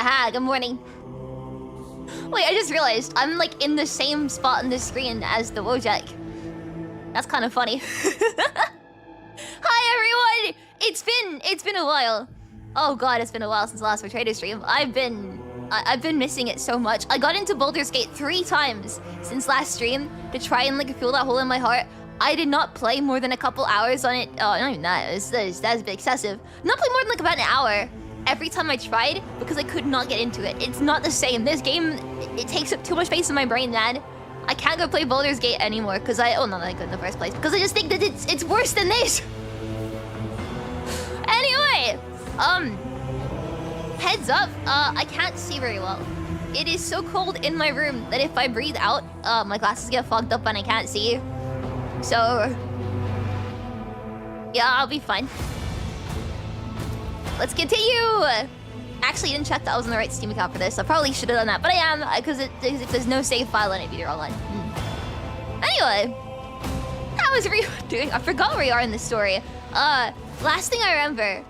Aha, good morning. Wait, I just realized I'm like in the same spot on the screen as the Wojak. That's kind of funny. Hi everyone! It's been a while. Oh god, it's been a while since the last Rogue Trader stream. I've been missing it so much. I got into Baldur's Gate 3 times since last stream to try and like fill that hole in my heart. I did not play more than a couple hours on it. Oh, not even that. That's a bit excessive. Not play more than like about an hour every time I tried because I could not get into it. It's not the same. This game, it takes up too much space in my brain, man. I can't go play Baldur's Gate anymore because oh no, I couldn't in the first place because I just think that it's worse than this. Anyway, heads up, I can't see very well. It is so cold in my room that if I breathe out, my glasses get fogged up and I can't see. So, yeah, I'll be fine. Let's continue. Actually, I didn't check that I was on the right Steam account for this. I probably should have done that, but I am because there's no save file on it either online. Anyway, how is everyone doing? I forgot where we are in this story. Last thing I remember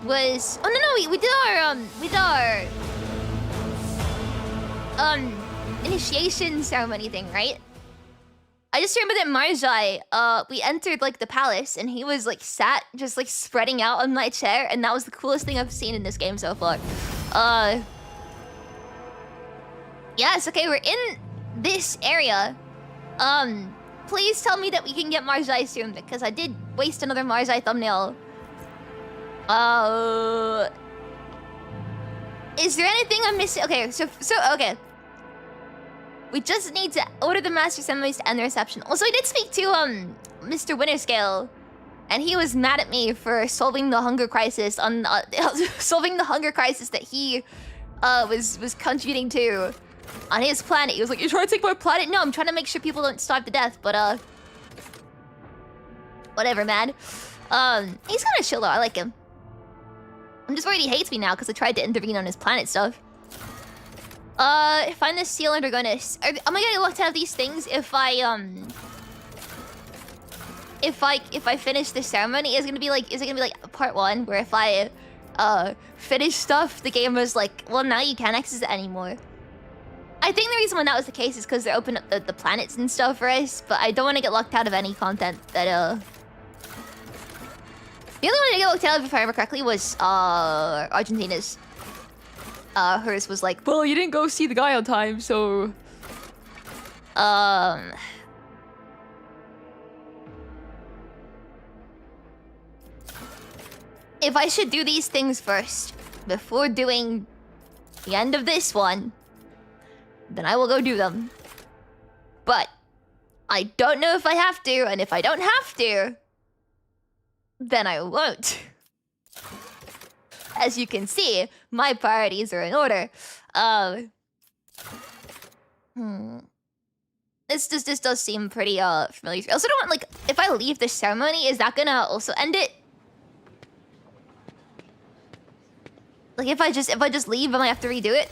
was we did our initiation ceremony thing, right? I just remember that Marazhai, we entered like the palace and he was like sat just like spreading out on my chair, and that was the coolest thing I've seen in this game so far. Yes, okay, we're in this area. Please tell me that we can get Marazhai soon because I did waste another Marazhai thumbnail. Is there anything I'm missing? Okay, so okay. We just need to order the master ceremonies to end the reception. Also, I did speak to Mr. Winterscale, and he was mad at me for solving the hunger crisis on solving the hunger crisis that he was contributing to on his planet. He was like, "You're trying to take my planet?" No, I'm trying to make sure people don't starve to death. But whatever, man. He's kind of chill though. I like him. I'm just worried he hates me now because I tried to intervene on his planet stuff. Find the seal and we're gonna... Am I gonna look to have these things if I finish the ceremony? Is it gonna be like part 1 where if I finish stuff, the game was like, well, now you can't access it anymore. I think the reason why that was the case is because they opened up the planets and stuff for us, but I don't want to get locked out of any content that The only one I get locked out of, if I remember correctly, was Argentina's. Hers was like, well, you didn't go see the guy on time, so... If I should do these things first, before doing the end of this one, then I will go do them. But I don't know if I have to, and if I don't have to, then I won't. As you can see, my priorities are in order. This does seem pretty familiar. I also don't want, like, if I leave the ceremony, is that gonna also end it? Like if I just leave, I might have to redo it.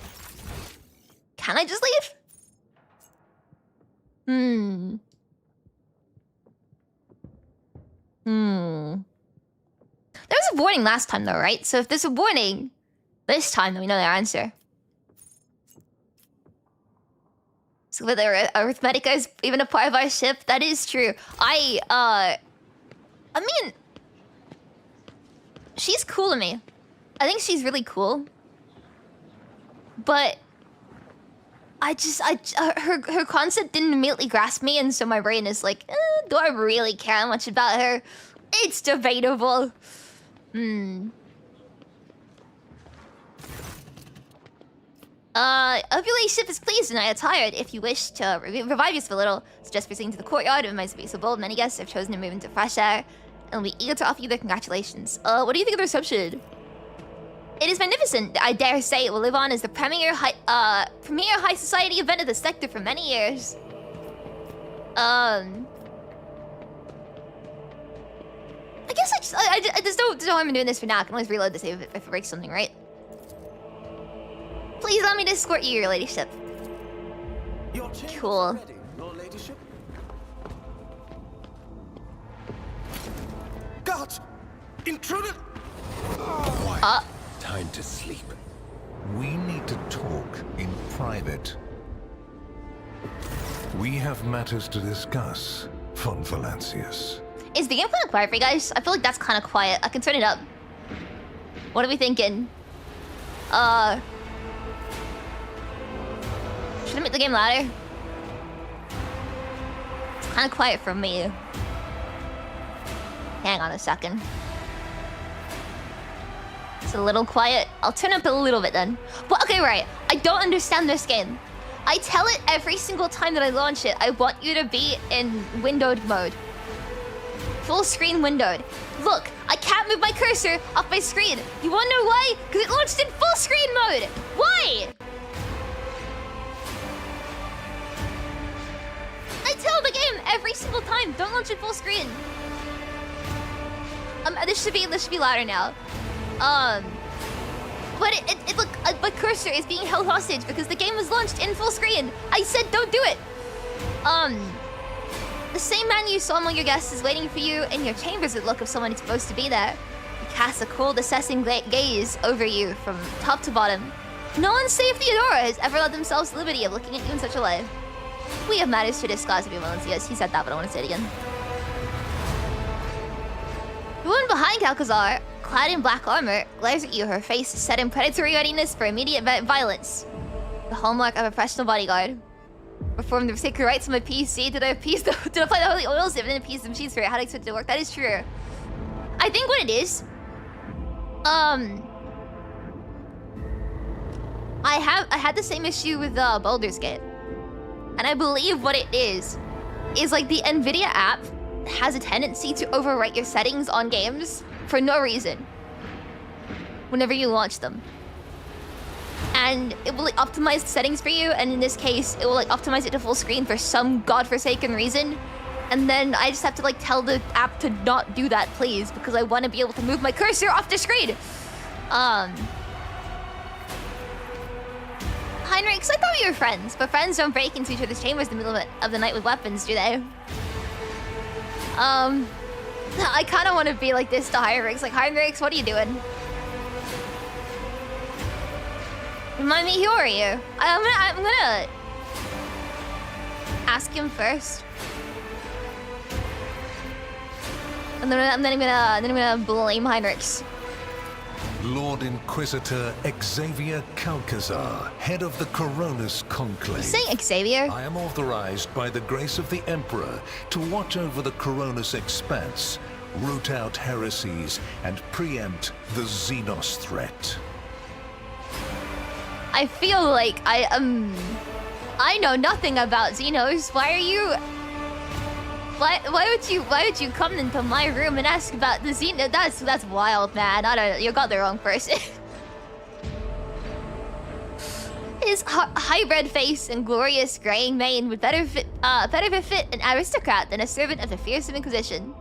Can I just leave? There was a warning last time though, right? So if there's a warning this time, then we know their answer. So whether Arithmetica is even a part of our ship, that is true. I mean, she's cool to me. I think she's really cool. But her concept didn't immediately grasp me, and so my brain is like, do I really care much about her? It's debatable. Yrliet ship is pleased and I attired. If you wish to revive us for a little, suggest proceeding to the courtyard. It might be so bold. Many guests have chosen to move into fresh air and will be eager to offer you their congratulations. What do you think of the reception? It is magnificent. I dare say it will live on as the premier high society event of the sector for many years. I guess there's no harm in doing this for now. I can always reload this if it breaks something, right? Please allow me to escort you, your ladyship. Cool. Ready, your ladyship? Guards! Intruder! Time to sleep. We need private. We have matters to discuss, von Valancius. Is the game kind of quiet for you guys? I feel like that's kind of quiet. I can turn it up. What are we thinking? Should I make the game louder? It's kind of quiet for me. Hang on a second. It's a little quiet. I'll turn up a little bit then. But okay, right. I don't understand this game. I tell it every single time that I launch it, I want you to be in windowed mode. Full screen windowed. Look, I can't move my cursor off my screen. You wanna know why? Because it launched in full screen mode. Why? I tell the game every single time, don't launch in full screen. This should be louder now. But look, my cursor is being held hostage because the game was launched in full screen. I said don't do it. The same man you saw among your guests is waiting for you in your chambers with the look of someone who's supposed to be there. He casts a cold, assessing gaze over you from top to bottom. No one save Theodora has ever allowed themselves the liberty of looking at you in such a way. We have matters to discuss, if you want to see us. He said that, but I want to say it again. The woman behind Calcazar, clad in black armor, glares at you, her face set in predatory readiness for immediate violence. The hallmark of a professional bodyguard. Perform the sacred rites on my PC. Did I apply the holy oils? If I didn't appease the machines for it, how do I expect it to work? That is true. I think what it is... I had the same issue with Baldur's Gate. And I believe what it is like the NVIDIA app has a tendency to overwrite your settings on games for no reason whenever you launch them. And it will like optimize the settings for you, and in this case, it will like optimize it to full screen for some godforsaken reason. And then I just have to like tell the app to not do that, please, because I want to be able to move my cursor off the screen. Heinrichs, I thought we were friends, but friends don't break into each other's chambers in the middle of the night with weapons, do they? I kind of want to be like this to Heinrichs. Like, Heinrichs, what are you doing? Remind me, who are you? I'm gonna ask him first, and then I'm gonna blame Heinrichs. Lord Inquisitor Xavier Calcazar, head of the Coronis Conclave. You saying Xavier? I am authorized by the grace of the Emperor to watch over the Coronis expanse, root out heresies, and preempt the Xenos threat. I feel like I know nothing about Xenos. Why are you... Why would you come into my room and ask about the Xenos? That's wild, man. You got the wrong person. His hybrid face and glorious graying mane would better befit an aristocrat than a servant of the fearsome Inquisition.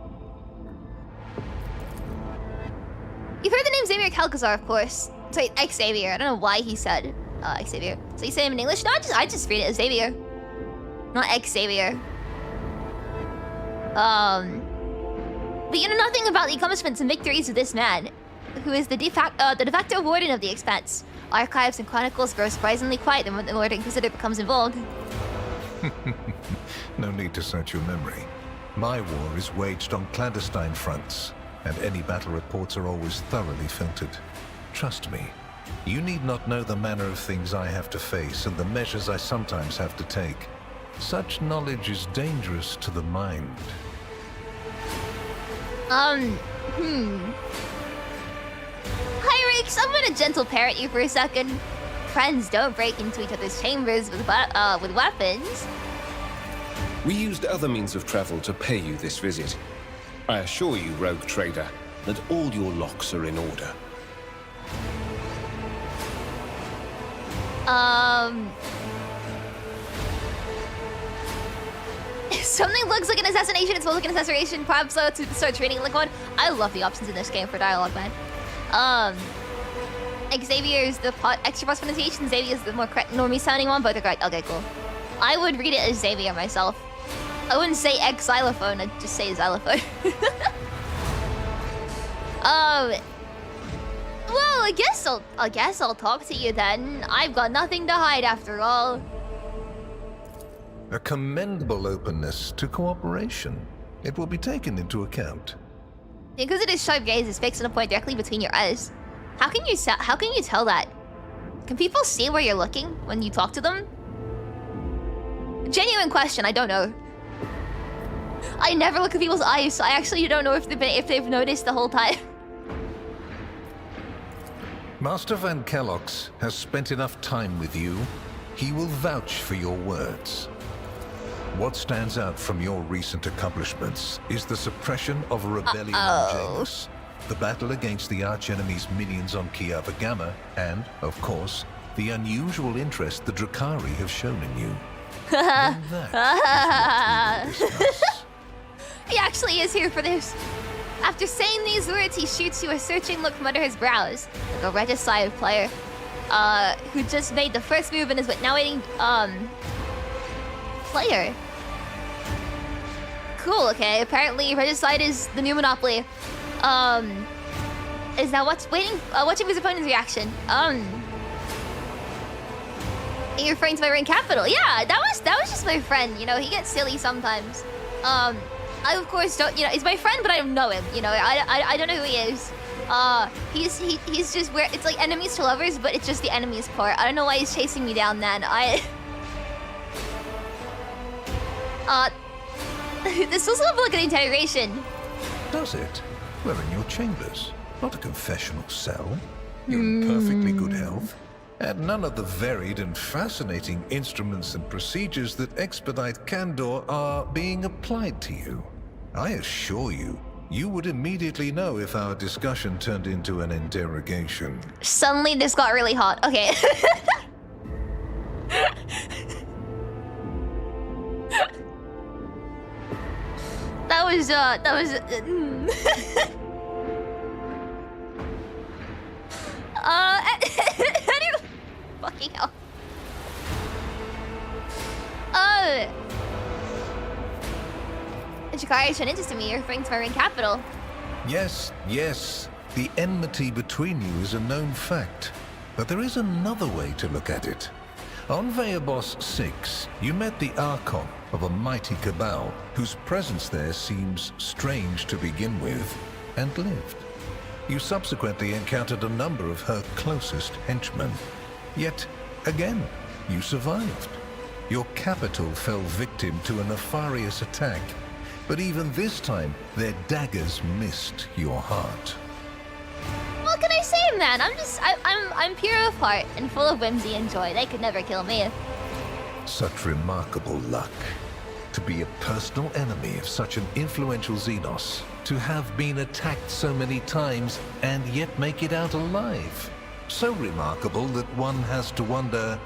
You've heard the name Xavier Calcazar, of course. Sorry, Xavier. I don't know why he said Xavier. So you say him in English? No, I just read it as Xavier, not Xavier. But you know nothing about the accomplishments and victories of this man, who is the de facto warden of the Expanse. Archives and chronicles grow surprisingly quiet when the Lord Inquisitor becomes involved. No need to search your memory. My war is waged on clandestine fronts, and any battle reports are always thoroughly filtered. Trust me, you need not know the manner of things I have to face and the measures I sometimes have to take. Such knowledge is dangerous to the mind. Heinrichs, I'm gonna gentle parrot you for a second. Friends don't break into each other's chambers with weapons. We used other means of travel to pay you this visit. I assure you, Rogue Trader, that all your locks are in order. If something looks like an assassination, it smells like an assassination. Perhaps to start treating it like one. I love the options in this game for dialogue, man. Xavier is the extra plus pronunciation. Xavier is the more correct normie sounding one. Both are correct. Okay, cool. I would read it as Xavier myself. I wouldn't say xylophone. I'd just say xylophone. Well, I guess I'll talk to you then. I've got nothing to hide after all. A commendable openness to cooperation. It will be taken into account. The Inquisitor's sharp gaze is fixed on a point directly between your eyes. How can you tell that? Can people see where you're looking when you talk to them? Genuine question, I don't know. I never look at people's eyes, so I actually don't know if they've noticed the whole time. Master Van Kellox has spent enough time with you. He will vouch for your words. What stands out from your recent accomplishments is the suppression of a rebellion on Janus, the battle against the archenemy's minions on Kiava Gamma, and, of course, the unusual interest the Drakari have shown in you. Then that is what we will discuss. He actually is here for this. After saying these words, he shoots you a searching look from under his brows, like a regicide player, who just made the first move and is now waiting, player. Cool, okay. Apparently, regicide is the new monopoly. Is now watching his opponent's reaction. You're referring to my rank capital. Yeah, that was just my friend, you know, he gets silly sometimes. I of course don't, you know, he's my friend, but I don't know him, you know, I don't know who he is. He's just where it's like enemies to lovers, but it's just the enemies part. I don't know why he's chasing me down then. This does look like an interrogation. Does it? We're in your chambers, not a confessional cell. You're in perfectly good health, and none of the varied and fascinating instruments and procedures that expedite candor are being applied to you. I assure you, you would immediately know if our discussion turned into an interrogation. Suddenly this got really hot. Okay. That was fucking hell. Chikari showed interest in me. You're referring to my ring capital. Yes, yes. The enmity between you is a known fact. But there is another way to look at it. On Veabos 6, you met the Archon of a mighty cabal, whose presence there seems strange to begin with, and lived. You subsequently encountered a number of her closest henchmen. Yet, again, you survived. Your capital fell victim to a nefarious attack, but even this time, their daggers missed your heart. What can I say, man? I'm pure of heart and full of whimsy and joy. They could never kill me. Such remarkable luck. To be a personal enemy of such an influential Xenos. To have been attacked so many times and yet make it out alive. So remarkable that one has to wonder,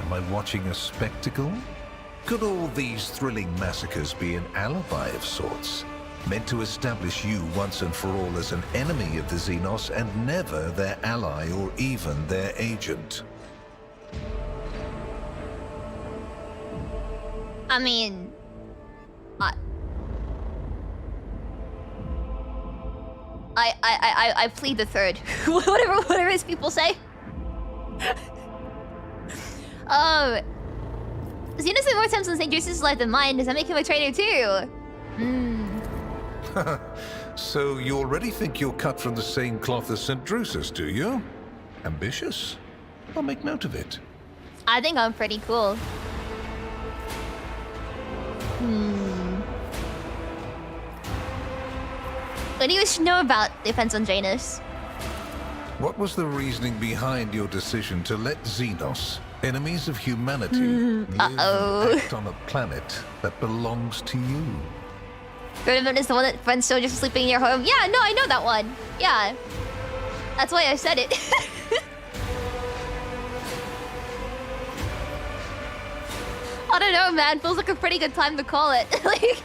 am I watching a spectacle? Could all these thrilling massacres be an alibi of sorts? Meant to establish you once and for all as an enemy of the Xenos and never their ally or even their agent? I mean, I plead the third. whatever these people say. Xenos spent more time on St. Drusus' life than mine. Does that make him a traitor too? So you already think you're cut from the same cloth as St. Drusus, do you? Ambitious? I'll make note of it. I think I'm pretty cool. What do you wish to know about the offense on Janus? What was the reasoning behind your decision to let Xenos, enemies of humanity, live and act on a planet that belongs to you? Tournament is the one that friends soldiers sleeping in your home. Yeah, no, I know that one. Yeah. That's why I said it. I don't know, man. Feels like a pretty good time to call it. Like...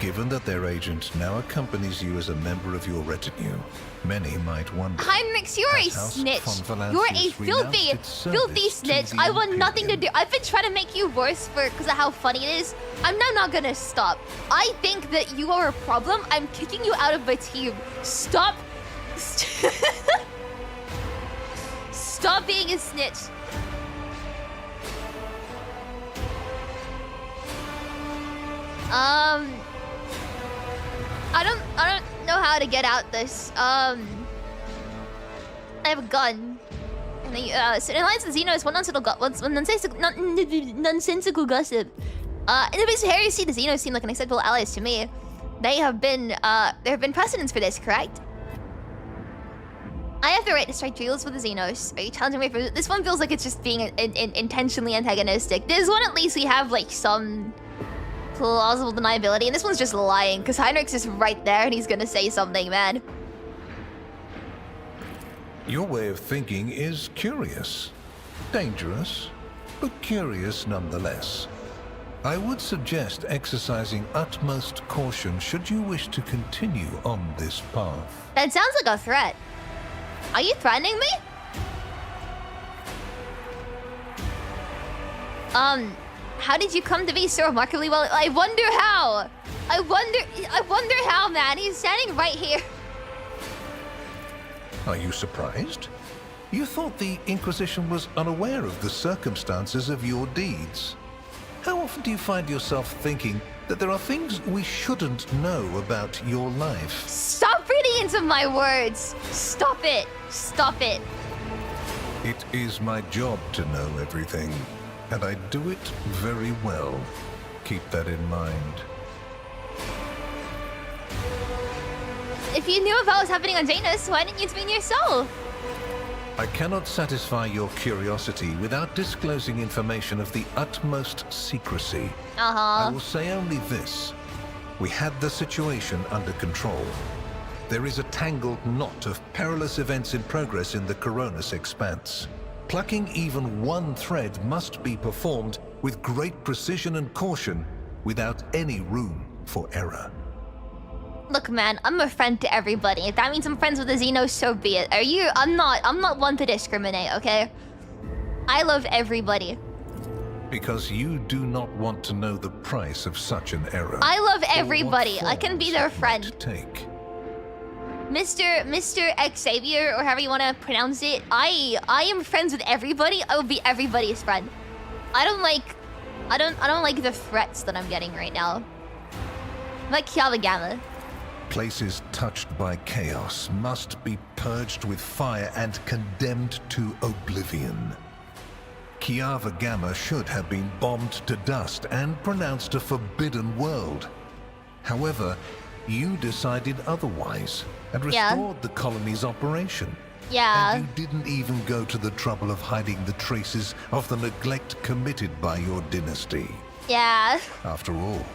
Given Given that their agent now accompanies you as a member of your retinue, many might wonder... Heinrich, you're a has House snitch. von You're a Valancius filthy, renounced its filthy service to snitch. the I want nothing to Imperium? do. I've been trying to make you worse because of how funny it is. I'm now not gonna stop. I think that you are a problem. I'm kicking you out of my team. Stop. Stop being a snitch. I don't know how to get out this. I have a gun. And so in Alliance of Xenos, nonsensical gossip. In the base of heresy, the Xenos seem like an acceptable allies to me. There have been precedents for this, correct? I have the right to strike deals with the Xenos. Are you challenging me for this? One feels like it's just being intentionally antagonistic. This one, at least, we have like some plausible deniability, and this one's just lying because Heinrich's just right there and he's gonna say something, man. Your way of thinking is curious. Dangerous, but curious nonetheless. I would suggest exercising utmost caution should you wish to continue on this path. That sounds like a threat. Are you threatening me? How did you come to be so remarkably well? I wonder how. I wonder how, man. He's standing right here. Are you surprised? You thought the Inquisition was unaware of the circumstances of your deeds. How often do you find yourself thinking that there are things we shouldn't know about your life? Stop reading into my words. Stop it. Stop it. It is my job to know everything, and I do it very well. Keep that in mind. If you knew about what was happening on Janus, why didn't you tweet yourself? I cannot satisfy your curiosity without disclosing information of the utmost secrecy. I will say only this. We had the situation under control. There is a tangled knot of perilous events in progress in the Coronis expanse. Plucking even one thread must be performed with great precision and caution, without any room for error. Look, man, I'm a friend to everybody. If that means I'm friends with the Xenos, so be it. I'm not one to discriminate, okay? I love everybody. Because you do not want to know the price of such an error. I love everybody. I can be their friend. Take. Mr. Xavier, or however you want to pronounce it, I am friends with everybody. I will be everybody's friend. I don't like the threats that I'm getting right now. I'm like Calcazar. Places touched by chaos must be purged with fire and condemned to oblivion. Kiava Gamma should have been bombed to dust and pronounced a forbidden world. However, you decided otherwise and restored the colony's operation. Yeah. And you didn't even go to the trouble of hiding the traces of the neglect committed by your dynasty. Yeah. After all,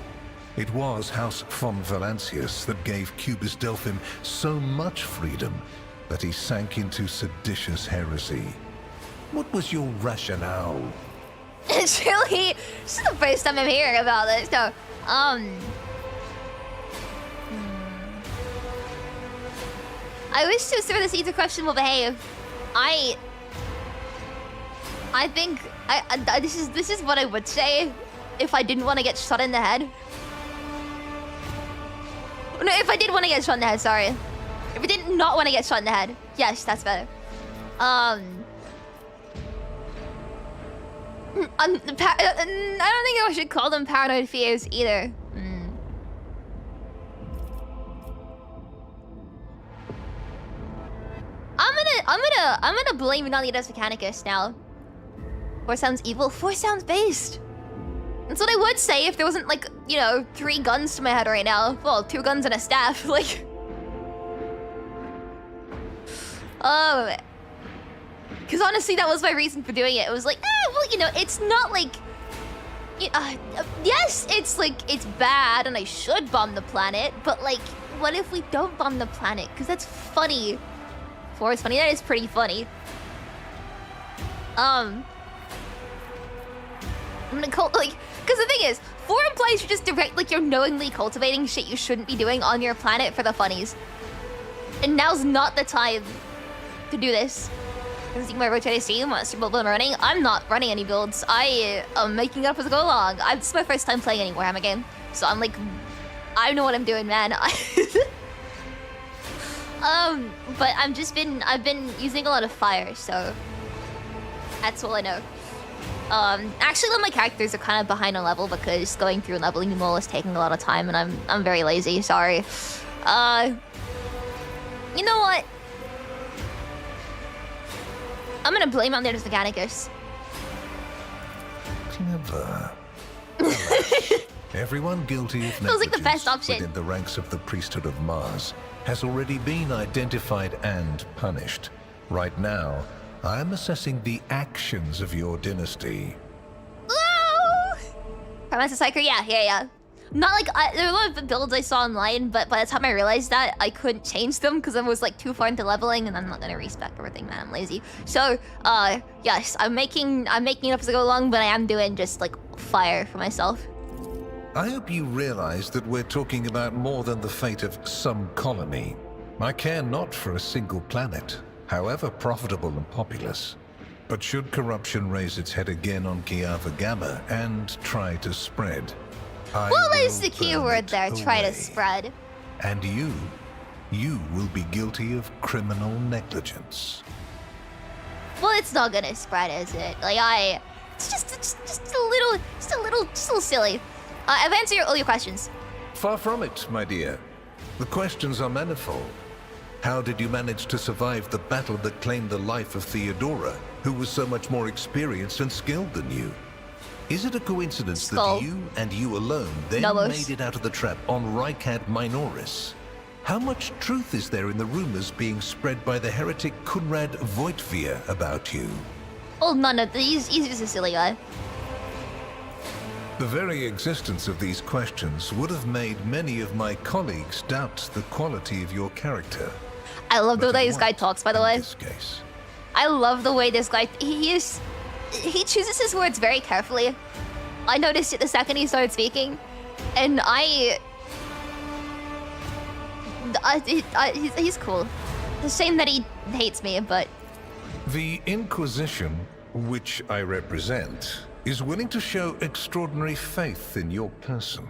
it was House von Valancius that gave Cubus Delphim so much freedom that he sank into seditious heresy. What was your rationale? It's really... This is the first time I'm hearing about this. No, I wish to assure the seeds of question will behave. I think... this is what I would say if I didn't want to get shot in the head. No, if I did want to get shot in the head, sorry. If I did not want to get shot in the head. Yes, that's better. I don't think I should call them paranoid fears either. I'm gonna blame Nalitas Mechanicus now. 4 sounds evil, 4 sounds based. That's what I would say if there wasn't, like, you know, 3 guns to my head right now. Well, 2 guns and a staff, like... Oh... Because honestly, that was my reason for doing it. It was like, well, you know, it's not like... yes, it's like, it's bad and I should bomb the planet, but like, what if we don't bomb the planet? Because that's funny. 4 is funny, that is pretty funny. I'm gonna call, like... Because the thing is, 4 implies you're just direct, like you're knowingly cultivating shit you shouldn't be doing on your planet for the funnies. And now's not the time to do this. This is my Rogue Trader stream. What's your build I'm running? I'm not running any builds. I am making it up as I go along. This is my first time playing any Warhammer game, so I'm like, I know what I'm doing, man. But I've been using a lot of fire, so that's all I know. Actually, all my characters are kind of behind on level because going through and leveling them all is taking a lot of time, and I'm very lazy. Sorry. You know what? I'm gonna blame on Nerdus Mechanicus. Clever. Everyone guilty of feels like the best option within the ranks of the priesthood of Mars has already been identified and punished. Right now, I am assessing the actions of your dynasty. Whoa! Prime Psyker, yeah. Not like there were a lot of the builds I saw online, but by the time I realized that, I couldn't change them because I was like too far into leveling, and I'm not gonna respec everything, man. I'm lazy. So, yes, I'm making it up as I go along, but I am doing just like fire for myself. I hope you realize that we're talking about more than the fate of some colony. I care not for a single planet, however profitable and populous. But should corruption raise its head again on Kiava Gamma and try to spread, Well, there's the keyword there, try to spread. And you will be guilty of criminal negligence. Well, it's not gonna spread, is it? Like it's just a little silly. I've answered all your questions. Far from it, my dear. The questions are manifold. How did you manage to survive the battle that claimed the life of Theodora, who was so much more experienced and skilled than you? Is it a coincidence that you and you alone then made it out of the trap on Rykad Minoris? How much truth is there in the rumors being spread by the heretic Kunrad Voitvia about you? Oh, none of these. He's just a silly guy. The very existence of these questions would have made many of my colleagues doubt the quality of your character. I love the way this guy talks, by the way. In this case. I love the way this guy... He chooses his words very carefully. I noticed it the second he started speaking. And he's cool. It's a shame that he hates me, but... The Inquisition, which I represent, is willing to show extraordinary faith in your person.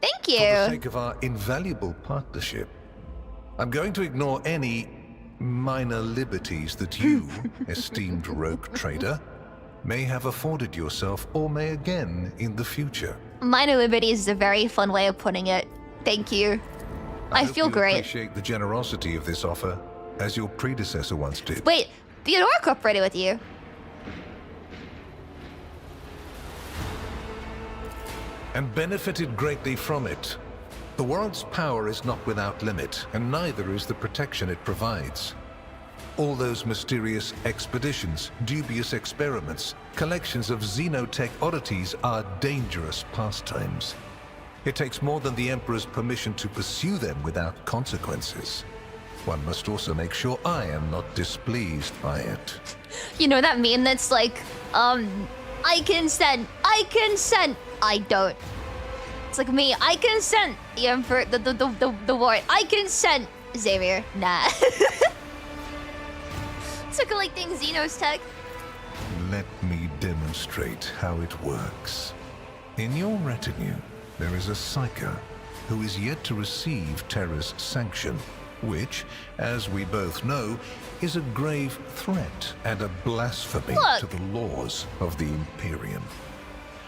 Thank you. For the sake of our invaluable partnership, I'm going to ignore any minor liberties that you, esteemed rogue trader, may have afforded yourself or may again in the future. Minor liberties is a very fun way of putting it. Thank you. I feel great. I appreciate the generosity of this offer, as your predecessor once did. Wait, Theodora cooperated with you? And benefited greatly from it. The world's power is not without limit, and neither is the protection it provides. All those mysterious expeditions, dubious experiments, collections of xenotech oddities are dangerous pastimes. It takes more than the Emperor's permission to pursue them without consequences. One must also make sure I am not displeased by it. You know that meme that's like, I consent, I don't. It's like me, I consent, the Emperor, the war, I consent, Xavier, nah. It's collecting Xenos tech. Let me demonstrate how it works. In your retinue, there is a psyker who is yet to receive Terra's sanction, which, as we both know, is a grave threat and a blasphemy to the laws of the Imperium.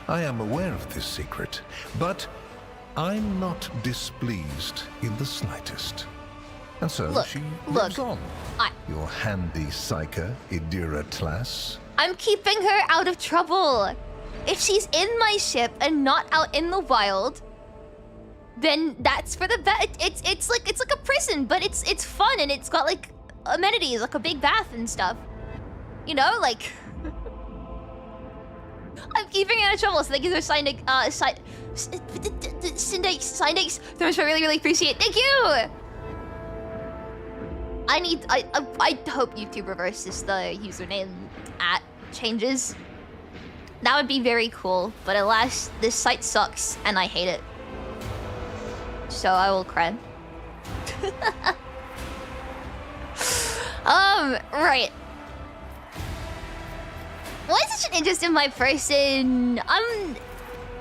I am aware of this secret, but I'm not displeased in the slightest. And so she lives on. Your handy psyker, Idira Tlass. I'm keeping her out of trouble. If she's in my ship and not out in the wild, then that's for the best. It's like a prison, but it's fun and it's got like amenities, like a big bath and stuff. You know, like I'm keeping her out of trouble. So thank you for signing Syndex. I really appreciate it. Thank you. I hope YouTube reverses the username @ changes. That would be very cool, but alas, this site sucks and I hate it. So I will cry. Right. Why is such an interest in my person?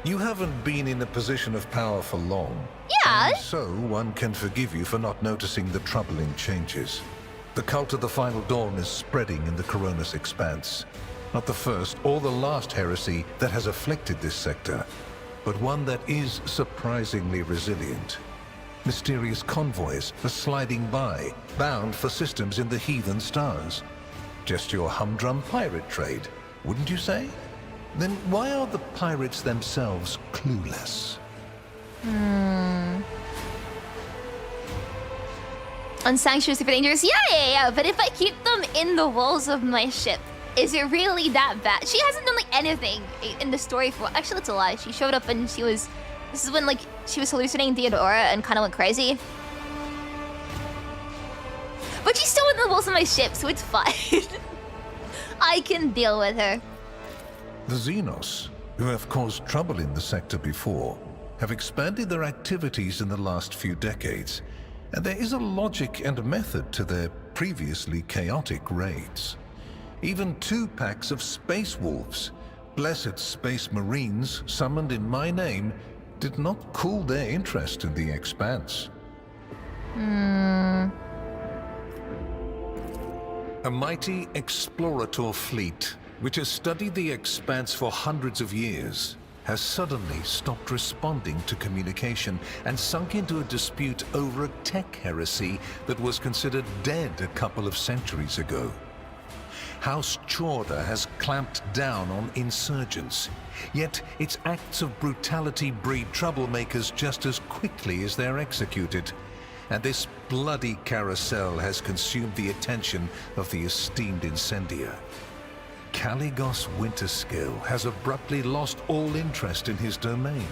You haven't been in a position of power for long. Yeah. And so one can forgive you for not noticing the troubling changes. The cult of the Final Dawn is spreading in the Coronis expanse. Not the first or the last heresy that has afflicted this sector, but one that is surprisingly resilient. Mysterious convoys are sliding by, bound for systems in the heathen stars. Just your humdrum pirate trade, wouldn't you say? Then why are the pirates themselves clueless? Unsanctioned super dangerous? Yeah. But if I keep them in the walls of my ship, is it really that bad? She hasn't done like anything in the story for. Actually, that's a lie. She showed up and she was. This is when like she was hallucinating Theodora and kind of went crazy. But she's still in the walls of my ship, so it's fine. I can deal with her. The Xenos, who have caused trouble in the sector before, have expanded their activities in the last few decades, and there is a logic and method to their previously chaotic raids. Even 2 packs of space wolves, blessed space marines summoned in my name, did not cool their interest in the expanse. A mighty explorator fleet, which has studied the expanse for hundreds of years, has suddenly stopped responding to communication and sunk into a dispute over a tech heresy that was considered dead a couple of centuries ago. House Chorda has clamped down on insurgents, yet its acts of brutality breed troublemakers just as quickly as they're executed. And this bloody carousel has consumed the attention of the esteemed incendiar. Caligos Winterskill has abruptly lost all interest in his domain,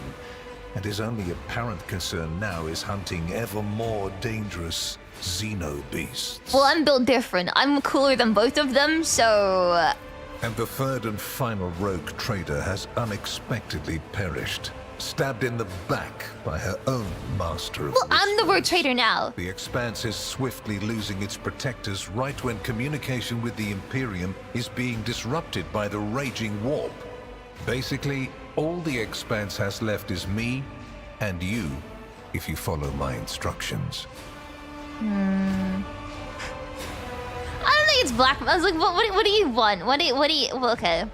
and his only apparent concern now is hunting ever more dangerous xeno-beasts. Well, I'm built different. I'm cooler than both of them, so... And the third and final rogue trader has unexpectedly perished, stabbed in the back by her own master of Well, I'm the rogue trader now. The Expanse is swiftly losing its protectors right when communication with the Imperium is being disrupted by the raging warp. Basically, all the Expanse has left is me and you, if you follow my instructions. I don't think it's black. I was like, what do you want? What do you, well, okay.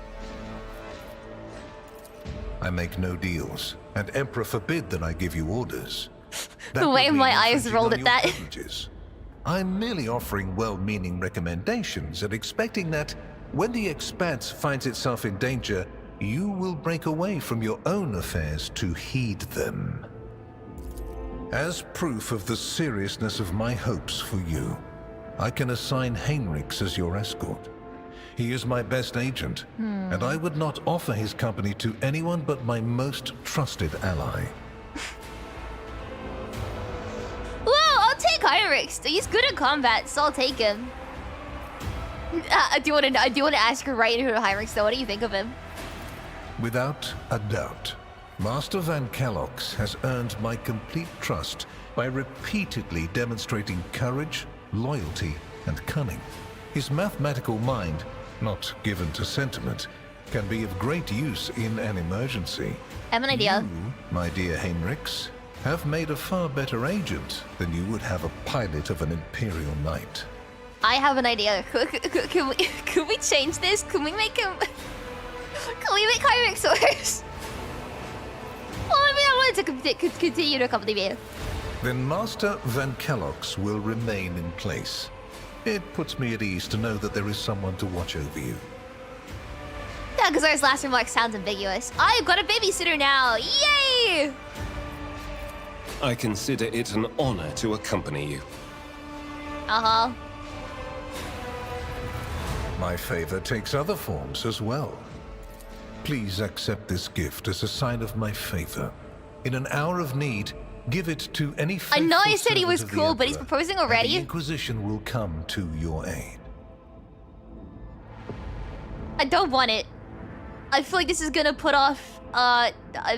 I make no deals, and Emperor forbid that I give you orders. The way my eyes rolled at that. I'm merely offering well-meaning recommendations and expecting that when the Expanse finds itself in danger, you will break away from your own affairs to heed them. As proof of the seriousness of my hopes for you, I can assign Heinrichs as your escort. He is my best agent, and I would not offer his company to anyone but my most trusted ally. Well, I'll take Heinrichs. He's good at combat, so I'll take him. I do want to ask her right into Heinrichs, though. What do you think of him? Without a doubt, Master Van Kellox has earned my complete trust by repeatedly demonstrating courage, loyalty, and cunning. His mathematical mind, not given to sentiment, can be of great use in an emergency. I have an idea. You, my dear Heinrichs, have made a far better agent than you would have a pilot of an Imperial Knight. I have an idea. Could we change this? Can we make him... Can we make Heinrichs worse? Well, I mean, I wanted to continue to accompany me. Then Master Van Kellox will remain in place. It puts me at ease to know that there is someone to watch over you. Calcazar's last remark sounds ambiguous. I've got a babysitter now! Yay! I consider it an honor to accompany you. Uh-huh. My favor takes other forms as well. Please accept this gift as a sign of my favor. In an hour of need, give it to any faithful I know I said he was servant of the cool, but he's Emperor, proposing and already? the Inquisition will come to your aid. I don't want it. I feel like this is gonna put off Marazhai.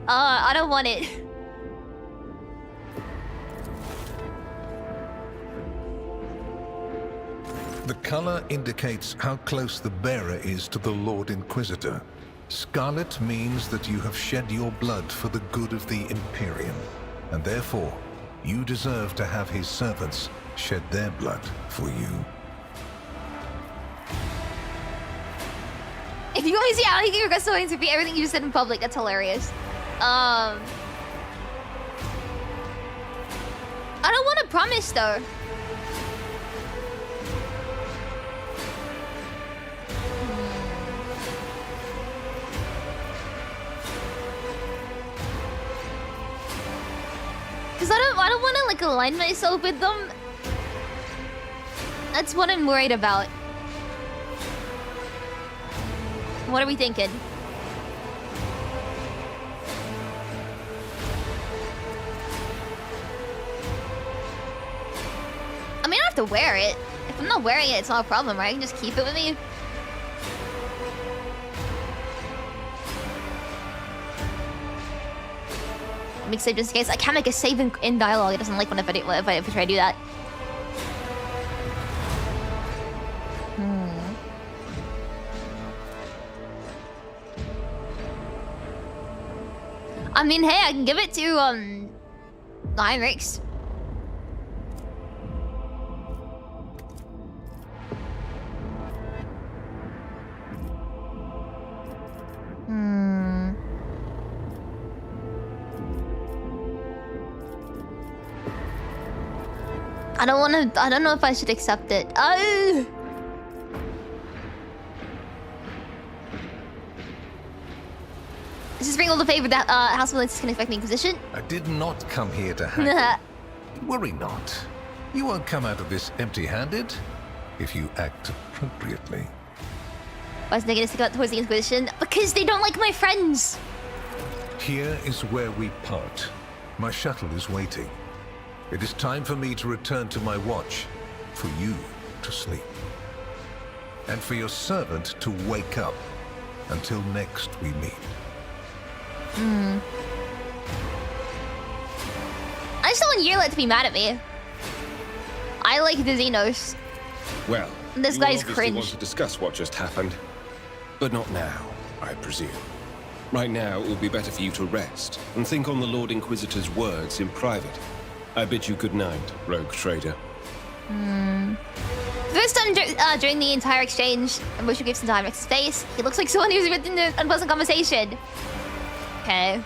I don't want it. The color indicates how close the bearer is to the Lord Inquisitor. Scarlet means that you have shed your blood for the good of the Imperium, and therefore, you deserve to have his servants shed their blood for you. If you guys, yeah, I think you request to repeat everything you said in public. That's hilarious. I don't want to promise though. Cause I don't want to like align myself with them. That's what I'm worried about. What are we thinking? I mean, I don't have to wear it. If I'm not wearing it, it's not a problem, right? I can just keep it with me. Make save just in case. I can't make a save in dialogue. It doesn't like when if I try to do that. I mean, hey, I can give it to Heinrichs. I don't know if I should accept it. This is bring all the favor that House of Lens can expect the Inquisition. I did not come here to haggle. Worry not. You won't come out of this empty-handed if you act appropriately. Why is they gonna stick out towards the Inquisition? Because they don't like my friends. Here is where we part. My shuttle is waiting. It is time for me to return to my watch, for you to sleep, and for your servant to wake up. Until next we meet. I just don't want Yrliet to be mad at me. I like the Xenos. Well, this you guy's obviously cringe. want to discuss what just happened, but not now, I presume. Right now, it would be better for you to rest and think on the Lord Inquisitor's words in private. I bid you good night, Rogue Trader. First time during the entire exchange, and Ushio gives some time space. He looks like someone who's written an unpleasant conversation. Okay.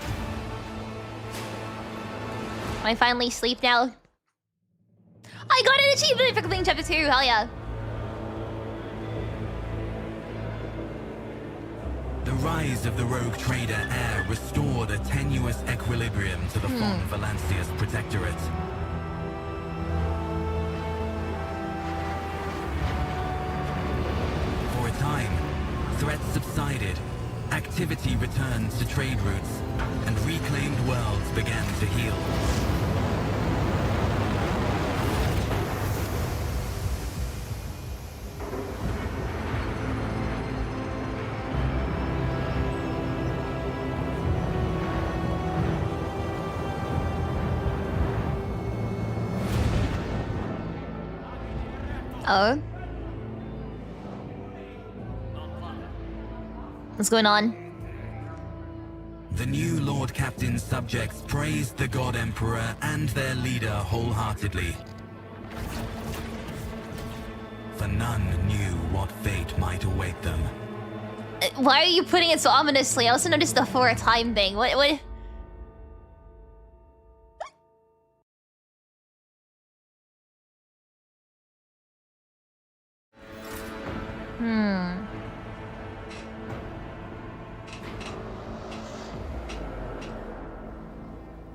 Can I finally sleep now? I got an achievement for completing chapter 2, hell yeah. The rise of the Rogue Trader heir restored a tenuous equilibrium to the Von Valancius Protectorate. For a time, threats subsided, activity returned to trade routes, and reclaimed worlds began to heal. Oh. What's going on? The new Lord Captain's subjects praised the God Emperor and their leader wholeheartedly. For none knew what fate might await them. Why are you putting it so ominously? I also noticed the for a time thing. What?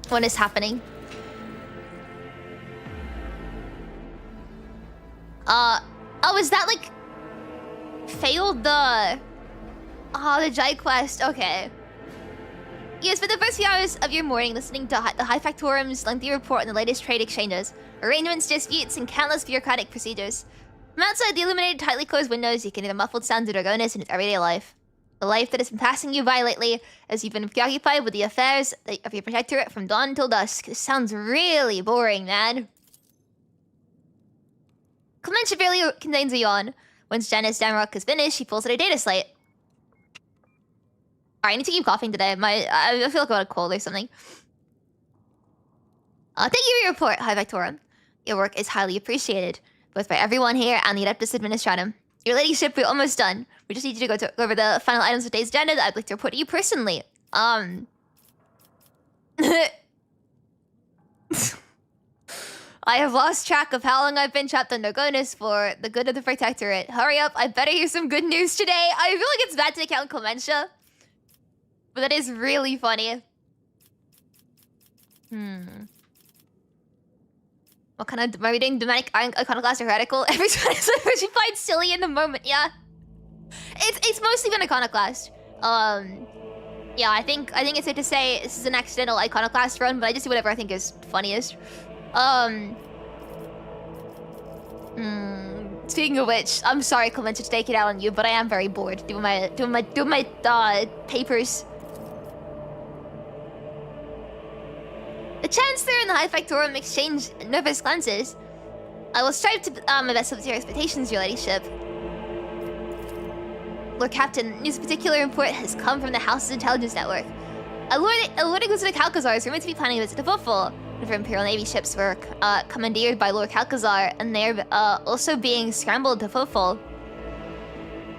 What is happening? Oh, is that like failed the Jai quest? Okay. Yes, for the first few hours of your morning, listening to the High Factorum's lengthy report on the latest trade exchanges, arrangements, disputes, and countless bureaucratic procedures. From outside the illuminated, tightly closed windows, you can hear the muffled sounds of Dragonis in its everyday life. The life that has been passing you by lately, as you've been preoccupied with the affairs of your protectorate from dawn till dusk. This sounds really boring, man. Clementia barely contains a yawn. Once Janice Damrock is finished, she pulls at her data slate. Alright, I need to keep coughing today. I feel like I got a cold or something. Thank you for your report, High Victorum. Your work is highly appreciated, both by everyone here and the Adeptus Administratum. Your ladyship, we're almost done. We just need you to go over the final items of today's agenda that I'd like to report to you personally. I have lost track of how long I've been trapped on Dragonis for the good of the Protectorate. Hurry up, I better hear some good news today. I feel like it's bad to account Clementia, but that is really funny. What kind of... Are we doing demonic iconoclast or heretical? Every time she finds silly in the moment, yeah. It's mostly been iconoclast. Yeah, I think it's safe to say this is an accidental iconoclast run, but I just do whatever I think is funniest. Speaking of which, I'm sorry, Clementia, to take it out on you, but I am very bored doing my papers. The Chancellor and the High Factorum exchange nervous glances. I will strive to my best up to your expectations, your ladyship. Lord Captain, news of particular import has come from the House's intelligence network. A Lord Inquisitor Calcazar is rumored to be planning a visit to Footfall. One of our Imperial Navy ships were commandeered by Lord Calcazar, and they're also being scrambled to Footfall.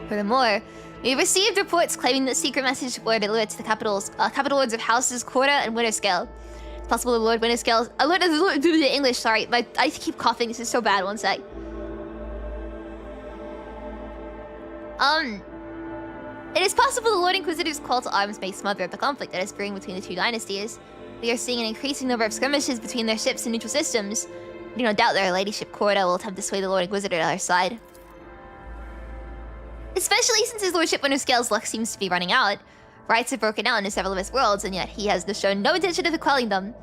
Furthermore, we received reports claiming that secret message were delivered to the capital lords of Houses Corda and Winterscale. It's possible the Lord Winterscale... Lord English, sorry. I keep coughing. This is so bad. One sec. It is possible the Lord Inquisitor's call to arms may smother the conflict that is brewing between the two dynasties. We are seeing an increasing number of skirmishes between their ships and neutral systems. We do not doubt their ladyship Corda will attempt to sway the Lord Inquisitor to our side. Especially since his lordship Winterscale's luck seems to be running out. Riots have broken out in several of his worlds, and yet he has shown no intention of quelling them.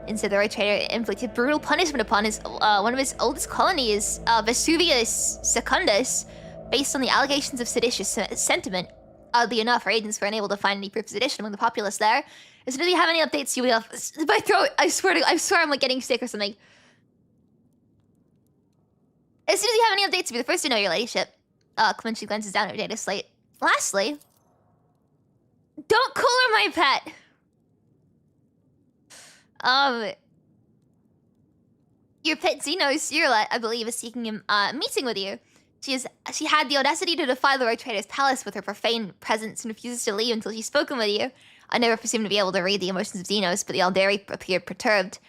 Instead, the Rogue Trader inflicted brutal punishment upon one of his oldest colonies, Vesuvius Secundus, based on the allegations of seditious sentiment. Oddly enough, our agents were unable to find any proof of sedition among the populace there. As soon as you have any updates, you'll be off. My throat, I swear I'm like getting sick or something. As soon as you have any updates, you'll be the first to know, your ladyship. Clementia glances down at her data slate. Lastly, don't call her my pet. Your pet Xenos, Yrliet, I believe, is seeking a meeting with you. She had the audacity to defy the Rogue Trader's palace with her profane presence and refuses to leave until she's spoken with you. I never presumed to be able to read the emotions of Xenos, but the Aldari appeared perturbed.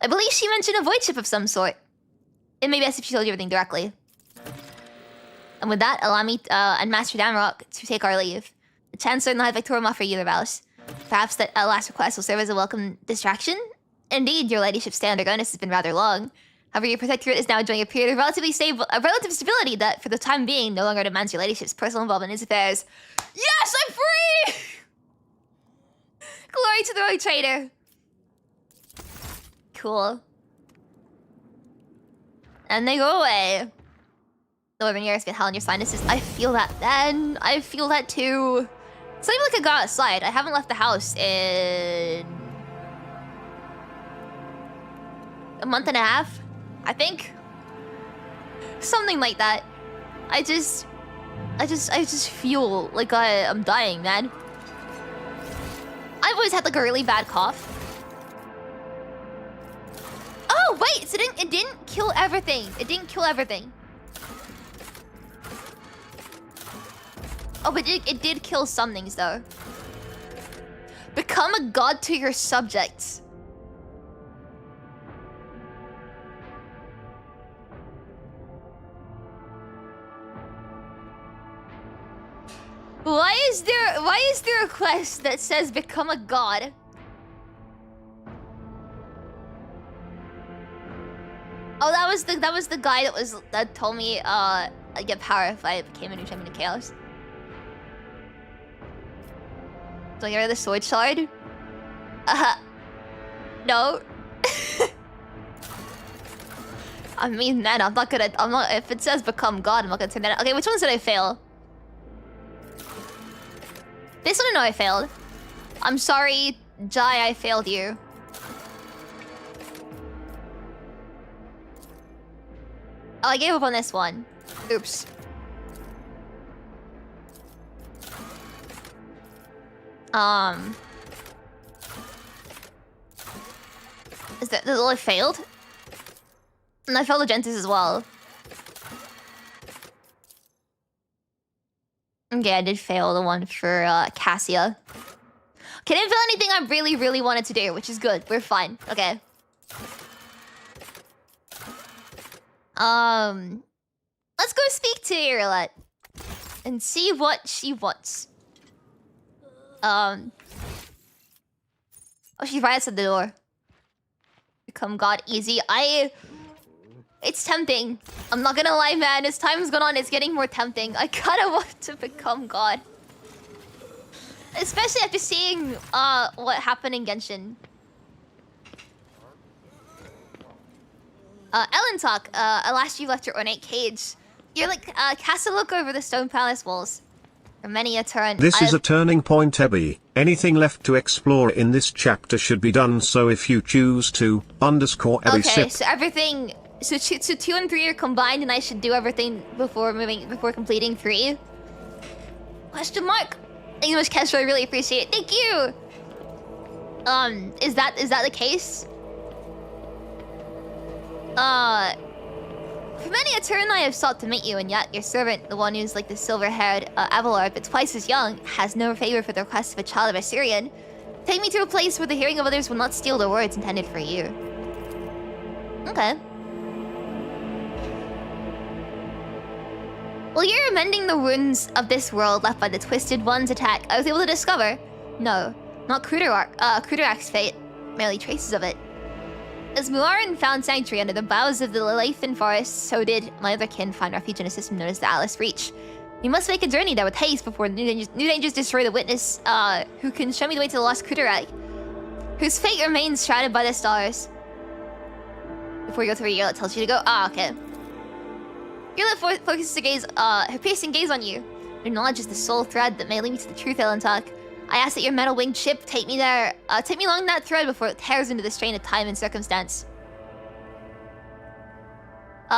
I believe she mentioned a void ship of some sort. It may be best if she told you everything directly. And with that, allow me and Master Damrock to take our leave. The Chancellor and the High Victorum offer you their vows. Perhaps that last request will serve as a welcome distraction? Indeed, your ladyship's stay on Dragonis has been rather long. However, your protectorate is now enjoying a period of relative stability that, for the time being, no longer demands your ladyship's personal involvement in its affairs. Yes, I'm free! Glory to the Rogue Trader. Cool. And they go away. The living years get hell in your sinuses. I feel that, then. I feel that too. It's not even like I got outside. I haven't left the house in a month and a half, I think. Something like that. I just feel like I'm dying, man. I've always had like a really bad cough. Oh wait, so it didn't kill everything. It didn't kill everything. Oh, but it did kill some things though. Become a god to your subjects. Why is there a quest that says become a god? Oh, that was the guy that told me I'd get power if I became a new champion of chaos. Do I get rid of the sword shard? No. I mean, man, I'm not, if it says become God, I'm not gonna turn that. Okay, which ones did I fail? This one I know I failed. I'm sorry, Jai, I failed you. Oh, I gave up on this one. Oops. Is that all I failed? And I failed the Gentis as well. Okay, I did fail the one for Cassia. Okay, didn't fail anything I really, really wanted to do, which is good. We're fine. Okay. Let's go speak to Yrliet and see what she wants. Oh, she's right outside the door. Become God easy. It's tempting. I'm not gonna lie, man. As time's gone on, it's getting more tempting. I kinda want to become God. Especially after seeing what happened in Genshin. Ellen talk. Last you left your ornate cage. You're like, cast a look over the stone palace walls. For many a turn. This is a turning point, Ebi. Anything left to explore in this chapter should be done so if you choose to. _Ebi Okay, sip. so everything. So 2 and 3 are combined, and I should do everything before completing 3. Question mark. Thank you so much, Kesha. I really appreciate it. Thank you. Is that the case? For many a turn I have sought to meet you, and yet your servant, the one who's like the silver-haired Abelard, but twice as young, has no favor for the request of a child of Assyrian. Take me to a place where the hearing of others will not steal the words intended for you. Okay. While you're amending the wounds of this world left by the Twisted One's attack, I was able to discover... No, not Cruderach's fate, merely traces of it. As Muarin found sanctuary under the boughs of the Lelathan forest, so did my other kin find refuge in a system known as the Alice Reach. We must make a journey there with haste before new dangers destroy the witness, who can show me the way to the lost Cruderach, whose fate remains shrouded by the stars. Before you go through, Yrliet tells you to go. Okay. Yrliet focuses her gaze, her piercing gaze on you. Your knowledge is the sole thread that may lead me to the truth, Elentak. I ask that your metal-winged ship take me there, take me along that thread before it tears into the strain of time and circumstance.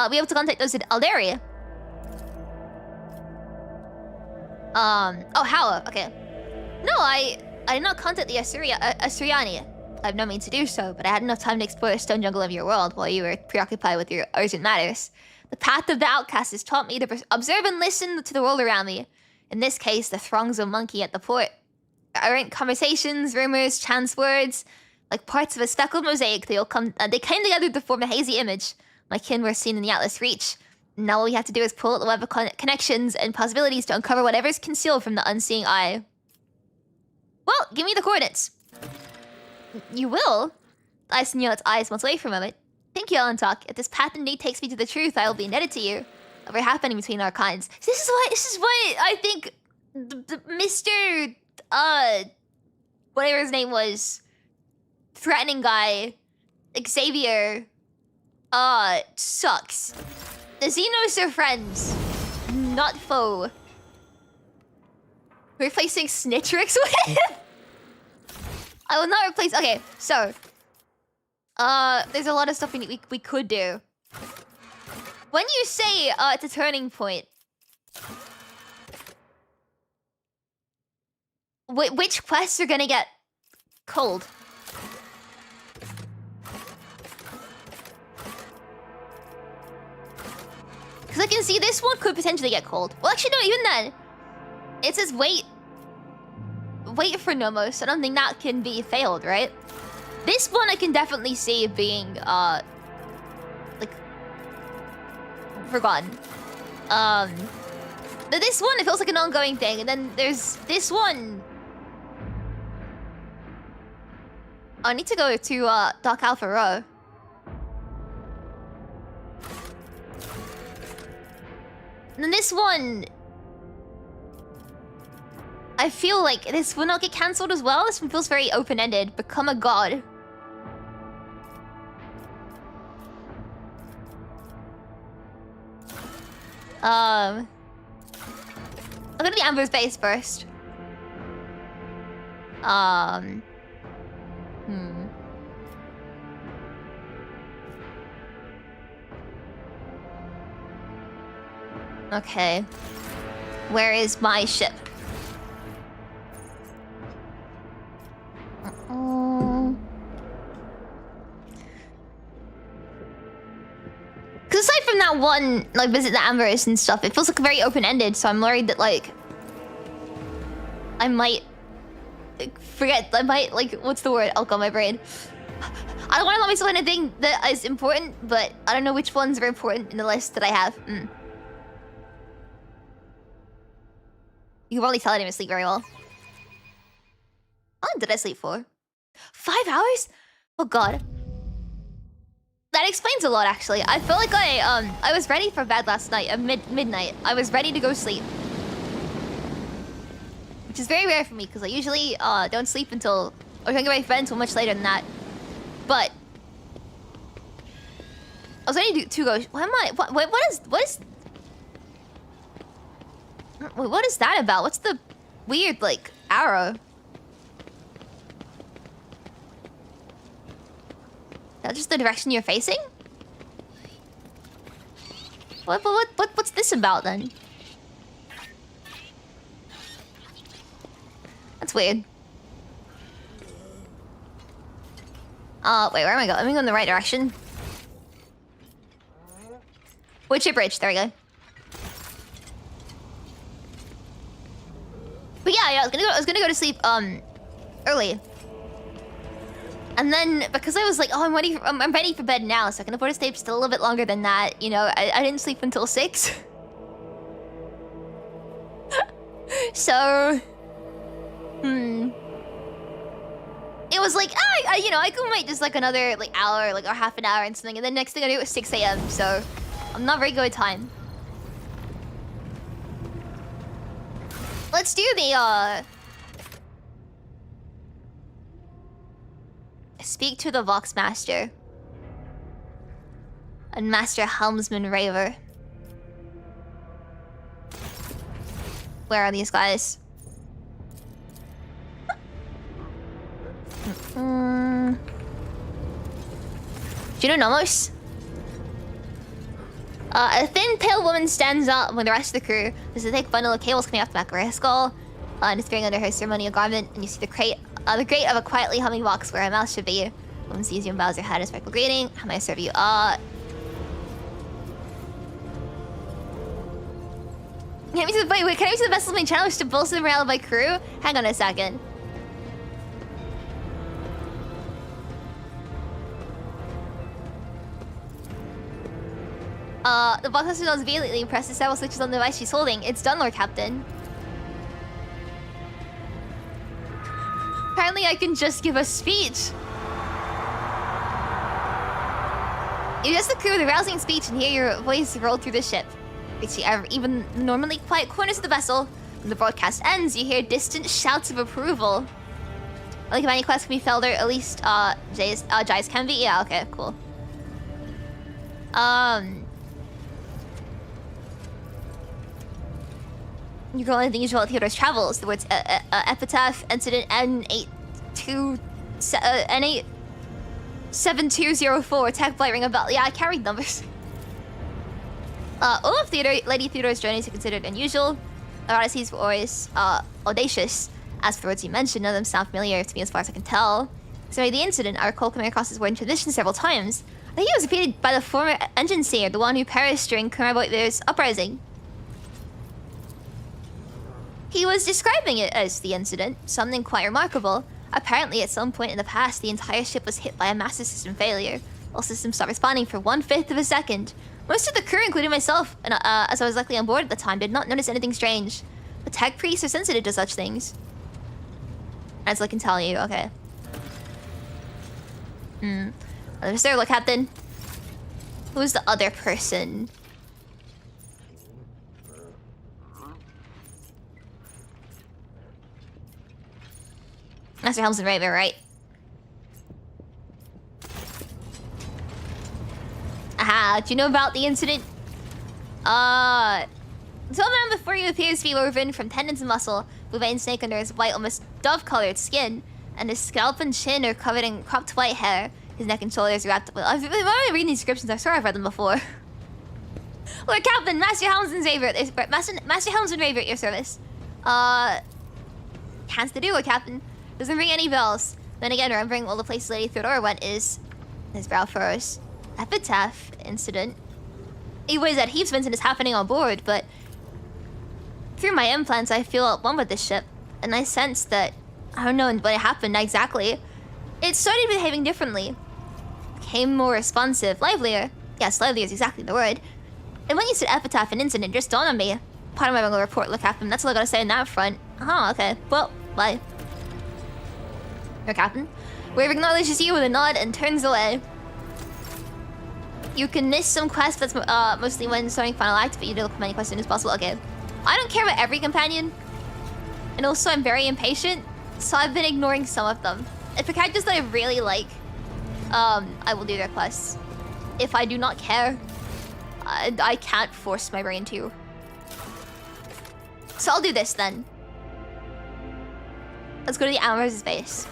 We able to contact those in Aldaria. Oh, Hala, okay. No, I did not contact the Assyriani. I have no means to do so, but I had enough time to explore the stone jungle of your world while you were preoccupied with your urgent matters. The path of the outcast has taught me to observe and listen to the world around me. In this case, the throngs of monkey at the port. Errant conversations, rumors, chance words, like parts of a speckled mosaic, they came together to form a hazy image. My kin were seen in the Atlas Reach. Now all we have to do is pull out the web of connections and possibilities to uncover whatever's concealed from the unseeing eye. Well, give me the coordinates. You will? I see its eyes once away for a moment. Thank you, Alantok. If this path indeed takes me to the truth, I will be indebted to you. Whatever happening between our kinds. This is what I think the Mr. Whatever his name was, threatening guy, Xavier, sucks. The Xenos are friends, not foe. Replacing Snittrix with him? I will not replace. Okay, so there's a lot of stuff we could do. When you say it's a turning point, which quests are gonna get cold? Because I can see this one could potentially get cold. Well, actually, no, even then. It says wait for Nomos. I don't think that can be failed, right? This one I can definitely see being, like, forgotten. This one, it feels like an ongoing thing. And then there's this one. I need to go to Doc Alpha Row. And then this one, I feel like this will not get cancelled as well. This one feels very open-ended. Become a god. I'll go to the Anvers base first. Okay. Where is my ship? Because aside from that one, like, visit the Anvers and stuff, it feels like very open-ended, so I'm worried that, like, I might forget, like, what's the word? Oh god, my brain. I don't want to let myself anything that is important, but I don't know which ones are important in the list that I have. You can probably tell I didn't sleep very well. How long did I sleep for? 5 hours? Oh god. That explains a lot, actually. I feel like I was ready for bed last night at midnight. I was ready to go sleep. Which is very rare for me, because I usually don't sleep until... or don't get ready for bed until much later than that. But... I was ready to go... Why am I... What is... Wait, what is that about? What's the weird, like, arrow? Is that just the direction you're facing? What's this about, then? That's weird. Wait, where am I going? Am I going in the right direction? Witcher Bridge, there we go. But yeah, I was gonna go to sleep early. And then because I was like, oh, I'm ready for bed now, so I can afford to stay just a little bit longer than that. You know, I didn't sleep until 6. So, it was like, you know, I can wait just like another like hour, like or half an hour and something, and then next thing I do was 6 a.m. So, I'm not very good at time. Let's do the speak to the Vox Master and Master Helmsman Raver. Where are these guys? Do you know Nomos? A thin, pale woman stands up when the rest of the crew. There's a thick bundle of cables coming off the back of her skull, and it's carrying under her ceremonial garment. And you see the grate of a quietly humming box where her mouth should be. The woman sees you and bows her head in respectful greeting. How may I serve you? Can I be to the vessel's main challenge to bolster the morale of my crew? Hang on a second. The boxmaster nods vehemently and presses several switches on the device she's holding. It's done, Lord Captain. Apparently I can just give a speech. You address the crew with a rousing speech and hear your voice roll through the ship. Reach even normally quiet corners of the vessel. When the broadcast ends, you hear distant shouts of approval. Only commanding quests can be felled, or at least Jai's can be? Yeah, okay, cool. You go on the usual at Theodore's travels. The words epitaph, incident N87204, attack blight, ring a bell. Yeah, I carried numbers. All of Lady Theodore's journeys are considered unusual. Her odysseys were always audacious. As for the words you mentioned, none of them sound familiar to me as far as I can tell. So the incident, I recall coming across this word in tradition several times. I think it was repeated by the former engine seer, the one who perished during Commoragh uprising. He was describing it as the incident, something quite remarkable. Apparently, at some point in the past, the entire ship was hit by a massive system failure. All systems stopped responding for 1/5 of a second. Most of the crew, including myself, and as I was likely on board at the time, did not notice anything strange. The tech priests are sensitive to such things. As I can tell you, okay. Mr. Lord Captain. Who's the other person? Master Helmsman Raver, right? Aha, do you know about the incident? So man before you appears to be woven from tendons and muscle, with vein snake under his white, almost dove-colored skin, and his scalp and chin are covered in cropped white hair. His neck and shoulders are wrapped. Why am I reading these descriptions? I swear I've read them before. Lord Captain, Master Helmsman's favorite. Master Helmsman favorite at your service. Hands to do, Lord Captain. Doesn't ring any bells. Then again, remembering all the places Lady Theodora went is his brow furrows. Epitaph incident. He weighs that heaps of incidents happening on board, but through my implants, I feel at one with this ship, and I sense that I don't know what happened exactly. It started behaving differently, became more responsive, livelier. Yes, livelier is exactly the word. And when you said epitaph and incident, it just dawned on me. Part of my regular report, look, Captain. That's all I gotta say on that front. Oh, okay. Well, bye. Your Captain. Wave acknowledges you with a nod and turns away. You can miss some quests, that's mostly when starting final act, but you do look as many questions as possible. Okay. I don't care about every companion. And also, I'm very impatient, so I've been ignoring some of them. If a characters that I really like, I will do their quests. If I do not care, I can't force my brain to. So I'll do this then. Let's go to the Anvers base.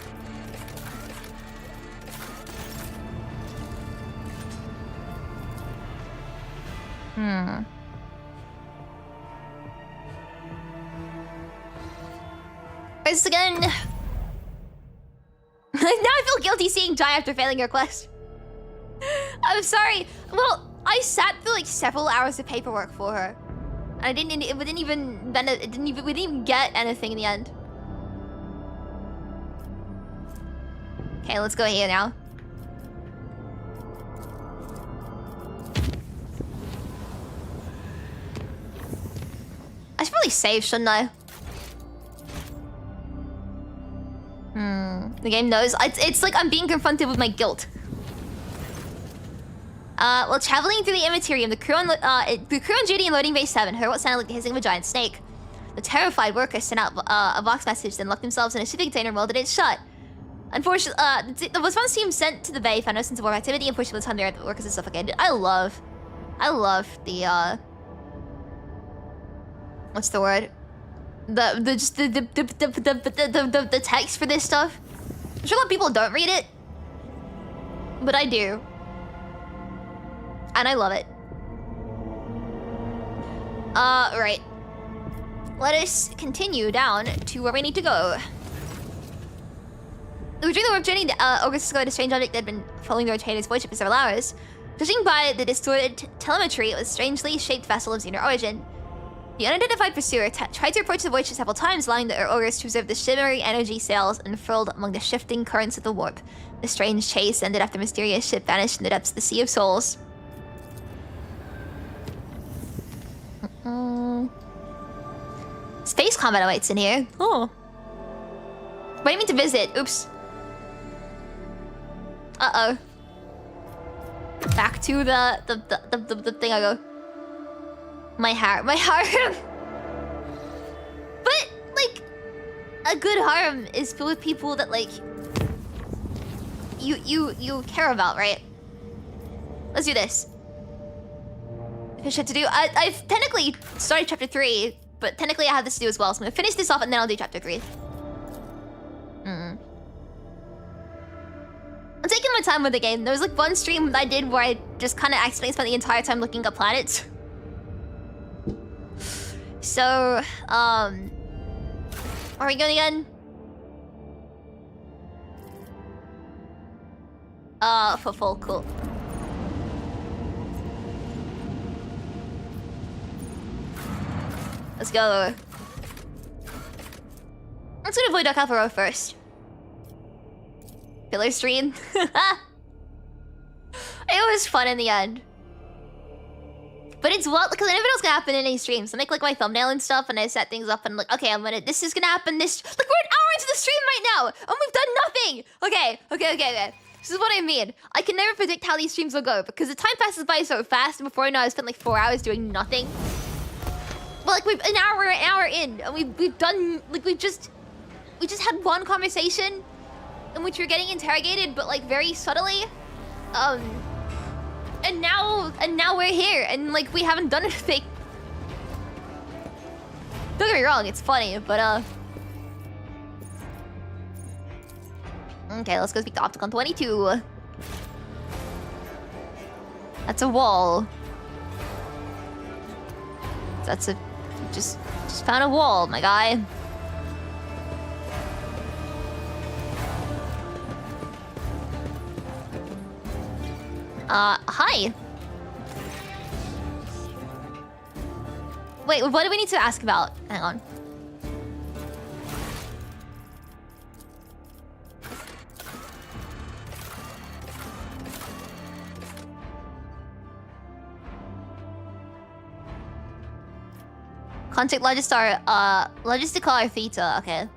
This again. Now I feel guilty seeing Jai after failing your quest. I'm sorry. Well, I sat through like several hours of paperwork for her, and we didn't even get anything in the end. Okay, let's go here now. I should probably save, shouldn't I? The game knows. It's like I'm being confronted with my guilt. While traveling through the Immaterium, the crew on duty in loading bay 7 heard what sounded like the hissing of a giant snake. The terrified workers sent out a vox message, then locked themselves in a shipping container and welded it shut. Unfortunately, the response team sent to the bay found no sense of war activity and pushed the time there the workers are suffocated. I love the what's the word? The text for this stuff. I'm sure a lot of people don't read it, but I do. And I love it. Right. Let us continue down to where we need to go. During the warp journey, August discovered a strange object that had been following the rotator's void ship for several hours. Judging by the distorted telemetry, it was a strangely shaped vessel of Xenar origin. The unidentified pursuer tried to approach the void ship several times, allowing the August to observe the shimmering energy sails unfurled among the shifting currents of the warp. The strange chase ended after the mysterious ship vanished in the depths of the Sea of Souls. Space combat awaits in here. Oh. What do you mean to visit? Oops. Uh-oh. Back to the thing I go. My harem. But, like, a good harem is filled with people that, like, you care about, right? Let's do this. Finish what to do. I've technically started chapter 3, but technically I have this to do as well, so I'm gonna finish this off and then I'll do chapter 3. I'm taking my time with the game. There was like one stream that I did where I just kind of accidentally spent the entire time looking up planets. So, where are we going again? Footfall, cool. Let's go. Let's go to Void Alpha Row first. Pillar stream. It was fun in the end. But it's what, because I never know what's gonna happen in any streams. I make like my thumbnail and stuff, and I set things up, and I'm like, okay, this is gonna happen. Like we're an hour into the stream right now, and we've done nothing. Okay. This is what I mean. I can never predict how these streams will go because the time passes by so fast, and before I know, I spent like 4 hours doing nothing. But like we've an hour in, and we've done like we just had one conversation in which we're getting interrogated, but like very subtly. And and now we're here, and like we haven't done anything. Don't get me wrong, it's funny, but okay, let's go speak to Opticon 22. That's a wall. That's a just found a wall, my guy. Hi. Wait, what do we need to ask about? Hang on. Contact Logisticar Theta, okay.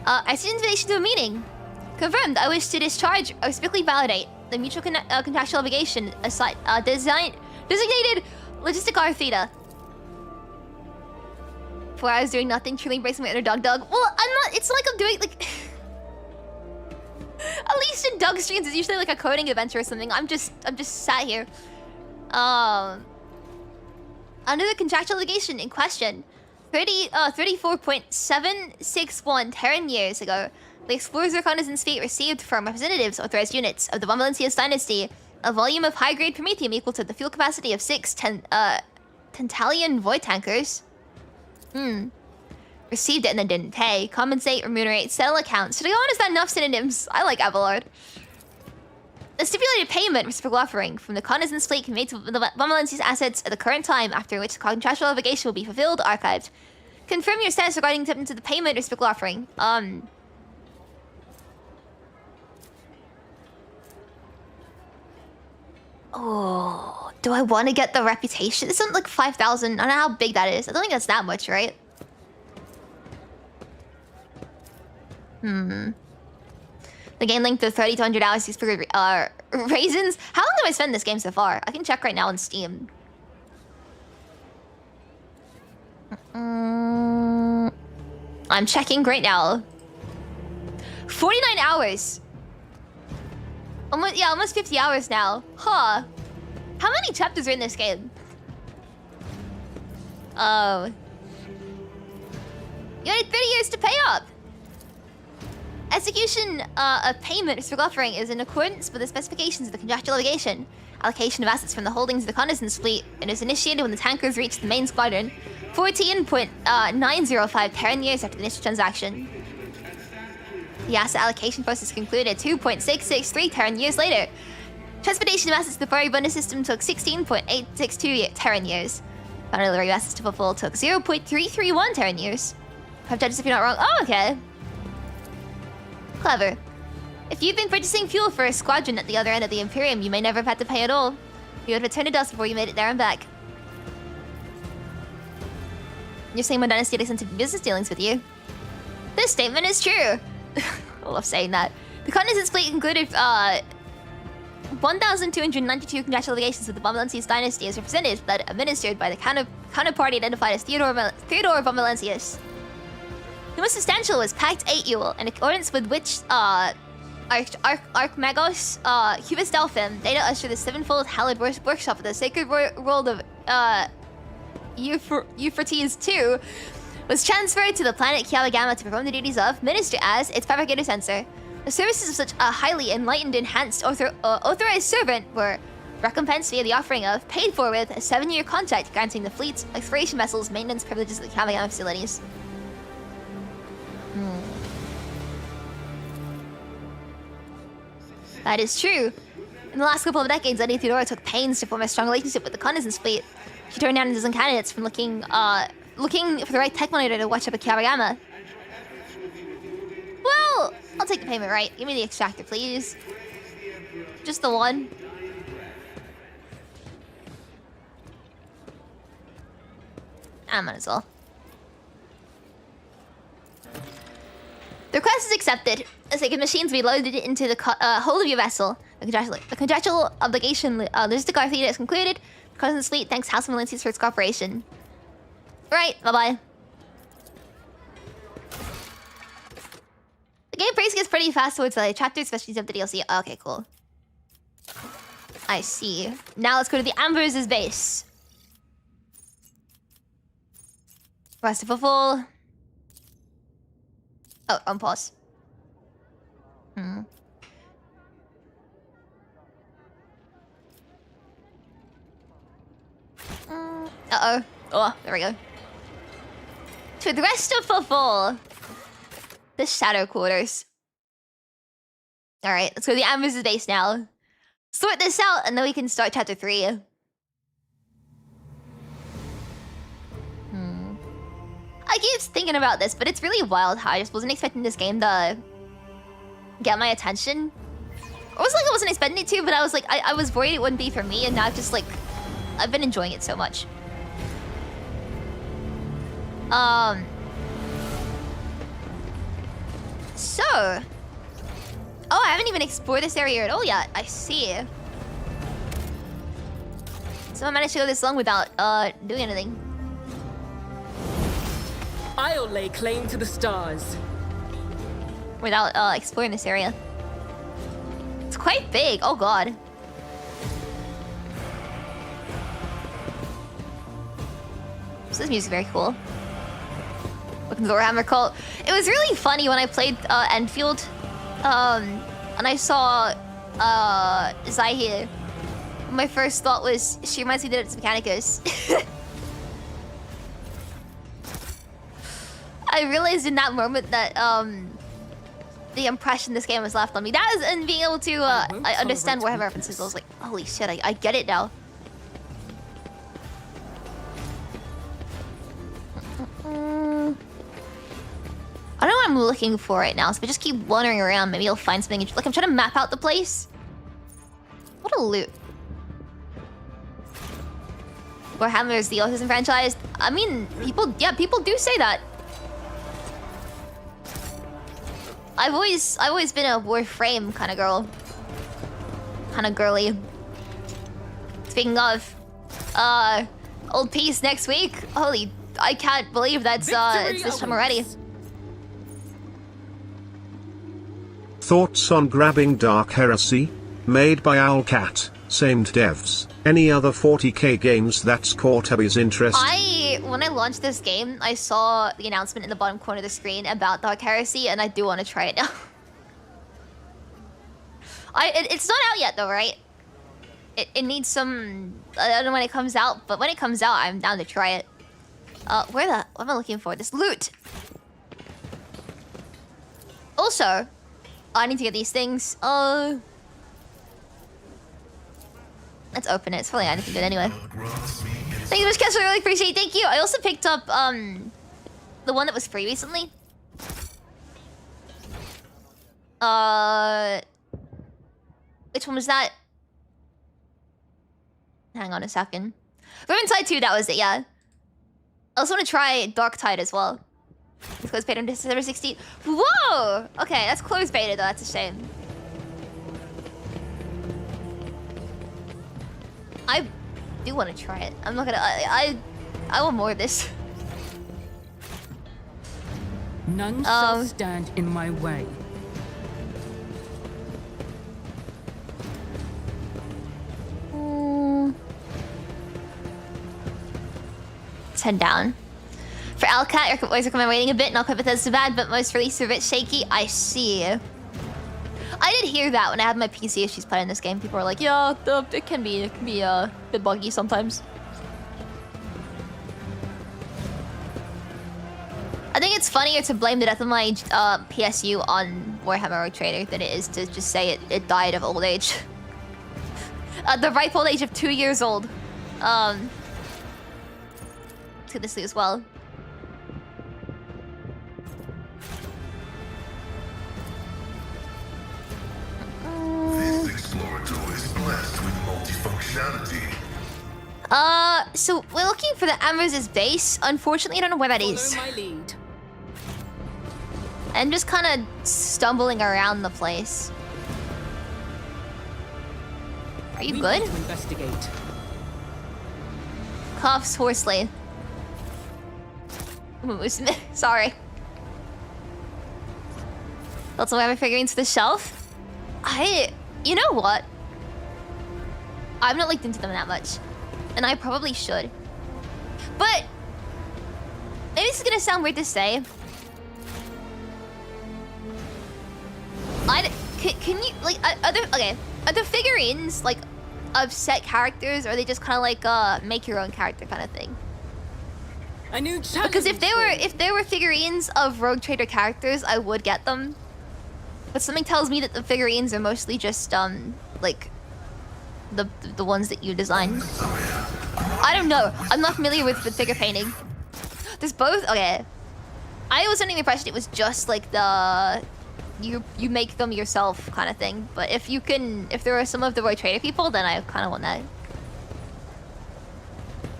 I sent an invitation to a meeting. Confirmed, I wish to discharge or specifically validate the mutual contractual obligation designated Logisticar Theta. 4 hours doing nothing, truly embracing my inner dog. Well, I'm not, it's like I'm doing, like... At least in Doug streams, it's usually like a coding adventure or something. I'm just sat here. Under the contractual obligation in question, 34.761 Terran years ago, the explorer's reconnaissance fleet received from representatives of authorized units of the Von Valencius dynasty a volume of high-grade promethium equal to the fuel capacity of 6 Tantalian void tankers. Received it and then didn't pay. Compensate, remunerate, settle accounts. Should I go on? Is that enough synonyms? I like Abelard. The stipulated payment reciprocal offering from the reconnaissance fleet conveyed to the Von Valencius assets at the current time, after which the contractual obligation will be fulfilled, archived. Confirm your status regarding acceptance of the payment reciprocal offering. Oh, do I want to get the reputation? It's something like 5,000. I don't know how big that is. I don't think that's that much, right? The game length of 30 to 100 hours is for raisins. How long have I spent this game so far? I can check right now on Steam. I'm checking right now. 49 hours. Almost 50 hours now. Huh. How many chapters are in this game? Oh. You had 30 years to pay up. Execution of payment for offering is in accordance with the specifications of the contractual obligation. Allocation of assets from the holdings of the reconnaissance fleet and is initiated when the tankers reach the main squadron 14.905 Terran years after the initial transaction. The asset allocation process concluded 2.663 Terran years later. Transportation of assets to the Fiery bonus system took 16.862 Terran years. Final delivery of assets to fulfill took 0.331 Terran years. 5 judges if you're not wrong. Oh, okay. Clever. If you've been purchasing fuel for a squadron at the other end of the Imperium, you may never have had to pay at all. You would have returned to dust before you made it there and back. You're saying my dynasty had extensive business dealings with you? This statement is true. I love saying that. The reconnaissance fleet included 1,292 contractual obligations with the Von Valencius dynasty as represented, but administered by the counterparty identified as Theodore Von Valencius. The most substantial was Pact 8 Yule, in accordance with which Archmagos Hubis Delphim data usher the sevenfold hallowed workshop of the sacred world of Euphrates II was transferred to the planet Kialagama to perform the duties of minister as its fabricator censor. The services of such a highly enlightened, enhanced, authorized servant were recompensed via the offering of, paid for with, a 7-year contract granting the fleet's exploration vessels maintenance privileges at the Kialagama facilities. That is true. In the last couple of decades, Lady Theodora took pains to form a strong relationship with the reconnaissance fleet. She turned down a dozen candidates from looking for the right tech monitor to watch up at Kiaragama. Well, I'll take the payment, right? Give me the extractor, please. Just the one. I might as well. The request is accepted. The sacred machines will be loaded into the hold of your vessel. The contractual obligation Logisticar Theta is concluded. The reconnaissance fleet thanks House of Valencius for its cooperation. Right, bye-bye. The game pace gets pretty fast towards the chapter, especially if the DLC. Okay, cool. I see. Now let's go to the Anvers' base. Rest of a full. Oh, on pause. Uh-oh. Oh, there we go. To the rest of the full. The Shadow Quarters. Alright, let's go to the Anvers' base now. Sort this out, and then we can start chapter 3. I keep thinking about this, but it's really wild how I just wasn't expecting this game to get my attention. It was like I wasn't expecting it to, but I was like, I was worried it wouldn't be for me, and now just like, I've been enjoying it so much. So... Oh, I haven't even explored this area at all yet. I see. So I managed to go this long without, doing anything. I'll lay claim to the stars. Without, exploring this area. It's quite big. Oh, God. So this music is very cool. Looking at the Warhammer cult. It was really funny when I played Enfield. And I saw Zai here. My first thought was, she reminds me that it's Mechanicus. I realized in that moment that the impression this game has left on me. That is, and being able to I understand Warhammer references. I was like, holy shit, I get it now. I don't know what I'm looking for right now, so if I just keep wandering around, maybe I'll find something. Like, I'm trying to map out the place. What a loot. Warhammer is the autism franchise. I mean, people do say that. I've always been a Warframe kind of girl. Kind of girly. Speaking of, Old Peace next week. Holy, I can't believe that's it's this time already. Thoughts on grabbing Dark Heresy? Made by Owlcat, same devs. Any other 40k games that's caught Ebi's interest? When I launched this game, I saw the announcement in the bottom corner of the screen about Dark Heresy, and I do want to try it now. It's not out yet though, right? It needs some... I don't know when it comes out, but when it comes out, I'm down to try it. What am I looking for? This loot! Also... I need to get these things. Let's open it. It's probably anything good anyway. Thank you so much, Kessler. I really appreciate it. Thank you. I also picked up the one that was free recently. Which one was that? Hang on a second. Vermintide 2, that was it, yeah. I also want to try Dark Tide as well. It's closed beta on December 16th. Whoa! Okay, that's closed beta though, that's a shame. I do want to try it. I'm not gonna... I want more of this. None shall stand in my way. Let's head down. For Alcat, I always recommend waiting a bit. Not quite Bethesda bad, but most releases are a bit shaky. I see. I did hear that when I had my PC issues playing this game. People were like, yeah, it can be a bit buggy sometimes. I think it's funnier to blame the death of my PSU on Warhammer Rogue Trader than it is to just say it died of old age. The ripe old age of 2 years old. To this as well. This Explorator is blessed with multifunctionality. So we're looking for the Anvers' base. Unfortunately, I don't know where that is. Follow my lead. I'm just kind of stumbling around the place. Are you good? Need to investigate. Coughs hoarsely. Sorry. Lots of Warhammer figurines to the shelf. You know what? I've not looked into them that much. And I probably should. But maybe this is gonna sound weird to say. Can you like are the figurines like of set characters, or are they just kind of like make your own character kind of thing? A new challenge. Because if there were figurines of Rogue Trader characters, I would get them. But something tells me that the figurines are mostly just like the ones that you design. I don't know. I'm not familiar with figure painting. There's both. Okay. I was under the impression it was just like the you make them yourself kind of thing. But if there are some of the Rogue Trader people, then I kind of want that.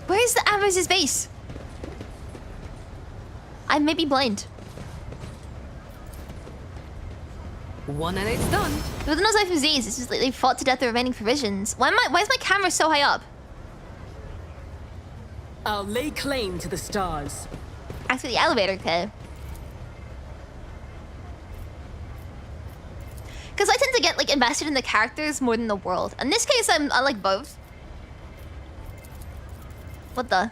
Where's the Anvers' base? I may be blind. One and it's done. With no life disease, it's just like they fought to death the remaining provisions. Why is my camera so high up? I'll lay claim to the stars. Actually, the elevator, okay. Because I tend to get like invested in the characters more than the world. In this case, I like both. What the?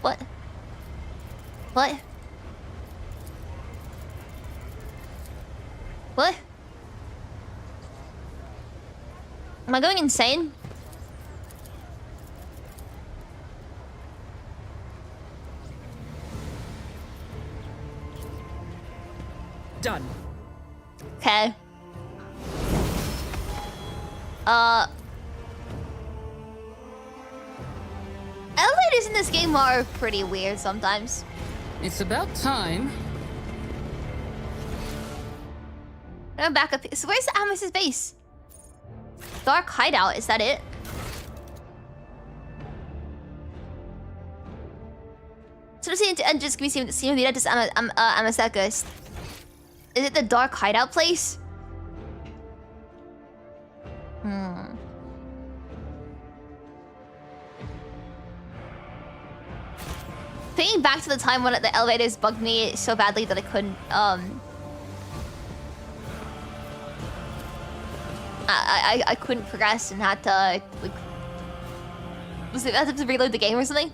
What? What? What? Am I going insane? Done. Okay. Elevators in this game are pretty weird sometimes. It's about time. I'm back up. So where's the Anvers' base? Dark hideout, is that it? So just give me see the just Amasekos. Is it the dark hideout place? Thinking back to the time when the elevators bugged me so badly that I couldn't I couldn't progress and had to like I had to reload the game or something?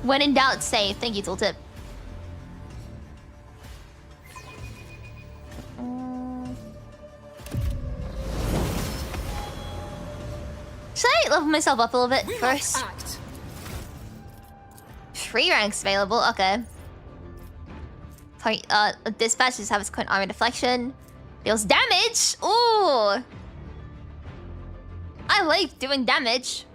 When in doubt, save. Thank you, Tooltip. Should I level myself up a little bit first? 3 ranks available, okay. Dispatches have its current armor deflection. Deals damage! Ooh! I like doing damage.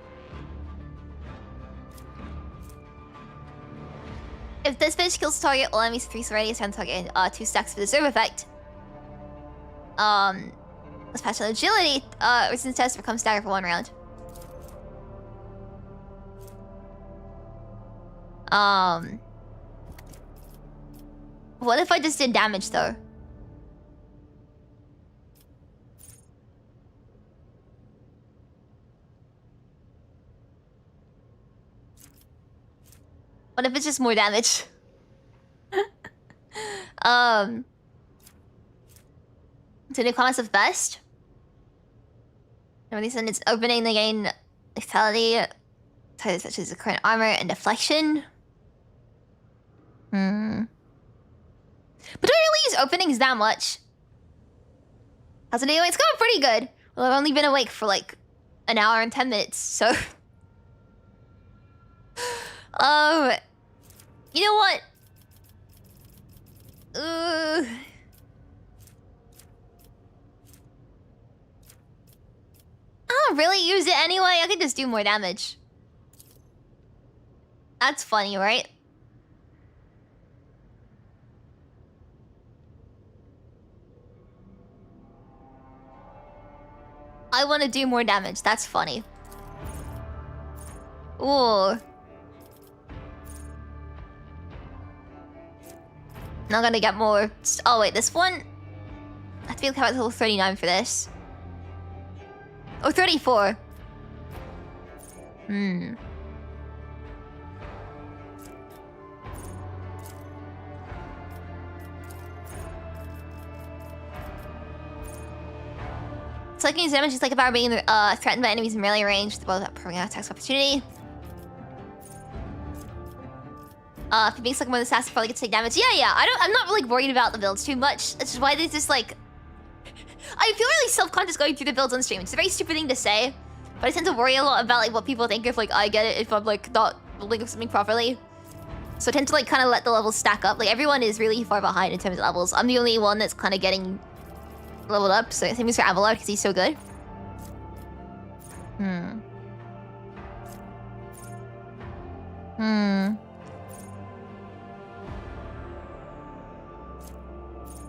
If this bitch kills target, all enemies 3 radius around target 2 stacks for the serve effect. Let's patch on agility. Resistance test becomes stagger for 1 round. What if I just did damage though? What if it's just more damage? It's a new class of best. Release and it's opening the gain lethality, such as the current armor and deflection. But do I really use openings that much? How's it anyway? It's going pretty good. Well, I've only been awake for like an hour and 10 minutes, so. You know what? I don't really use it anyway. I could just do more damage. That's funny, right? I want to do more damage. That's funny. Ooh. Not gonna get more. Oh wait, this one? I have to be able to have level 39 for this. Oh, 34. Psychic damage is like a power being threatened by enemies in melee range. Well, that proving an attack opportunity. If you're being stuck with an assassin, probably gets to take damage. Yeah. I'm not really worried about the builds too much. That's just why they just like. I feel really self-conscious going through the builds on stream. It's a very stupid thing to say, but I tend to worry a lot about like what people think if like I get it if I'm like not building something properly. So I tend to like kind of let the levels stack up. Like everyone is really far behind in terms of levels. I'm the only one that's kind of getting leveled up. So same as for Abelard because he's so good.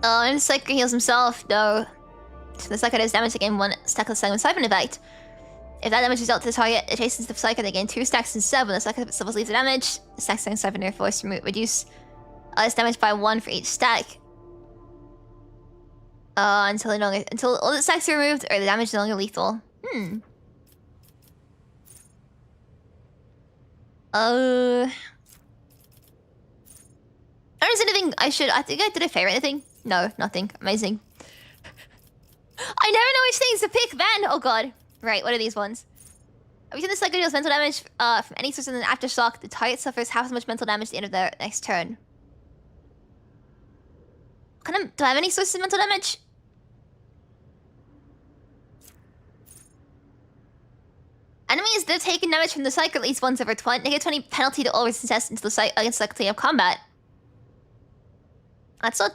And Psyker heals himself, no. So the Psyker does damage to gain 1 stack of the Siphon effect. If that damage is dealt to the target adjacent to the Psyker, they gain 2 stacks instead. When the Psyker themselves leaves the damage, the stack second Siphon are forced to reduce its damage by 1 for each stack. Until all the stacks are removed or the damage is no longer lethal. There's anything I think I did a favorite anything? No, nothing. Amazing. I never know which things to pick, man! Oh god. Right, what are these ones? Every time the Psycho deals mental damage from any source of an aftershock, the target suffers half as much mental damage at the end of their next turn. Do I have any sources of mental damage? Enemies that have taken damage from the Psycho at least once over 20, they get 20 penalty to all resistance into the against the Psycho of combat. That's not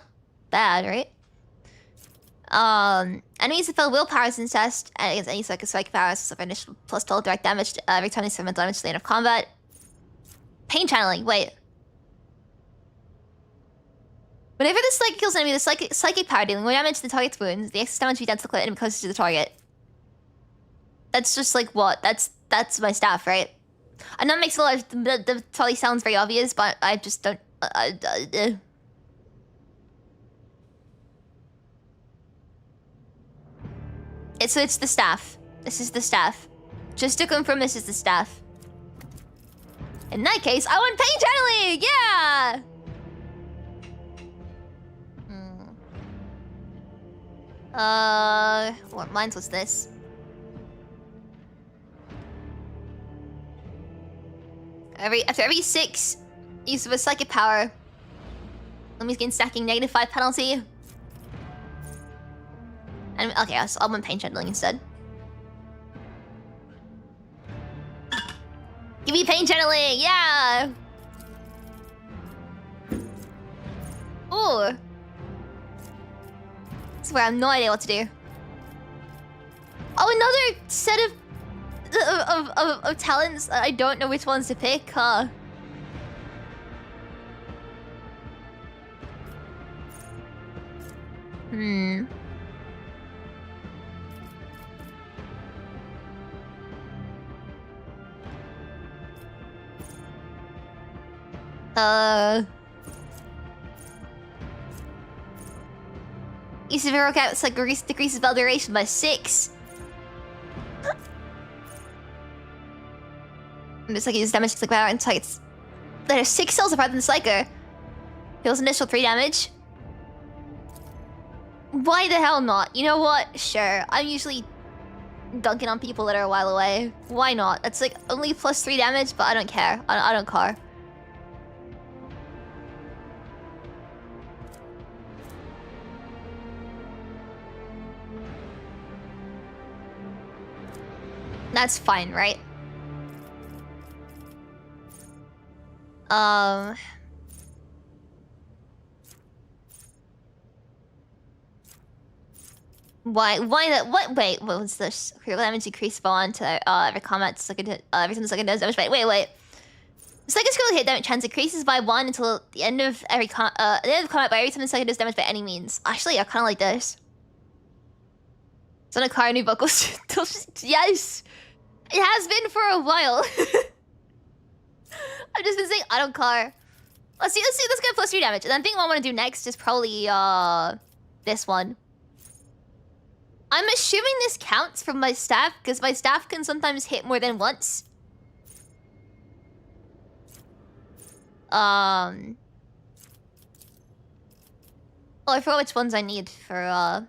bad, right? Enemies that fail willpower resistance test against any psychic powers suffer initial plus 12 direct damage every time they suffer mental damage to the end of combat. Pain channeling, wait. Whenever the Psychic kills an enemy, the psychic power dealing more damage to the target's wounds, the excess damage will be dealt to the enemy closest to the target. That's just like what? That's my staff, right? I know it makes a lot of that probably sounds very obvious, but I just don't. It's the staff. This is the staff. Just to confirm, this is the staff. In that case, I want pain channeling. Yeah. What mine's was this? After every 6 use of a psychic power, enemies gain stacking -5 penalty. And okay, I'll win pain channeling instead. Give me pain channeling, yeah. Ooh. This is where I have no idea what to do. Oh, another set of talents. I don't know which ones to pick, huh? Use of hero cap like decreases spell duration by 6. And it's like use damage to like power and targets that are 6 cells apart than the Psyker. Deals initial 3 damage. Why the hell not? You know what? Sure. I'm usually dunking on people that are a while away. Why not? That's like only plus 3 damage, but I don't care. I don't care. That's fine, right? Why that? What? Wait, what was this? Critical damage decrease spawn to every combat second. Every time the second does damage. Wait. The second critical hit damage chance increases by 1 until the end of every combat by every time the second does damage by any means. Actually, I kind of like this. It's on a car, new buckles. Yes, it has been for a while. I've just been saying I don't care. Let's get plus 3 damage. And then I think what I want to do next is probably this one. I'm assuming this counts from my staff because my staff can sometimes hit more than once. Oh, I forgot which ones I need for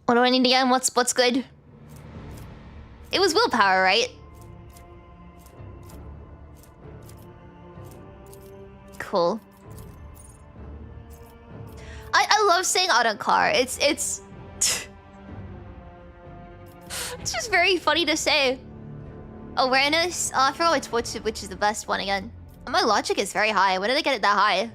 What do I need again? What's good? It was willpower, right? Cool. I love saying Audakar. It's it's just very funny to say. Awareness? I forgot which is the best one again. My logic is very high. When did I get it that high?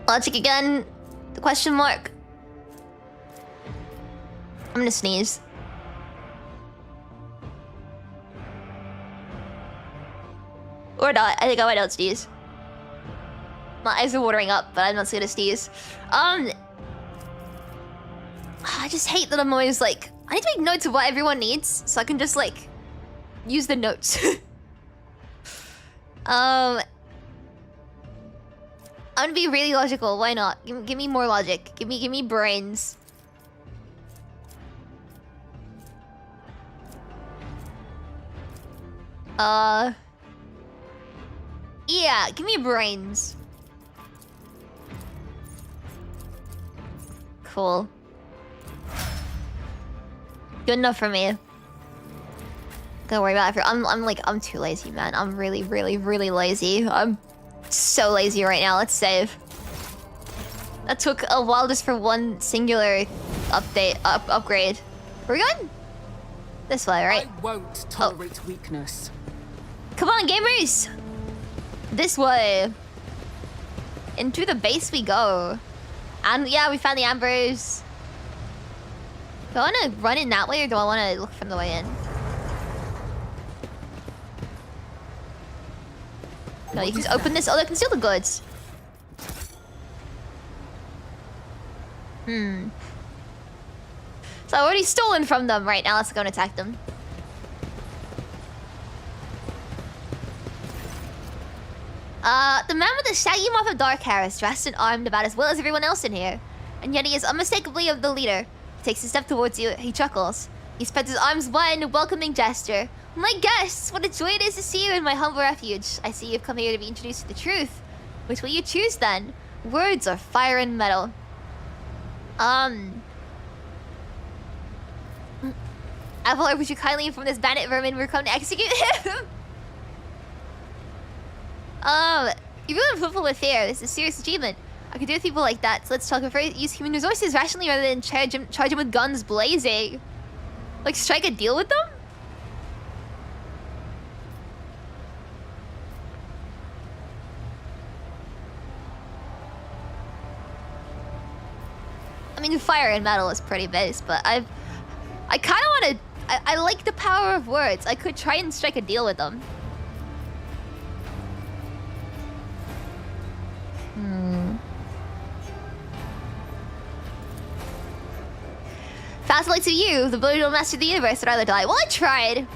Logic again? The question mark. I'm gonna sneeze. Or not. I think I might not sneeze. My eyes are watering up, but I'm not gonna sneeze. I just hate that I'm always like... I need to make notes of what everyone needs, so I can just like... use the notes. I'm gonna be really logical. Why not? Give me more logic. Give me brains. Yeah, give me brains. Cool. Good enough for me. Don't worry about it. I'm too lazy, man. I'm really lazy. I'm so lazy right now. Let's save. That took a while just for one singular upgrade. We're good? This way, right? I won't tolerate weakness. Come on, gamers! This way. Into the base we go. And yeah, we found the Anvers. Do I want to run in that way, or do I want to look from the way in? No, you can just open this. Oh, they can steal the goods. So I've already stolen from them. Right, now let's go and attack them. The man with the shaggy mop of dark hair is dressed and armed about as well as everyone else in here. And yet he is unmistakably of the leader. He takes a step towards you. He chuckles. He spreads his arms wide in a welcoming gesture. My guests, what a joy it is to see you in my humble refuge. I see you've come here to be introduced to the truth. Which will you choose then? Words or fire and metal? Avalar, would you kindly inform this bandit vermin we're coming to execute him? You're really fruitful with fear. This is a serious achievement. I could do with people like that, so let's talk about use human resources rationally rather than charge him with guns blazing. Like, strike a deal with them? I mean, fire and metal is pretty base, but I kind of want to... I like the power of words. I could try and strike a deal with them. Fast like to you, the brutal master of the universe would rather die. Well, I tried.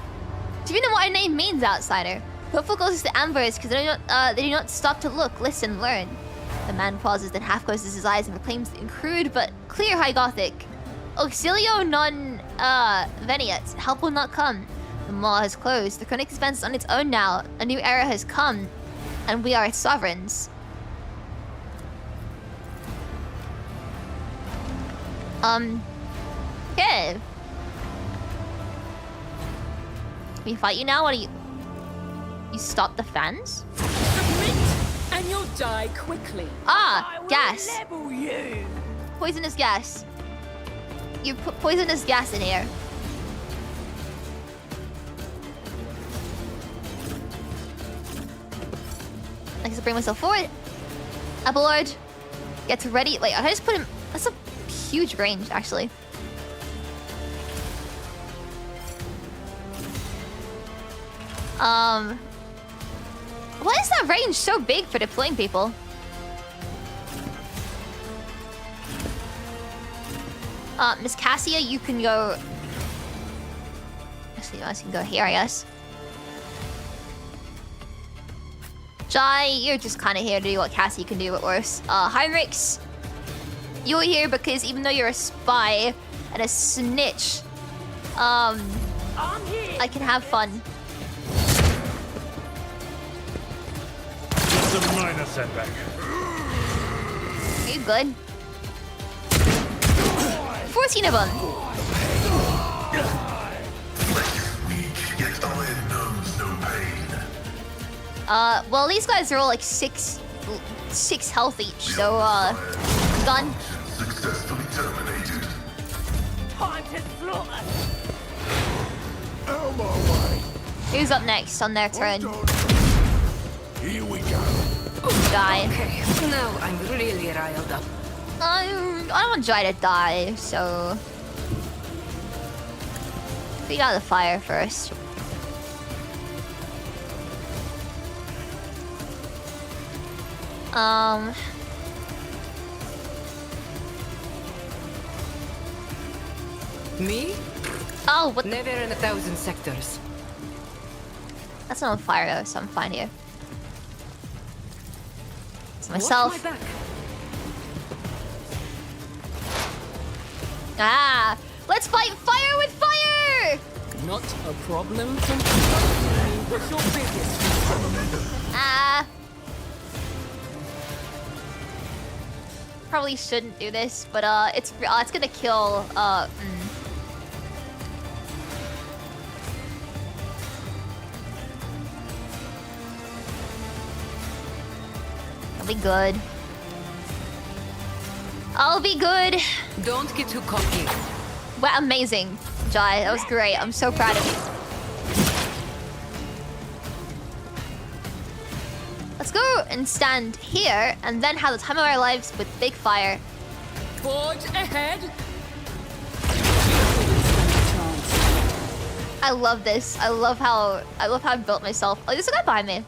Do you know what our name means, outsider? Hopeful goes to Anvers because they do not stop to look, listen, learn. The man pauses, then half closes his eyes and proclaims in crude but clear High Gothic. Auxilio non veniet. Help will not come. The maw has closed. The chronic expands on its own now. A new era has come, and we are its sovereigns. Okay. Can we fight you now? What are you? You stop the fans? Submit, and you'll die quickly. Ah, gas. Level you. Poisonous gas. You put poisonous gas in here. I can bring myself forward. Abelard, get ready. Like, I just put him. That's a huge range, actually. Why is that range so big for deploying people? Miss Cassia, you can go... Actually, you guys can go here, I guess. Jai, you're just kind of here to do what Cassie can do, but worse. Heinrichs, you're here because even though you're a spy and a snitch, I can have fun. Just a minor setback. Are you good? 14 of them. Flesh is weak, yet iron knows no pain. Well, these guys are all like six health each, so, gun. Successfully terminated. Who's up next on their turn? Here we go. Die. Okay, now I'm really riled up. I don't want Jai to die, so... Feed out the fire first. Me? Oh, what the... Never in 1,000 sectors. That's not on fire though, so I'm fine here. It's myself. Watch my back. Ah! Let's fight fire with fire! Not a problem from What's your biggest? Ah. Probably shouldn't do this, but it's gonna kill I'll be good. I'll be good. Don't get too cocky. Wow, amazing, Jai. That was great. I'm so proud of you. Let's go and stand here and then have the time of our lives with big fire. Forge ahead. I love this. I love how I built myself. Oh, there's a guy behind me.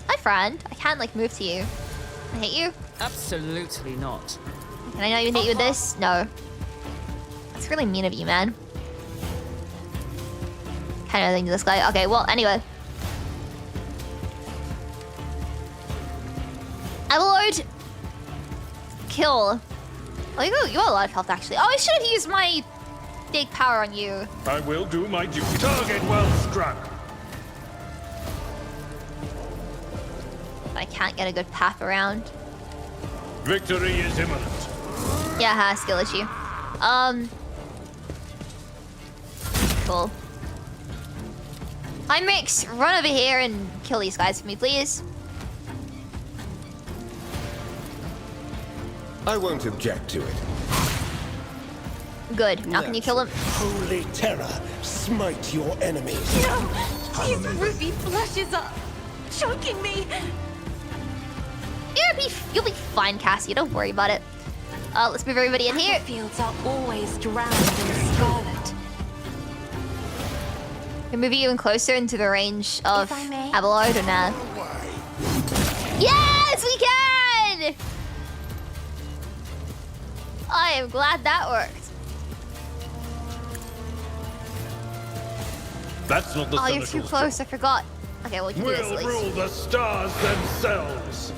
Hi, friend. I can't like move to you. I hate you. Absolutely not. Can I not even hit you with this? No. That's really mean of you, man. Kind of think this guy. Okay, well, anyway. Overlord. Kill. Oh, you got a lot of health, actually. Oh, I should have used my big power on you. I will do my duty. Target well struck. But I can't get a good path around. Victory is imminent. Yeah, skill issue. Cool. Heinrichs, run over here and kill these guys for me, please. I won't object to it. Good. Now can you kill him? Holy terror, smite your enemies. No! His ruby flushes up, choking me. You'll be fine, Cassie. Don't worry about it. Let's move everybody in here. Fields are always drowned in scarlet. Can move you even closer into the range of If I may. Abelard or not? Yes, we can! I am glad that worked. That's not the Oh, you're too Senegal's close. I job. forgot. Okay, well, you can do this at We'll least. rule the stars themselves.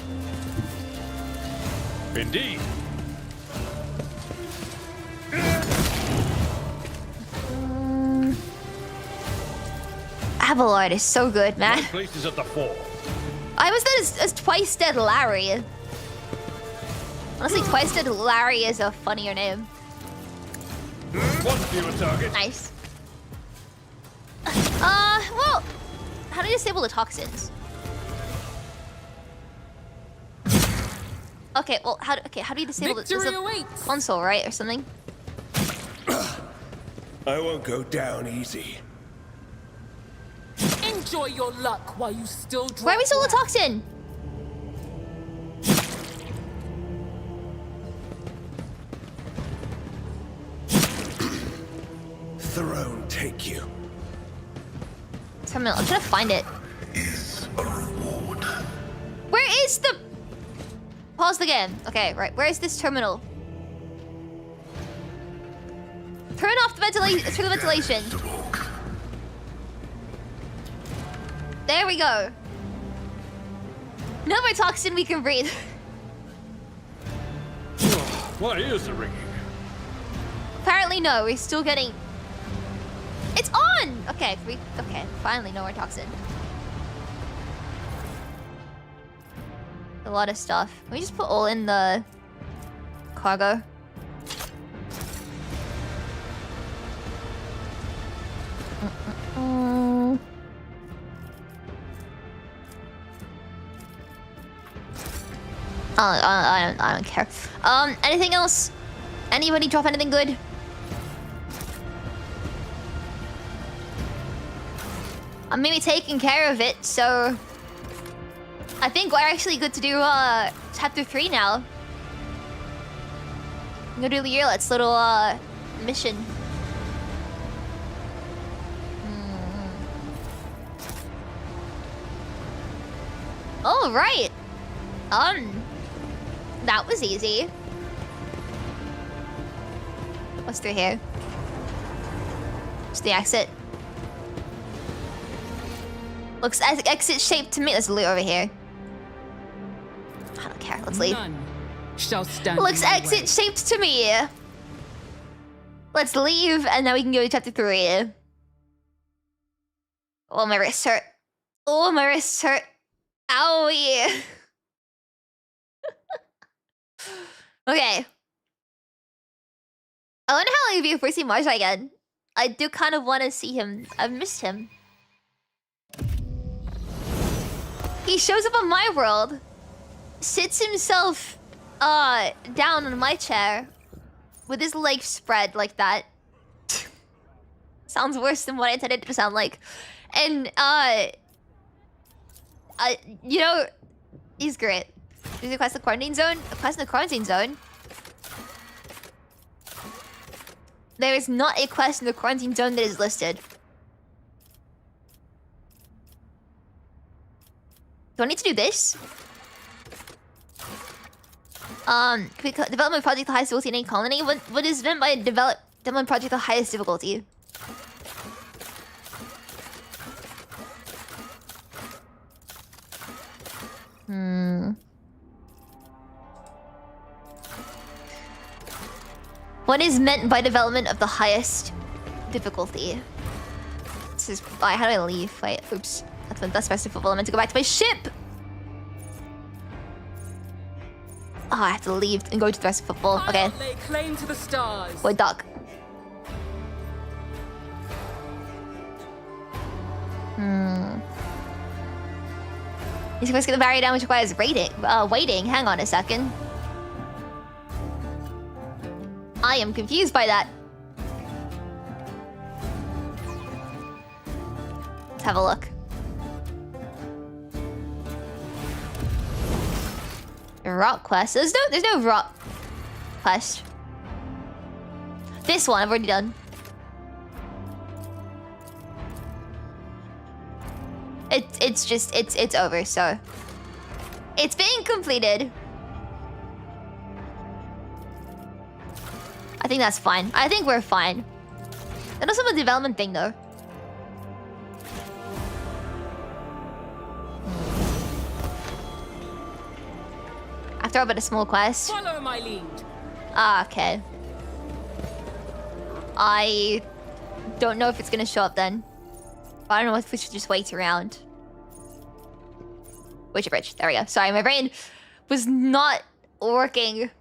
Indeed. Abelard is so good, My man. place is at the fore. I was dead as twice dead Larry. Honestly, twice dead Larry is a funnier name. One fewer target. Nice. Well, how do you disable the toxins? Okay, well, how do you disable the Victory awaits. console, right, or something? I won't go down easy. Enjoy your luck while you still drop. Where are we still the toxin? Throne take you. Terminal. I'm trying to find it. Is a reward. Where is the... Pause the game. Okay, right. Where is this terminal? Turn off the ventilation. Turn the ventilation. There we go. No more toxin, we can breathe. Why is the ringing? Apparently no, we're still getting... It's on! Okay, okay, finally no more toxin. A lot of stuff. Can we just put all in the cargo? I don't care. Anything else? Anybody drop anything good? I'm maybe taking care of it, so I think we're actually good to do chapter 3 now. Go do the Yrliet's little mission. All right. That was easy. What's through here? It's the exit. Looks exit shaped to me. There's loot over here. I don't care. Let's leave. None shall stand. Looks exit shaped to me. Let's leave, and now we can go to chapter 3. Oh, my wrists hurt. Oh, my wrists hurt. Owie. Okay. I wonder how long it'll be if we see Marazhai again. I do kind of want to see him. I've missed him. He shows up on my world, sits himself down on my chair with his legs spread like that. Sounds worse than what I intended it to sound like. And you know, he's great. There's a quest in the quarantine zone. A quest in the quarantine zone. There is not a quest in the quarantine zone that is listed. Do I need to do this? Development project the highest difficulty in any colony. What is meant by development project the highest difficulty? What is meant by development of the highest difficulty? This is... how do I leave? Wait, oops. That's best of football. I meant to go back to my ship! Oh, I have to leave and go to the rest of football. Okay. Lay claim to the stars. Boy, duck. These supposed to get the barrier down, which requires waiting. Hang on a second. I am confused by that. Let's have a look. Rock quest. There's no rock quest. This one I've already done. It's over, so it's being completed. I think that's fine. I think we're fine. That was some development thing though. After all but a small quest. Follow my lead. Ah, okay. I don't know if it's gonna show up then. But I don't know if we should just wait around. Witcher Bridge. There we go. Sorry, my brain was not working.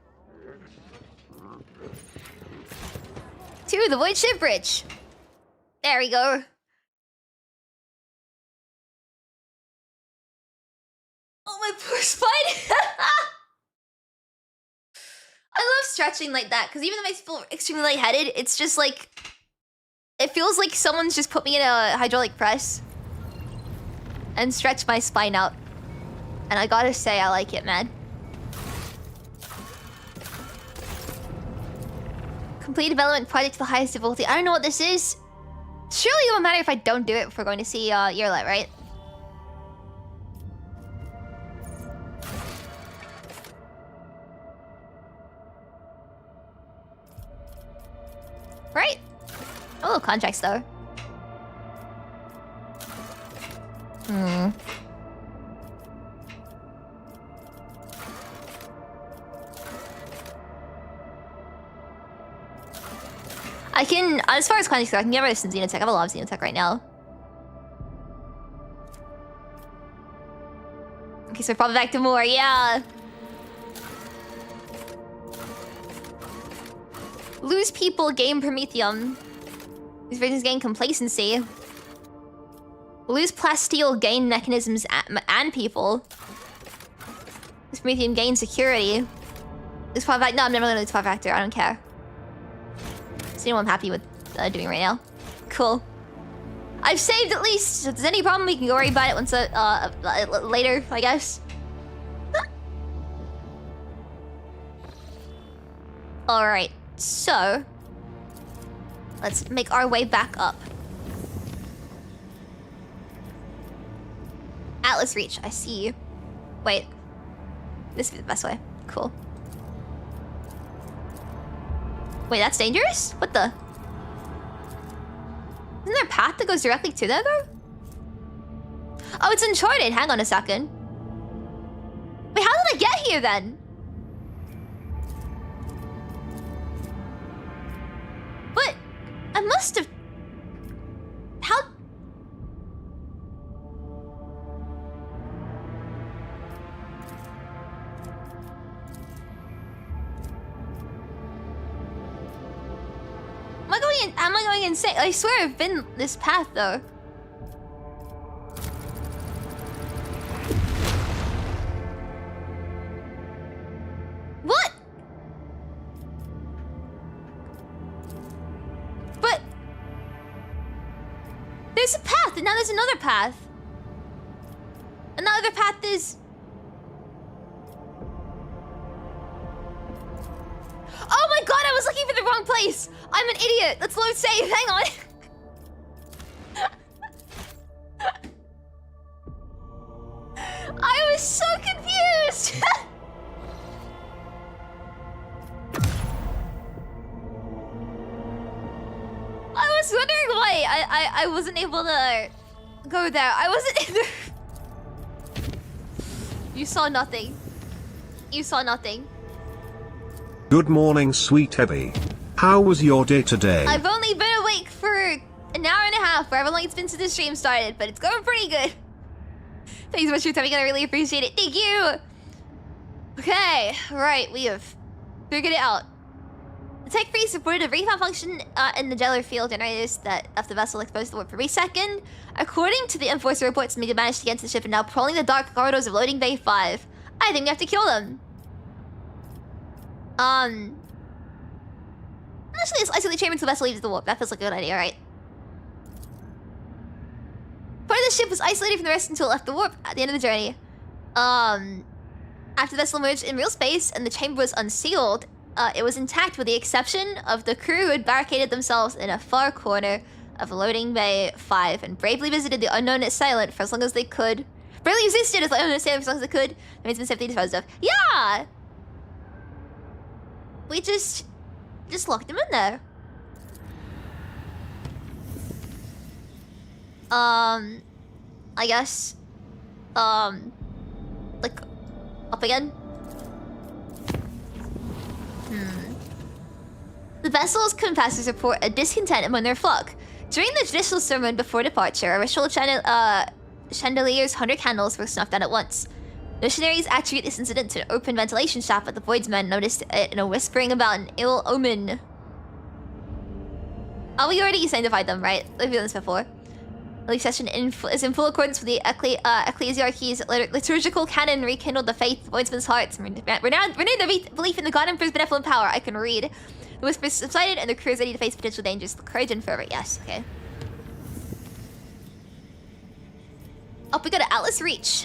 To the Void Ship Bridge. There we go. Oh, my poor spine. I love stretching like that, because even though I feel extremely lightheaded, it's just like... It feels like someone's just put me in a hydraulic press. And stretched my spine out. And I gotta say, I like it, man. Complete development project to the highest difficulty. I don't know what this is. Surely it won't matter if I don't do it if we're going to see Yrliet, right? Right? A little contracts though. I can, as far as quantities go, I can get rid of some Xenotech. I have a lot of Xenotech right now. Okay, so we're probably back to more, yeah. Lose people, gain Prometheum. These versions gain complacency. Lose plasteel, gain mechanisms and people. This Prometheum gain security. Lose power factor. No, I'm never gonna lose power factor. I don't care. See what I'm happy with doing right now. Cool. I've saved at least. If there's any problem, we can go worry about it once later, I guess. All right. So let's make our way back up. Atlas Reach, I see you. Wait. This would be the best way. Cool. Wait, that's dangerous? What the? Isn't there a path that goes directly to there, though? Oh, it's Uncharted. Hang on a second. Wait, how did I get here, then? What? I must have... How... Am I going insane? I swear I've been this path, though. What? But... There's a path, and now there's another path. Another path is... Oh my god, I was looking for the wrong place! I'm an idiot! Let's load save, hang on! I was so confused! I was wondering why I wasn't able to go there. I wasn't in there. You saw nothing. You saw nothing. Good morning, sweet Ebi. How was your day today? I've only been awake for an hour and a half, wherever long it's been since the stream started, but it's going pretty good. Thanks so much for your time, I really appreciate it. Thank you! Okay, right, we have figured it out. The tech freeze supported a refund function in the jailer field generators that left the vessel exposed to the warp for a second. According to the Enforcer reports, Mega managed to get to the ship and now patrolling the dark corridors of Loading Bay 5. I think we have to kill them. Actually, let's isolate the chamber until the vessel leaves the warp. That feels like a good idea, right? Part of the ship was isolated from the rest until it left the warp at the end of the journey. After the vessel emerged in real space and the chamber was unsealed, it was intact with the exception of the crew who had barricaded themselves in a far corner of Loading Bay 5 and bravely visited the unknown at Silent for as long as they could. Bravely resisted as the unknown at Silent for as long as they could. That means it's been safely disposed of. Yeah! We just locked him in there. I guess. Like, up again? The vessel's confessors report a discontent among their flock. During the judicial sermon before departure, a ritual chandelier's 100 candles were snuffed out at once. Missionaries attribute this incident to an open ventilation shaft, but the Void's men noticed it in a whispering about an ill omen. Oh, we already sanctified them, right? We've done this before. The leaf session is in full accordance with the Ecclesiarchy's liturgical canon, rekindled the faith of Voidsmen's hearts. Renewed the belief in the God Emperor's benevolent power. I can read. The whispers subsided, and the crew is ready to face potential dangers. The courage and fervor. Yes, okay. Up we go to Atlas Reach.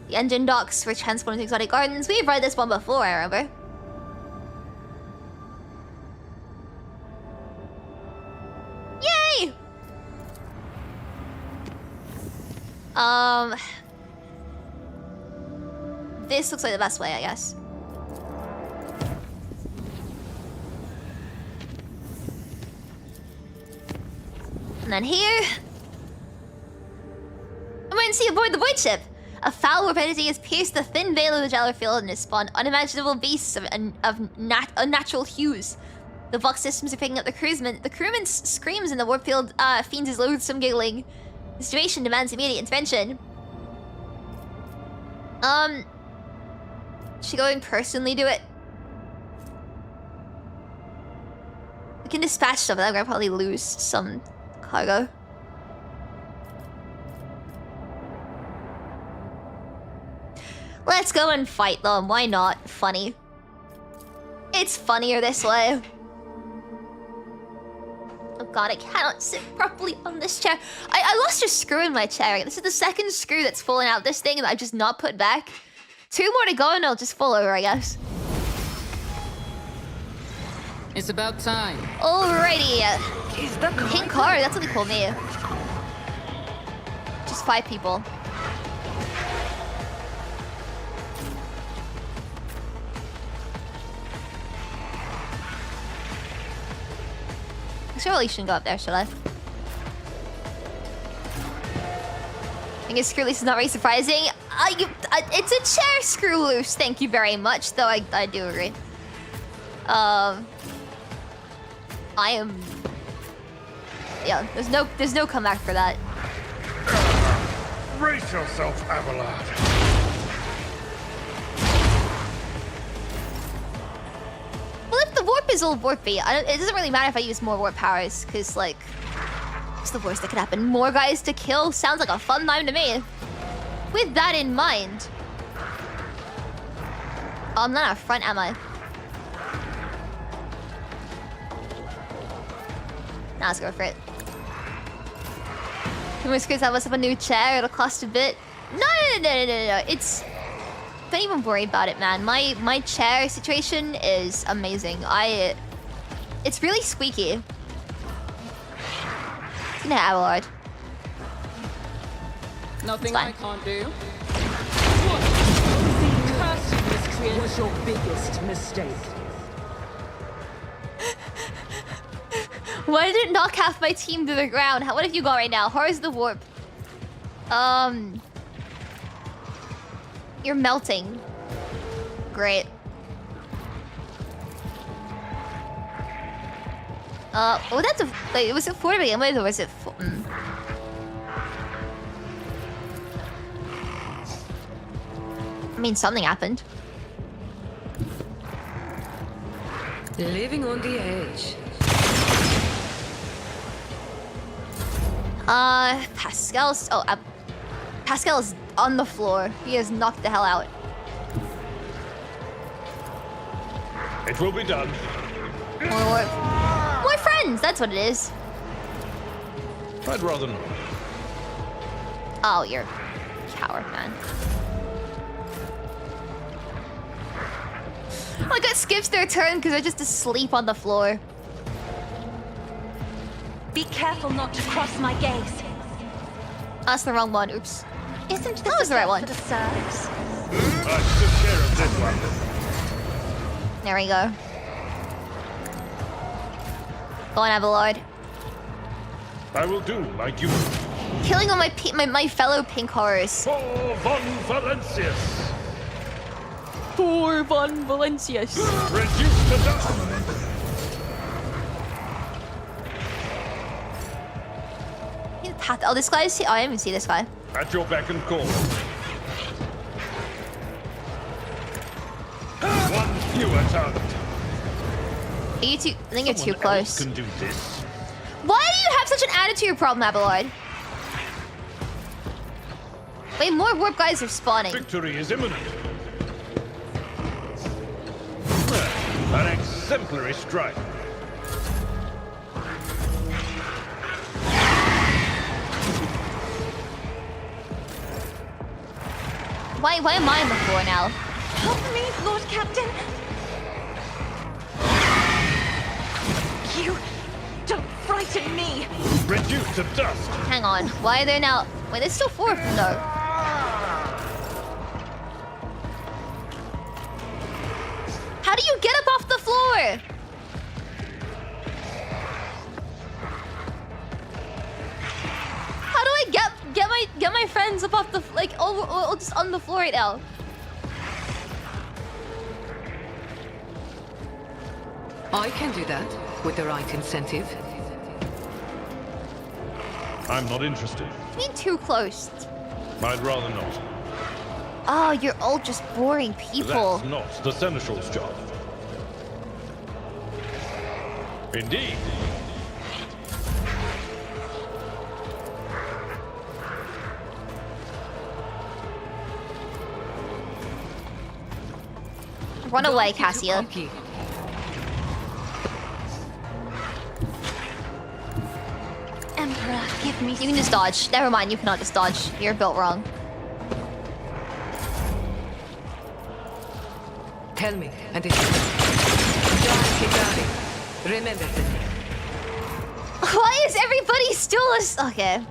The engine docks for transporting to exotic gardens. We've read this one before, I remember. Yay! This looks like the best way, I guess. then here... Emergency aboard the void ship! A foul warp entity has pierced the thin veil of the Jello field and has spawned unimaginable beasts of unnatural hues. The Vox systems are picking up the crewman. The crewman's screams in the warp field fiends his loathsome giggling. The situation demands immediate intervention. Should go and personally do it? We can dispatch stuff, but I'm gonna probably lose some cargo. Let's go and fight them. Why not? Funny. It's funnier this way. Oh god, I cannot sit properly on this chair. I lost a screw in my chair. This is the second screw that's fallen out this thing and I've just not put back. 2 more to go and it'll just fall over, I guess. It's about time. Alrighty. Pink car, that's what they call me. Just 5 people. I surely shouldn't go up there, should I? I guess screw loose is not very surprising. It's a chair screw loose, thank you very much, though I do agree. I am... Yeah, there's no comeback for that. Brace yourself, Abelard. Well, if the warp is all warpy, it doesn't really matter if I use more warp powers, because, like... What's the worst that could happen? More guys to kill? Sounds like a fun time to me. With that in mind... Oh, I'm not out front, am I? Nah, let's go for it. Whiskers, I must have a new chair. It'll cost a bit. No. It's... Don't even worry about it, man. My chair situation is amazing. It's really squeaky. It's gonna have Abelard. Nothing I can't do. What was your biggest mistake? Why did it knock half my team to the ground? What have you got right now? Horror's the warp. You're melting. Great. Oh, that's a... Wait, was it 4 to begin with, or was it... I mean, something happened. Living on the edge. Pascal's... Oh, Pascal is on the floor. He is knocked the hell out. It will be done. More friends, that's what it is. I'd rather not. Oh, you're a coward, man. Like, it skips their turn because they're just asleep on the floor. Be careful not to cross my gaze. That's the wrong one, oops. Isn't this that was the right one. for the serfs? I took care of this one. There we go. Go on, Abelard. I will do like you. Killing all my fellow pink horrors. For von Valencius. For von Valencius. Reduce to dust. Oh, this guy is here. Oh, I didn't even see this guy. At your beck and call. One fewer target. Are you too? I think you're too close. Can do this. Why do you have such an attitude problem, Abelard? Wait, more warp guys are spawning. Victory is imminent. An exemplary strike. Why am I on the floor now? Help me, Lord Captain. You don't frighten me. Reduced to dust. Hang on. Why are there now? Wait, there's still 4 of them though. How do you get up off the floor? my friends up off the just on the floor right now. I can do that with the right incentive. I'm not interested. You mean too close? I'd rather not. Oh, you're all just boring people. That's not the Seneschal's job. Indeed. Run away, Cassia. Emperor, give me. You can just dodge. Never mind, you cannot just dodge. You're built wrong. Tell me, and it's remember this. Why is everybody still okay?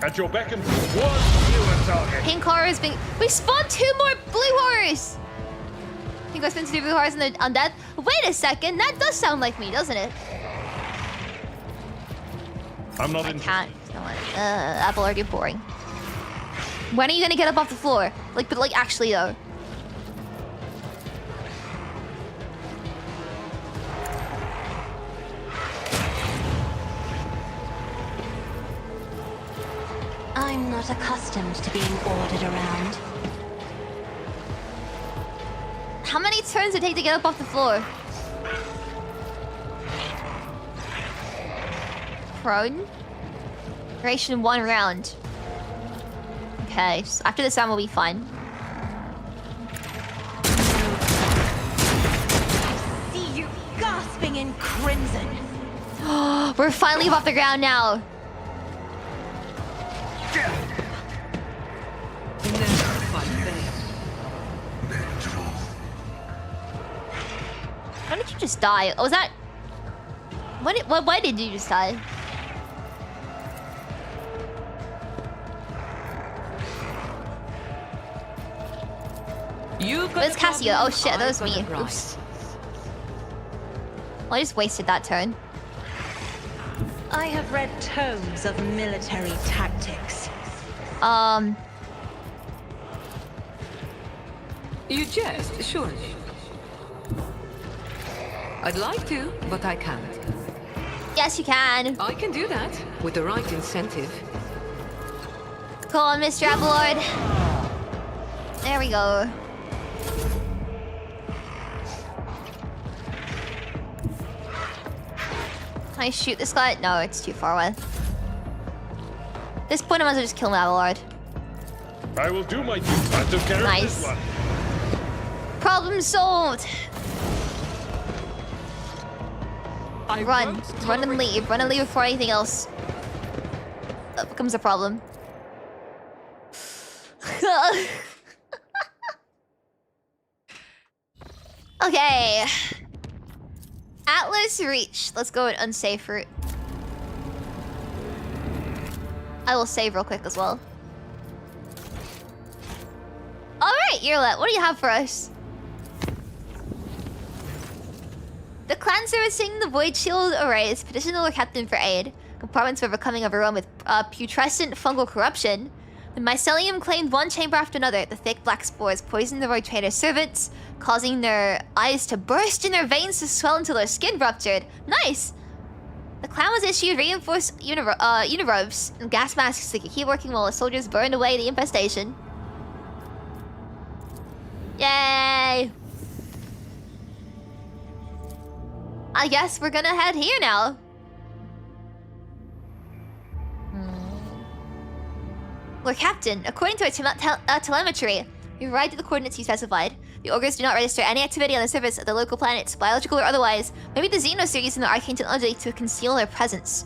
At your beck and call. One fewer target. Pink horror is being. We spawned 2 more blue horrors. You guys spent 2 blue horrors in the undead. Wait a second, that does sound like me, doesn't it? I'm not I can't. Apple, are you boring? When are you gonna get up off the floor? But actually though. I'm not accustomed to being ordered around. How many turns did it take to get up off the floor? Prone? Duration 1 round. Okay, so after this round we'll be fine. I see you gasping in crimson. We're finally off the ground now. Why did you just die? Oh, was that... Why did you just die? Where's Cassia? Oh shit, that was me. Oops. Well, I just wasted that turn. I have read tomes of military tactics. You jest, surely. I'd like to, but I can't. Yes, you can. I can do that with the right incentive. Go on, Mr. Applelord. There we go. Can I shoot this guy? No, it's too far away. At this point, I might as well just kill my Applelord. I will do my duty. I took care of this one. Problem solved. Run and leave. Run and leave before anything else becomes a problem. Okay. Atlas reach. Let's go an unsafe route. I will save real quick as well. Alright, Yrliet, what do you have for us? The clan servicing the Void Shield arrays petitioned the Lord Captain for aid. Compartments were becoming overrun with putrescent fungal corruption. The mycelium claimed one chamber after another. The thick black spores poisoned the Rogue Trader servants, causing their eyes to burst and their veins to swell until their skin ruptured. Nice! The clan was issued reinforced unirobes and gas masks to keep working while the soldiers burned away the infestation. Yay! I guess we're gonna head here now. Lord Captain, according to our telemetry, we've arrived at the coordinates you specified. The Ogres do not register any activity on the surface of the local planets, biological or otherwise. Maybe the Xenos are using the arcane technology to conceal their presence.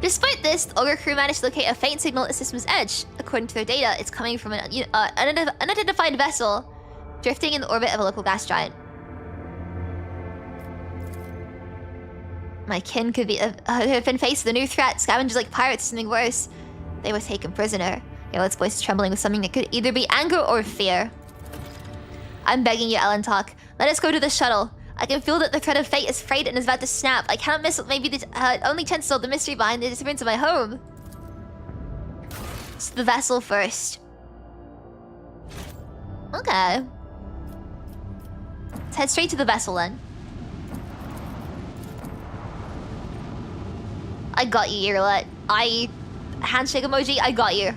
Despite this, the Ogre crew managed to locate a faint signal at the system's edge. According to their data, it's coming from an unidentified vessel drifting in the orbit of a local gas giant. My kin could have been faced with a new threat. Scavengers like pirates, something worse. They were taken prisoner. Yrliet's voice is trembling with something that could either be anger or fear. I'm begging you, Ellen Talk. Let us go to the shuttle. I can feel that the thread of fate is frayed and is about to snap. I cannot miss what may be the only chance to solve the mystery behind the disappearance of my home. It's the vessel first. Okay. Let's head straight to the vessel then. I got you, Yrliet. Handshake emoji, I got you.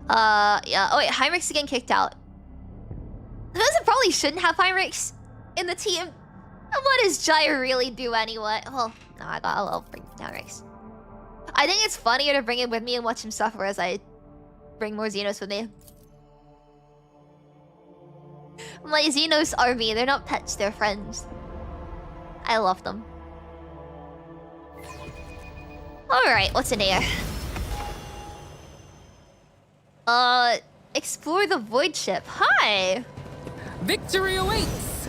Yeah. Oh wait, Heinrich's getting kicked out. Those probably shouldn't have Heinrichs in the team. And what does Jai really do anyway? Well, no, I'll bring Heinrichs. I think it's funnier to bring him with me and watch him suffer as I bring more Xenos with me. My Xenos are me. They're not pets, they're friends. I love them. Alright, what's in here? Explore the void ship. Hi! Victory awaits!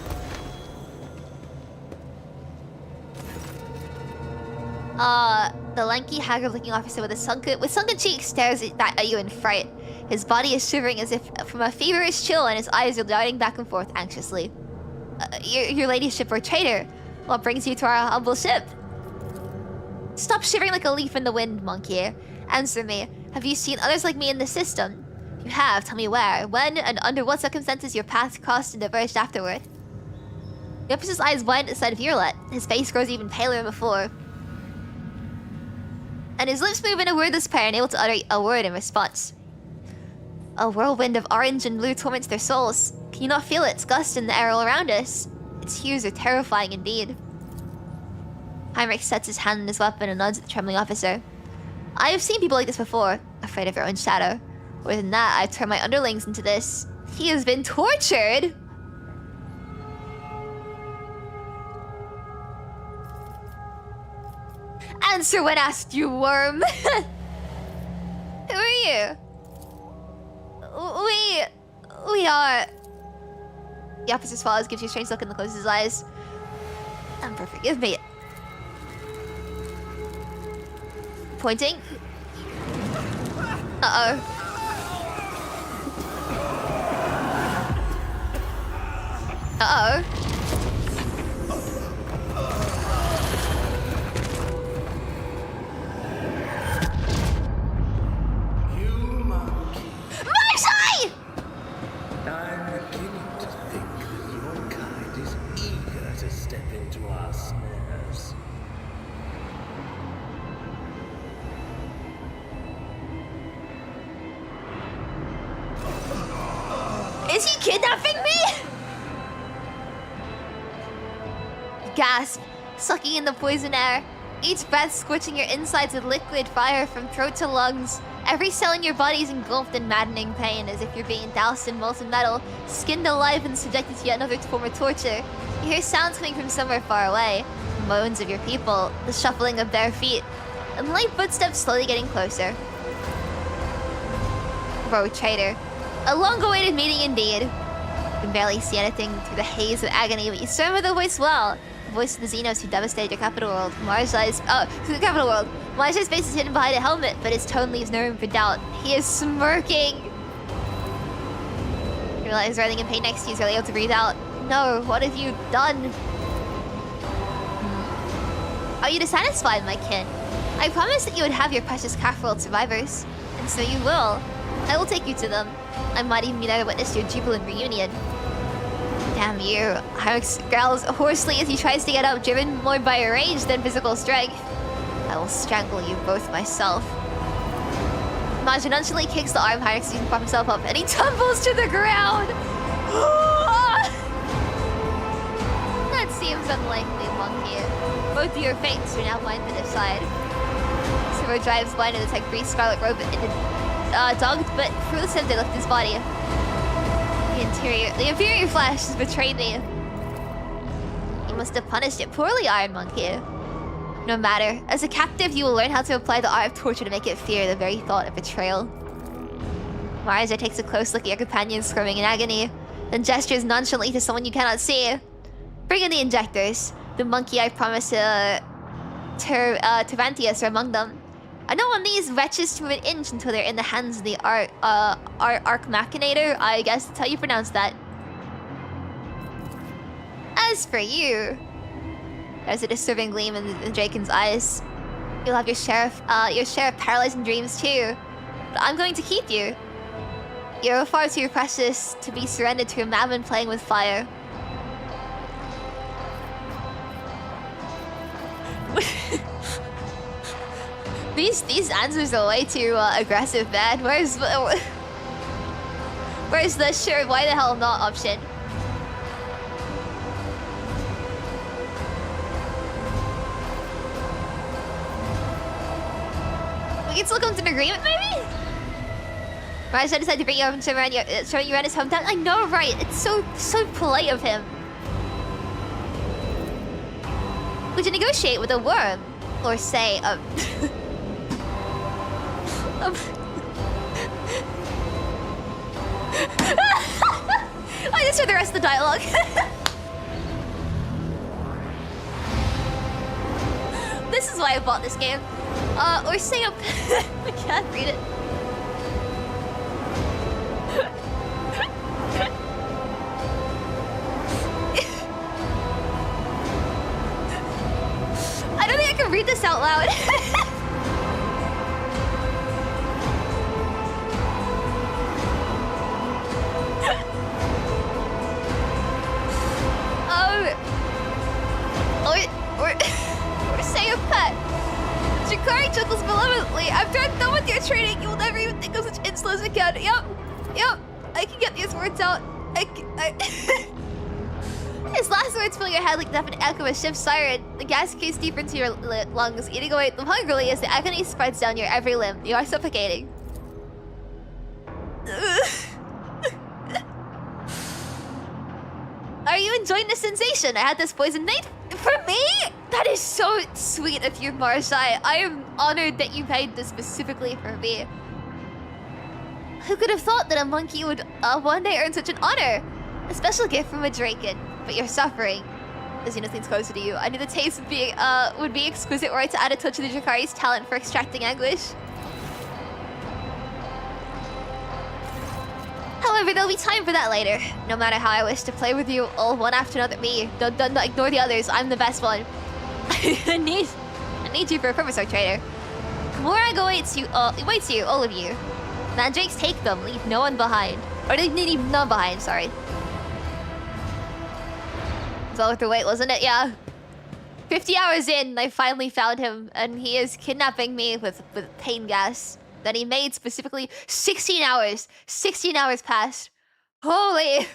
The lanky, haggard-looking officer with sunken cheeks stares at you in fright. His body is shivering as if from a feverish chill, and his eyes are darting back and forth anxiously. Your ladyship or trader, what brings you to our humble ship? Stop shivering like a leaf in the wind, monkey. Answer me. Have you seen others like me in the system? If you have, tell me where, when, and under what circumstances your paths crossed and diverged afterward. The officer's eyes widen at the sight of Yrliet. His face grows even paler than before. And his lips move in a wordless pair, unable to utter a word in response. A whirlwind of orange and blue torments their souls. Can you not feel its gust in the air all around us? Its hues are terrifying indeed. Heinrich sets his hand on his weapon and nods at the trembling officer. I have seen people like this before, afraid of their own shadow. More than that, I've turned my underlings into this. He has been tortured! Answer when asked, you worm! Who are you? We are... The officer swallows, gives you a strange look, and closes his eyes. Emperor, forgive me. Pointing. Uh-oh. Uh-oh. Marazhai! I'm beginning to think that your kind is eager to step into our snares. Is he kidnapping me? Gasp, sucking in the poison air. Each breath scorching your insides with liquid fire from throat to lungs. Every cell in your body is engulfed in maddening pain, as if you're being doused in molten metal, skinned alive and subjected to yet another form of torture. You hear sounds coming from somewhere far away. Moans of your people, the shuffling of bare feet, and light footsteps slowly getting closer. Rogue Trader. A long-awaited meeting indeed. You can barely see anything through the haze of agony, but you remember the voice well. The voice of the Xenos who devastated your capital world. Marazhai's... through the capital world. Marazhai's face is hidden behind a helmet, but his tone leaves no room for doubt. He is smirking. Yrliet is writhing in pain next to you, is barely able to breathe out. No, what have you done? Are you dissatisfied, my kin? I promised that you would have your precious calf world survivors. And so you will. I will take you to them. I might even be there to witness your jubilant reunion. Damn you. Heinrich growls hoarsely as he tries to get up, driven more by rage than physical strength. I will strangle you both myself. Marazhai nonchalantly kicks the arm Heinrich's using to prop himself up, and he tumbles to the ground! That seems unlikely, monkey. Both of your fates are now mine to decide. Silver drives blind in the tech free scarlet robe in the dogged but fruitless attempt to lift his body. The inferior flesh has betrayed me. You must have punished it poorly, Iron Monkey. No matter. As a captive, you will learn how to apply the art of torture to make it fear the very thought of betrayal. Marazhai takes a close look at your companion squirming in agony, then gestures nonchalantly to someone you cannot see. Bring in the injectors. The monkey I promised Tervantius are among them. I don't want these wretches to move an inch until they're in the hands of the Arch Machinator. I guess that's how you pronounce that. As for you, there's a disturbing gleam in the Draken's eyes. You'll have your share of paralyzing dreams too. But I'm going to keep you. You're far too precious to be surrendered to a madman playing with fire. These answers are way too aggressive, man. Where's the sure why the hell not option? We can still come to an agreement, maybe? Marazhai decided to bring you up and show you around his hometown. I know, right? It's so polite of him. Would you negotiate with a worm? Or say, I just heard the rest of the dialogue. This is why I bought this game. Or say a... I can't read it. I don't think I can read this out loud. Or say a pet. Shikari chuckles malevolently. After I'm done with your training, you will never even think of such insolence again. Yep. I can get these words out. His last words fill your head like the deafening echo of a ship's siren. The gas case deeper into your lungs, eating away at them hungrily as the agony spreads down your every limb. You are suffocating. Are you enjoying the sensation? I had this poison night. For me? That is so sweet of you, Marazhai. I am honored that you made this specifically for me. Who could have thought that a monkey would one day earn such an honor? A special gift from a Draken. But you're suffering. As you know things closer to you. I knew the taste would be exquisite were I to add a touch of the Drakari's talent for extracting anguish. However, there'll be time for that later. No matter how I wish to play with you all one after another. Me. Don't ignore the others. I'm the best one. I need you for a purpose, Rogue Trader. Commoragh awaits you, all of you. Mandrakes take them, leave no one behind. Or they leave none behind, sorry. It's all worth the wait, wasn't it? Yeah. 50 hours in, I finally found him, and he is kidnapping me with pain gas that he made specifically 16 hours. 16 hours passed. Holy.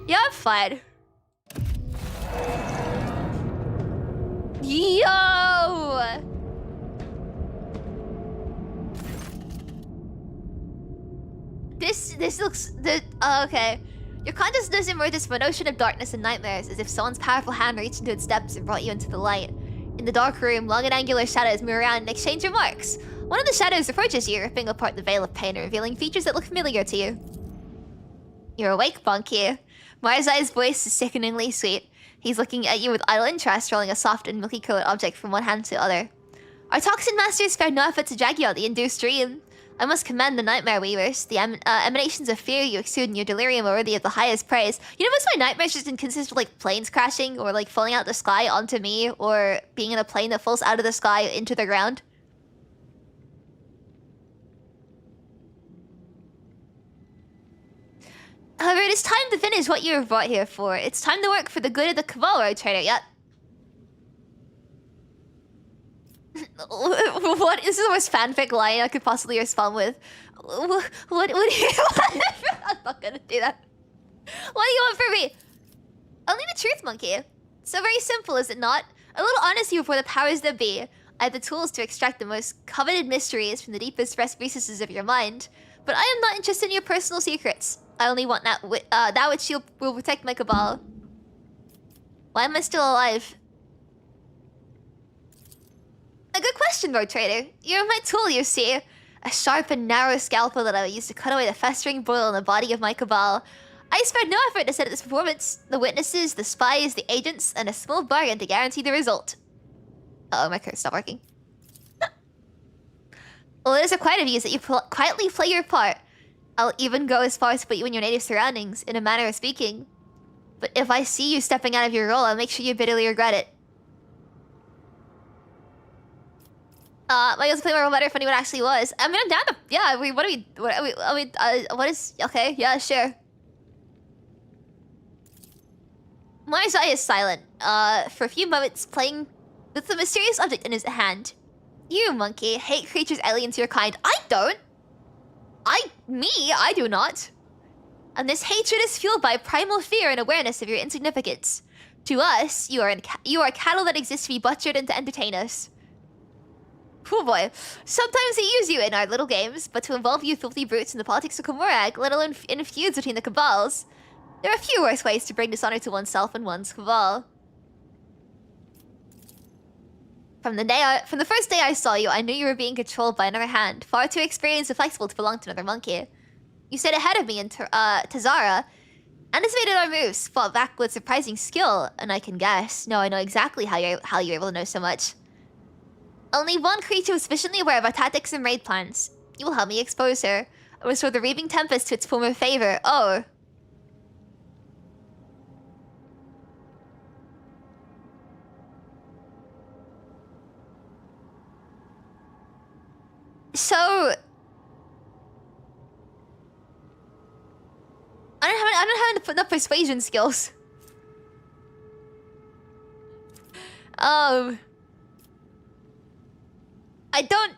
Yeah, I'm fine. Yo! This looks... okay. Your consciousness emerges from an ocean of darkness and nightmares, as if someone's powerful hand reached into its depths and brought you into the light. In the dark room, long and angular shadows move around and exchange remarks. One of the shadows approaches you, ripping apart the veil of pain and revealing features that look familiar to you. You're awake, Bonky. Marazhai's voice is sickeningly sweet. He's looking at you with idle interest, rolling a soft and milky-colored object from one hand to the other. Our toxin masters spared no effort to drag you out the induced dream. I must commend the Nightmare Weavers. The emanations of fear you exude in your delirium are worthy of the highest praise. You know, most of my nightmares just consist of like planes crashing or like falling out the sky onto me or being in a plane that falls out of the sky into the ground. However, it is time to finish what you were brought here for. It's time to work for the good of the Cabal, Rogue Trader. Yep. What is the most fanfic line I could possibly respond with? What do you want? I'm not gonna do that. What do you want from me? Only the truth, Monkey. So very simple, is it not? A little honesty before the powers that be. I have the tools to extract the most coveted mysteries from the deepest recesses of your mind. But I am not interested in your personal secrets. I only want that which will protect my Cabal. Why am I still alive? A good question, Rogue Trader. You're my tool, you see. A sharp and narrow scalpel that I will use to cut away the festering boil in the body of my Cabal. I spared no effort to set up this performance. The witnesses, the spies, the agents, and a small bargain to guarantee the result. Uh-oh, my curse stopped working. Well, it is required of you that you quietly play your part. I'll even go as far as to put you in your native surroundings, in a manner of speaking. But if I see you stepping out of your role, I'll make sure you bitterly regret it. Might also play my role better if I knew what it actually was. I mean, I'm down to... Yeah, what is... Okay, yeah, sure. Marazhai is silent, for a few moments, playing with the mysterious object in his hand. You, monkey, hate creatures alien to your kind. I don't! I do not. And this hatred is fueled by primal fear and awareness of your insignificance. To us, you are cattle that exist to be butchered and to entertain us. Oh boy. Sometimes we use you in our little games, but to involve you filthy brutes in the politics of Commoragh, let alone in feuds between the cabals, there are few worse ways to bring dishonor to oneself and one's cabal. From the first day I saw you, I knew you were being controlled by another hand, far too experienced and flexible to belong to another monkey. You stayed ahead of me in Tazara, anticipated our moves, fought back with surprising skill, and I can guess. No, I know exactly how you're able to know so much. Only one creature was sufficiently aware of our tactics and raid plans. You will help me expose her, or restore the Reaping Tempest to its former favor. Oh. So... I don't have enough persuasion skills. I don't...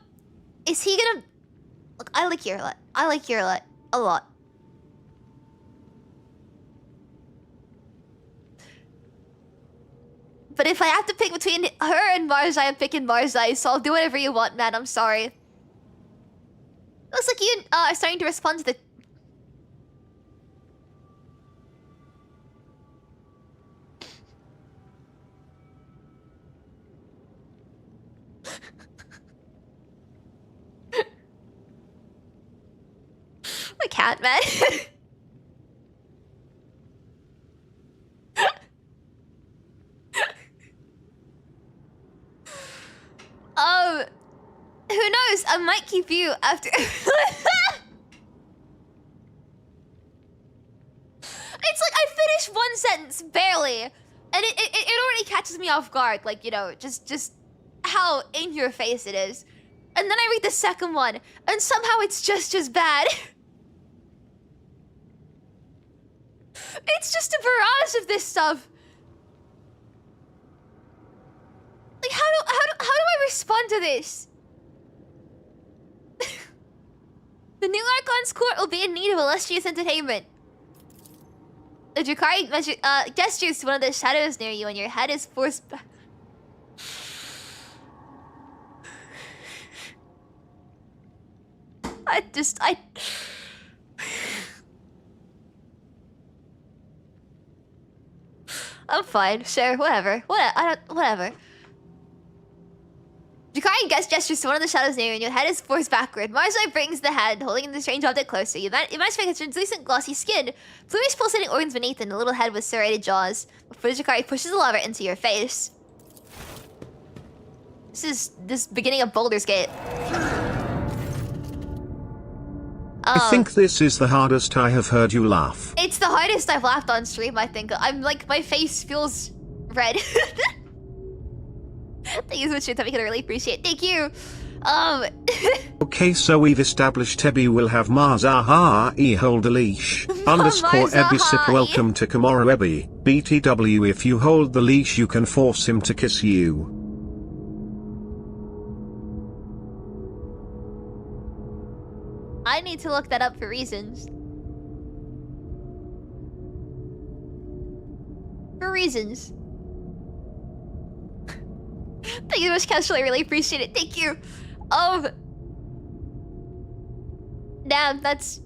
Is he gonna... Look, I like Yrliet. I like Yrliet a lot. But if I have to pick between her and Marazhai, I'm picking Marazhai, so I'll do whatever you want, man. I'm sorry. Looks like you are starting to respond to the... I can't, man. Who knows? I might keep you after... It's like I finished one sentence, barely. And it already catches me off guard. Like, you know, just how in your face it is. And then I read the second one, and somehow it's just as bad. It's just a barrage of this stuff. Like, how do I respond to this? The new Archon's court will be in need of illustrious entertainment. The Drakari gestures to one of the shadows near you, and your head is forced back. I'm fine, sure, whatever. Whatever. Drakari gestures to one of the shadows near you, and your head is forced backward. Marazhai brings the hand, holding the strange object closer. You manage to make a translucent, glossy skin, bluish pulsating organs beneath, and a little head with serrated jaws. Before Drakari pushes the lava into your face. This is this beginning of Baldur's Gate. I think this is the hardest I have heard you laugh. It's the hardest I've laughed on stream, I think. I'm like, my face feels red. Thank you so much for your time, I can really appreciate it. Thank you. Okay, so we've established Ebi will have Marazhai hold a leash. Underscore Ebisip, welcome to Commoragh Ebi. BTW, if you hold the leash you can force him to kiss you. I need to look that up for reasons. Thank you so much, Casual. I really appreciate it. Thank you. Damn, that's...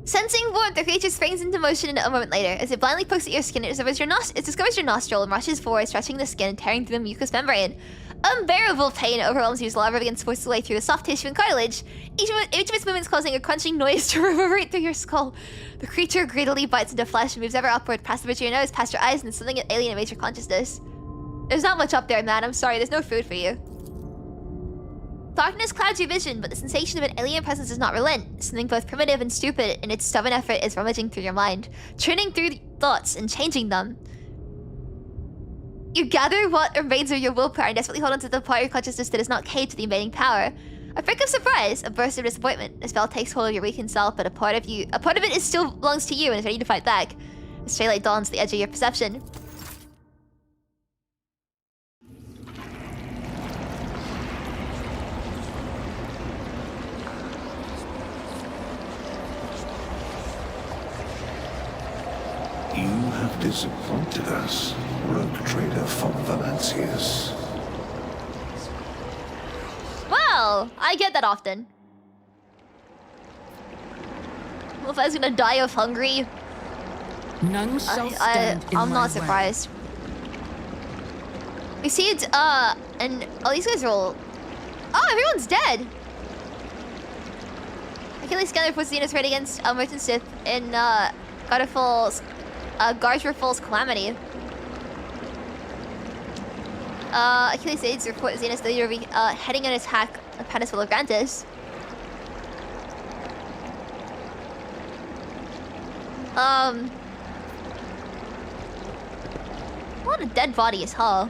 Sensing warmth, the creature springs into motion a moment later. As it blindly pokes at your skin, it discovers your nostril and rushes forward, stretching the skin and tearing through the mucous membrane. Unbearable pain overwhelms you as the lava begins to force its way through the soft tissue and cartilage. Each of its movements causing a crunching noise to reverberate through your skull. The creature greedily bites into flesh and moves ever upward, past the bridge of your nose, past your eyes, and something alien invades your consciousness. There's not much up there, man. I'm sorry. There's no food for you. Darkness clouds your vision, but the sensation of an alien presence does not relent. Something both primitive and stupid in its stubborn effort is rummaging through your mind, churning through thoughts and changing them. You gather what remains of your willpower and desperately hold on to the part of your consciousness that is not caged to the invading power. A prick of surprise, a burst of disappointment. A spell takes hold of your weakened self, but a part of it is still belongs to you and is ready to fight back. A stray light dawns at the edge of your perception. You have disappointed us, Rogue Trader von Valancius. Well, I get that often. Well, if I was gonna die of hungry, None shall stand in I'm my not way. surprised. We see it, and all these guys are all... Oh, everyone's dead! Achilles Scanner puts the units right against Merchant Sith in, Gargerful's Calamity. Achilles aids report Xenos that you're heading an attack on Peninsula Grantis. A lot of dead bodies, huh?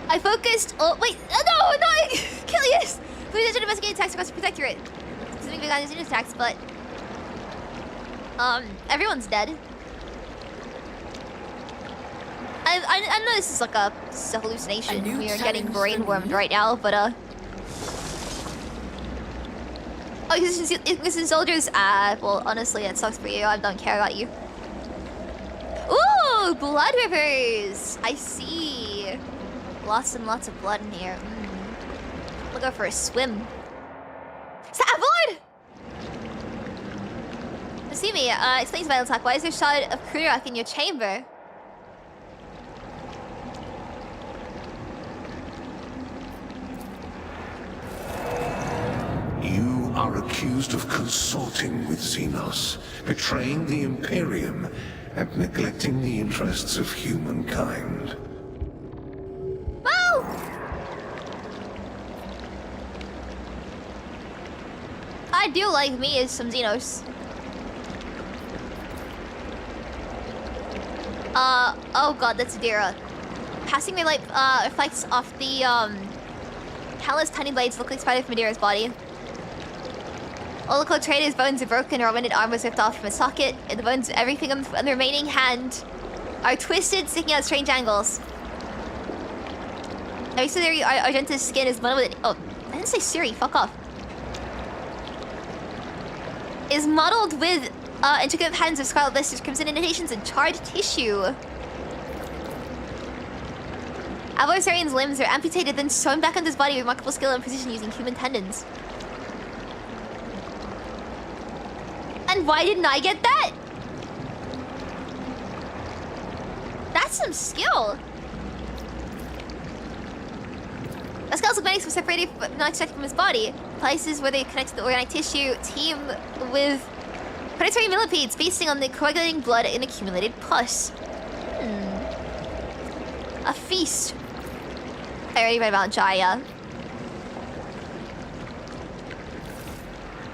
I focused. Oh wait, no, not Achilles. Please attention investigating attacks across the Protectorate. Specifically on his attacks, but everyone's dead. I know this is like a hallucination. We are getting brainwormed right now, but oh, Inquisition soldiers. Well, honestly, that sucks for you. I don't care about you. Ooh, blood rivers. I see. Lots and lots of blood in here. We'll go for a swim. Savoid! See me, explains my attack. Why is there a shot of Commoragh in your chamber? You are accused of consorting with Xenos, betraying the Imperium, and neglecting the interests of humankind. Well, I do like me as some Xenos. Oh god, that's Adira. Passing my light reflects off the countless tiny blades look like spider from Adira's body. All the Trader's bones are broken, or a winded arm was ripped off from a socket, and the bones of everything on the remaining hand are twisted, sticking out strange angles. Every Siri Argenta's skin is modeled with oh, I didn't say Siri, fuck off. Is modeled with intricate patterns of scarlet blisters, crimson indentations, and charred tissue. Adversarian's limbs are amputated, then sewn back onto his body with remarkable skill and precision using human tendons. And why didn't I get that? That's some skill. A skeletal magnets were separated but not extracted from his body. Places where they connect to the organic tissue teem with predatory millipedes feasting on the coagulating blood and accumulated pus. A feast. I already read about Jaya.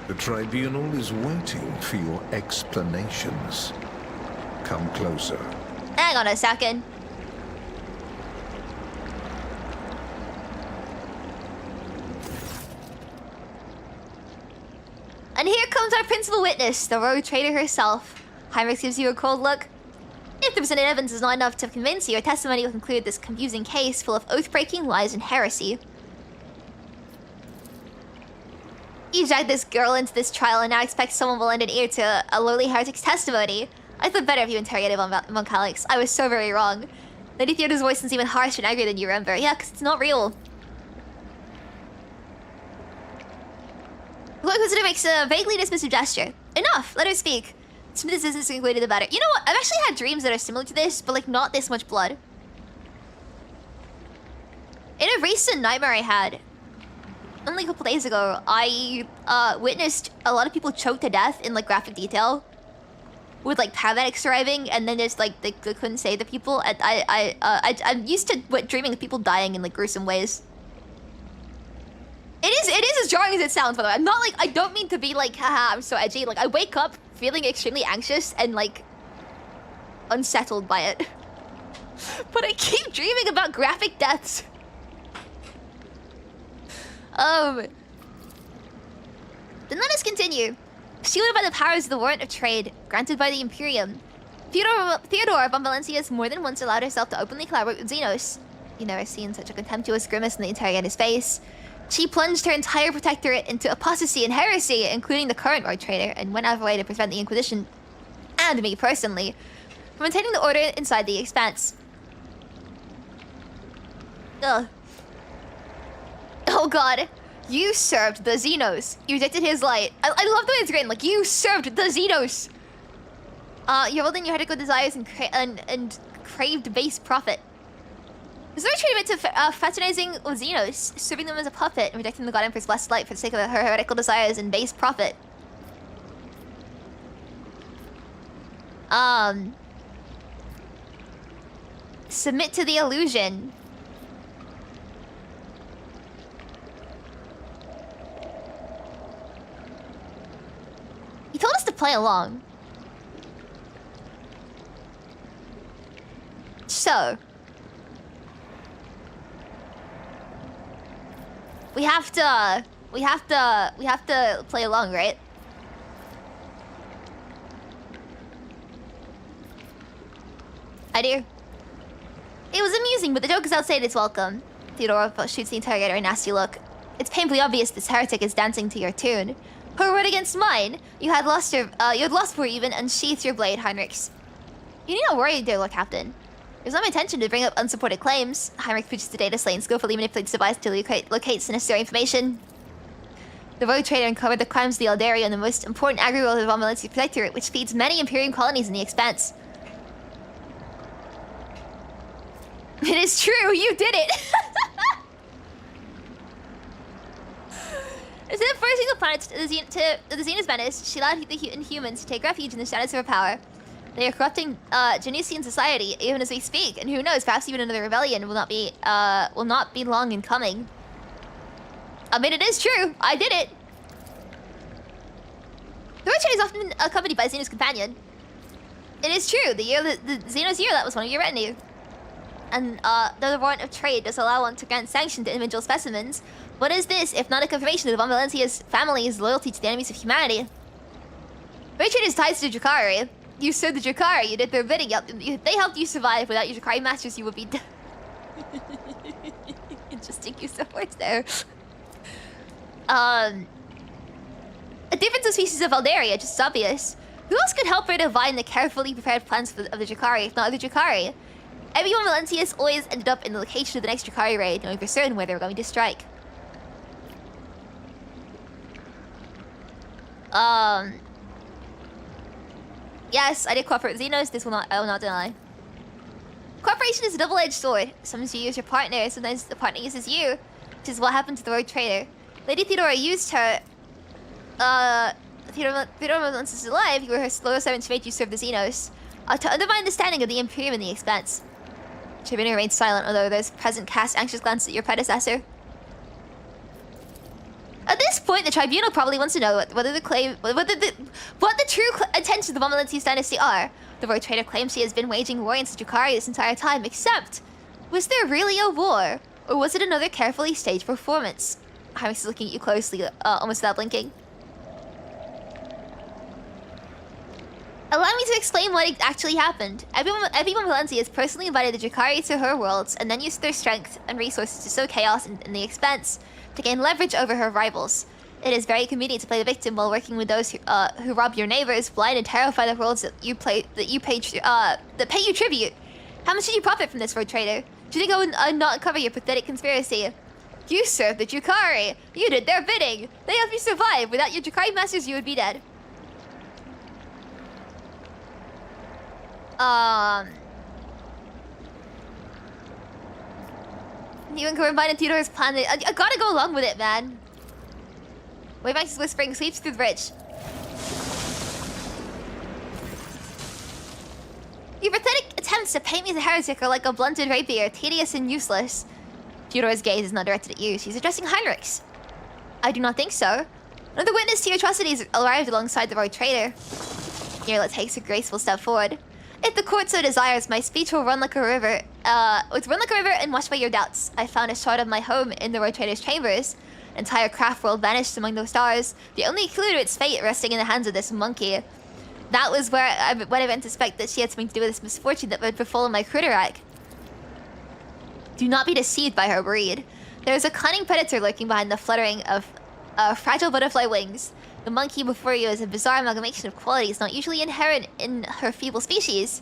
The tribunal is waiting for your explanations. Come closer. Hang on a second. And here comes our principal witness, the Rogue Trader herself. Heinrich gives you a cold look. If the presented evidence is not enough to convince you, your testimony will conclude this confusing case full of oath-breaking lies and heresy. You dragged this girl into this trial and now expect someone will lend an ear to a lowly heretic's testimony. I thought better of you interrogated Mon Calix. I was so very wrong. Lady Theodore's voice is even harsher and angrier than you remember. Yeah, because it's not real. The Inquisitor makes a vaguely dismissive gesture. Enough, let her speak. The smoother this business is concluded, the better. You know what? I've actually had dreams that are similar to this, but like not this much blood. In a recent nightmare I had, only a couple days ago, I witnessed a lot of people choked to death in like graphic detail. with like paramedics arriving, and then there's like they couldn't save the people. And I'm used to dreaming of people dying in like gruesome ways. It is as jarring as it sounds, by the way. I'm not like, I don't mean to be like, haha, I'm so edgy. Like, I wake up feeling extremely anxious and like unsettled by it. But I keep dreaming about graphic deaths. Then let us continue. Shielded by the powers of the warrant of trade granted by the Imperium, Theodora von Valencius more than once allowed herself to openly collaborate with Xenos. You never seen such a contemptuous grimace in the interrogator's face. She plunged her entire protectorate into apostasy and heresy, including the current Rogue Trader, and went out of her way to prevent the Inquisition, and me personally, from maintaining the order inside the Expanse. Ugh. Oh god. You served the Xenos. You rejected his light. I love the way it's written. Like, you served the Xenos. You rolled in your heretical desires and craved base profit. This is very treatment to fraternizing with Xenos, serving them as a puppet and rejecting the God Emperor's blessed light for the sake of her heretical desires and base profit. Submit to the illusion. He told us to play along. So we have to play along, right? I do. It was amusing, but the joke is outside its welcome. Theodora shoots the interrogator a nasty look. It's painfully obvious this heretic is dancing to your tune. Her word against mine. You had lost for even unsheathed your blade, Heinrichs. You need not worry, dear Lord Captain. It was not my intention to bring up unsupported claims. Heinrich produces the data slate and skillfully manipulates the device to locate the necessary information. The Rogue Trader uncovered the crimes of the Eldaria and the most important agri-world of the Von Valencia Protectorate, which feeds many Imperium colonies in the Expanse. It is true, you did it! Instead of forcing the planet to the Xenos menace, she allowed the humans to take refuge in the shadows of her power. They are corrupting Genesian society even as we speak, and who knows, perhaps even another rebellion will not be long in coming. I mean, it is true. I did it. The Rogue Trader is often accompanied by Xenos companion. It is true. The Xenos Yrliet was one of your retinue. And though the warrant of trade does allow one to grant sanction to individual specimens, what is this if not a confirmation of the Von Valencia's family's loyalty to the enemies of humanity? Rogue Trader's ties to the Drukhari. You served the Drukhari. You did their bidding. They helped you survive. Without your Drukhari masters, you would be dead. Interesting use of words there. A difference of species of Eldaria, just as obvious. Who else could help her divine the carefully prepared plans of the Drukhari, if not the Drukhari? Everyone Valencius always ended up in the location of the next Drukhari raid, knowing for certain where they were going to strike. Yes, I did cooperate with Xenos. I will not deny. Cooperation is a double-edged sword. Sometimes you use your partner, sometimes the partner uses you, which is what happened to the Rogue Trader. Lady Theodora used her. Theodora, once is alive, you were her loyal servant to make you serve the Xenos. To undermine the standing of the Imperium in the Expanse. Tribunal remained silent, although those present cast anxious glances at your predecessor. At this point, the Tribunal probably wants to know what the true intentions of the Von Valencia's dynasty are. The Rogue Trader claims she has been waging war against Drukhari this entire time, except... was there really a war? Or was it another carefully staged performance? Heinrich is looking at you closely, almost without blinking. Allow me to explain what actually happened. Everyone Valencia has personally invited the Drukhari to her worlds and then used their strength and resources to sow chaos in the Expanse to gain leverage over her rivals. It is very convenient to play the victim while working with those who rob your neighbors, blind and terrify the worlds that pay you tribute. How much did you profit from this, Rogue Trader? Do you think I would not uncover your pathetic conspiracy? You served the Drukhari. You did their bidding. They helped you survive. Without your Drukhari masters, you would be dead. You and combined in Theodore's plan. I gotta go along with it, man. Waybank's whispering sweeps through the bridge. Your pathetic attempts to paint me as a heretic are like a blunted rapier, tedious and useless. Theodora's gaze is not directed at you. She's addressing Heinrich's. I do not think so. Another witness to your atrocities arrived alongside the Rogue Trader. Yrliet takes a graceful step forward. If the court so desires, my speech will run like a river. And wash away your doubts. I found a shard of my home in the Rogue Trader's chambers. An entire craft world vanished among those stars. The only clue to its fate resting in the hands of this monkey. That was where I went to suspect that she had something to do with this misfortune that would befall my Criterac. Do not be deceived by her breed. There is a cunning predator lurking behind the fluttering of fragile butterfly wings. The monkey before you is a bizarre amalgamation of qualities not usually inherent in her feeble species.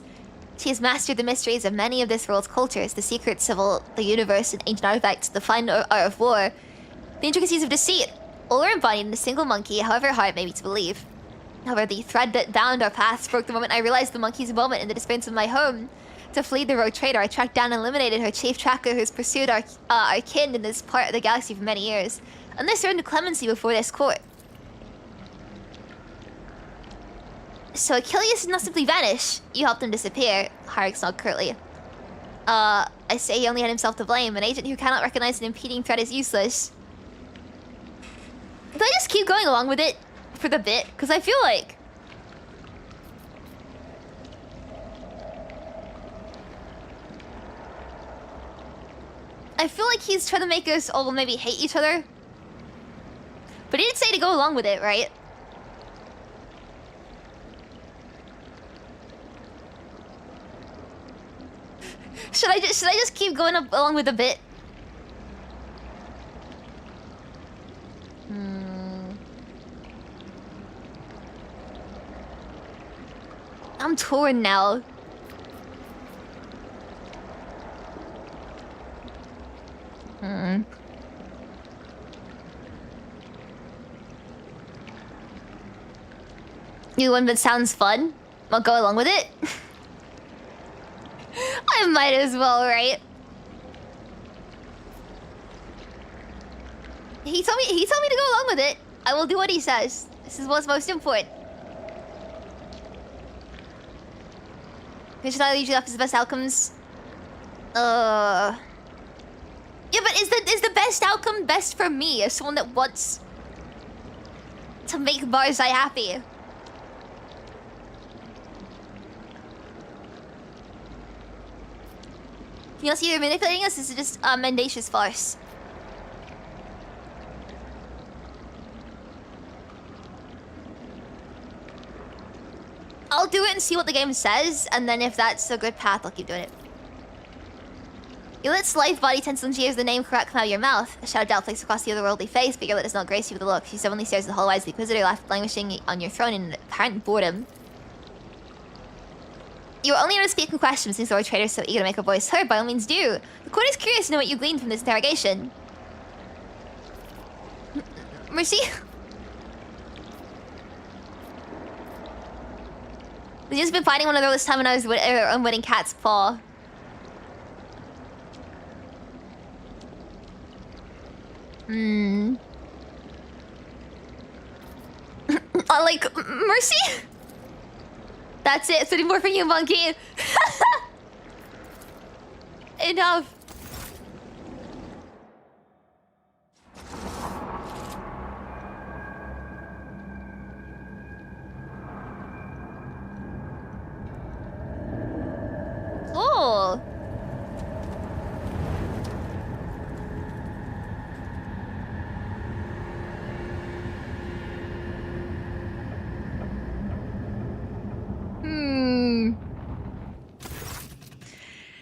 She has mastered the mysteries of many of this world's cultures, the secrets of all the universe and ancient artifacts, the fine art of war, the intricacies of deceit, all are embodied in a single monkey, however hard it may be to believe. However, the thread that bound our paths broke the moment I realized the monkey's involvement in the disappearance of my home. To flee the Rogue Trader, I tracked down and eliminated her chief tracker who's pursued our kin in this part of the galaxy for many years. And they surrendered clemency before this court. So Achilles did not simply vanish. You helped him disappear. Heinrich nodded curtly. I say he only had himself to blame. An agent who cannot recognize an impeding threat is useless. Do I just keep going along with it for the bit? Because I feel like... he's trying to make us all maybe hate each other. But he did say to go along with it, right? Should I just keep going along with the bit? I'm torn now. You one that sounds fun? I'll go along with it. I might as well, right? He told me to go along with it. I will do what he says. This is what's most important. Which not usually offers the best outcomes. Yeah, but is the best outcome best for me as someone that wants to make Marazhai happy? You know, you're manipulating us. This is just a mendacious farce. I'll do it and see what the game says, and then if that's a good path, I'll keep doing it. Yrliet's lithe body tenses when she hears the name correct come out of your mouth. A shadow of doubt flicks across the otherworldly face, but Yrliet does not grace you with a look. She suddenly stares at the hollow eyes of the Inquisitor, languishing on your throne in apparent boredom. You are only able to speak in questions since the Rogue Trader is so eager to make her voice heard. By all means do. The court is curious to know what you gleaned from this interrogation. Mercy? We've just been fighting one another this time when I was unwitting cat's paw. Like, Mercy? That's it. It's any more for you, monkey. Enough. Cool.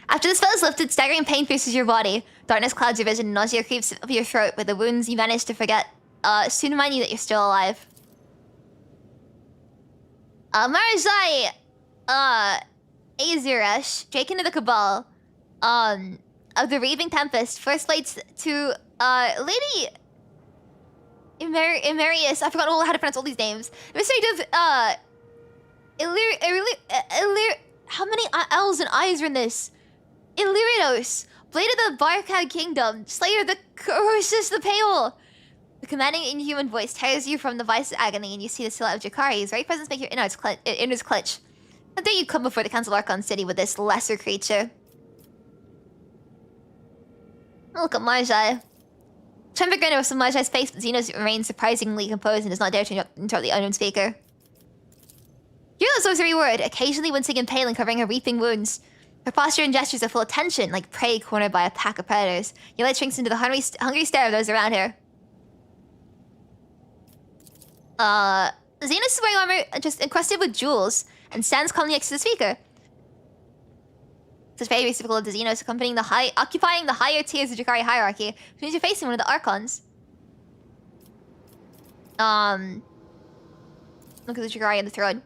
After the spell is lifted, staggering pain pierces your body. Darkness clouds your vision, nausea creeps up your throat, but the wounds you manage to forget soon remind you that you're still alive. Marazhai, Aziresh, Drake into the Cabal, of the Raving Tempest, first flights to, Lady Imarius, I forgot how to pronounce all these names. Mystery of, how many L's and I's are in this? Illyrios, Blade of the Barcad Kingdom, Slayer of the Corsus the Pale. The commanding inhuman voice tears you from the vice of agony, and you see the silhouette of Jakari. His very presence makes your innards clench. I think you come before the Council of Archon City with this lesser creature. Look at Marazhai. Trying to figure out some Marazhai's face, but Xenos remains surprisingly composed and does not dare to interrupt the unknown speaker. Yrliet absorbs every word, occasionally wincing in pain and covering her weeping wounds. Her posture and gestures are full of tension, like prey cornered by a pack of predators. Yrliet shrinks into the hungry stare of those around her. Xenos is wearing armor just encrusted with jewels and stands calmly next to the speaker. Such very typical of the Xenos, occupying the higher tiers of Drukhari hierarchy, which means you're facing one of the Archons. Look at the Drukhari on the throne.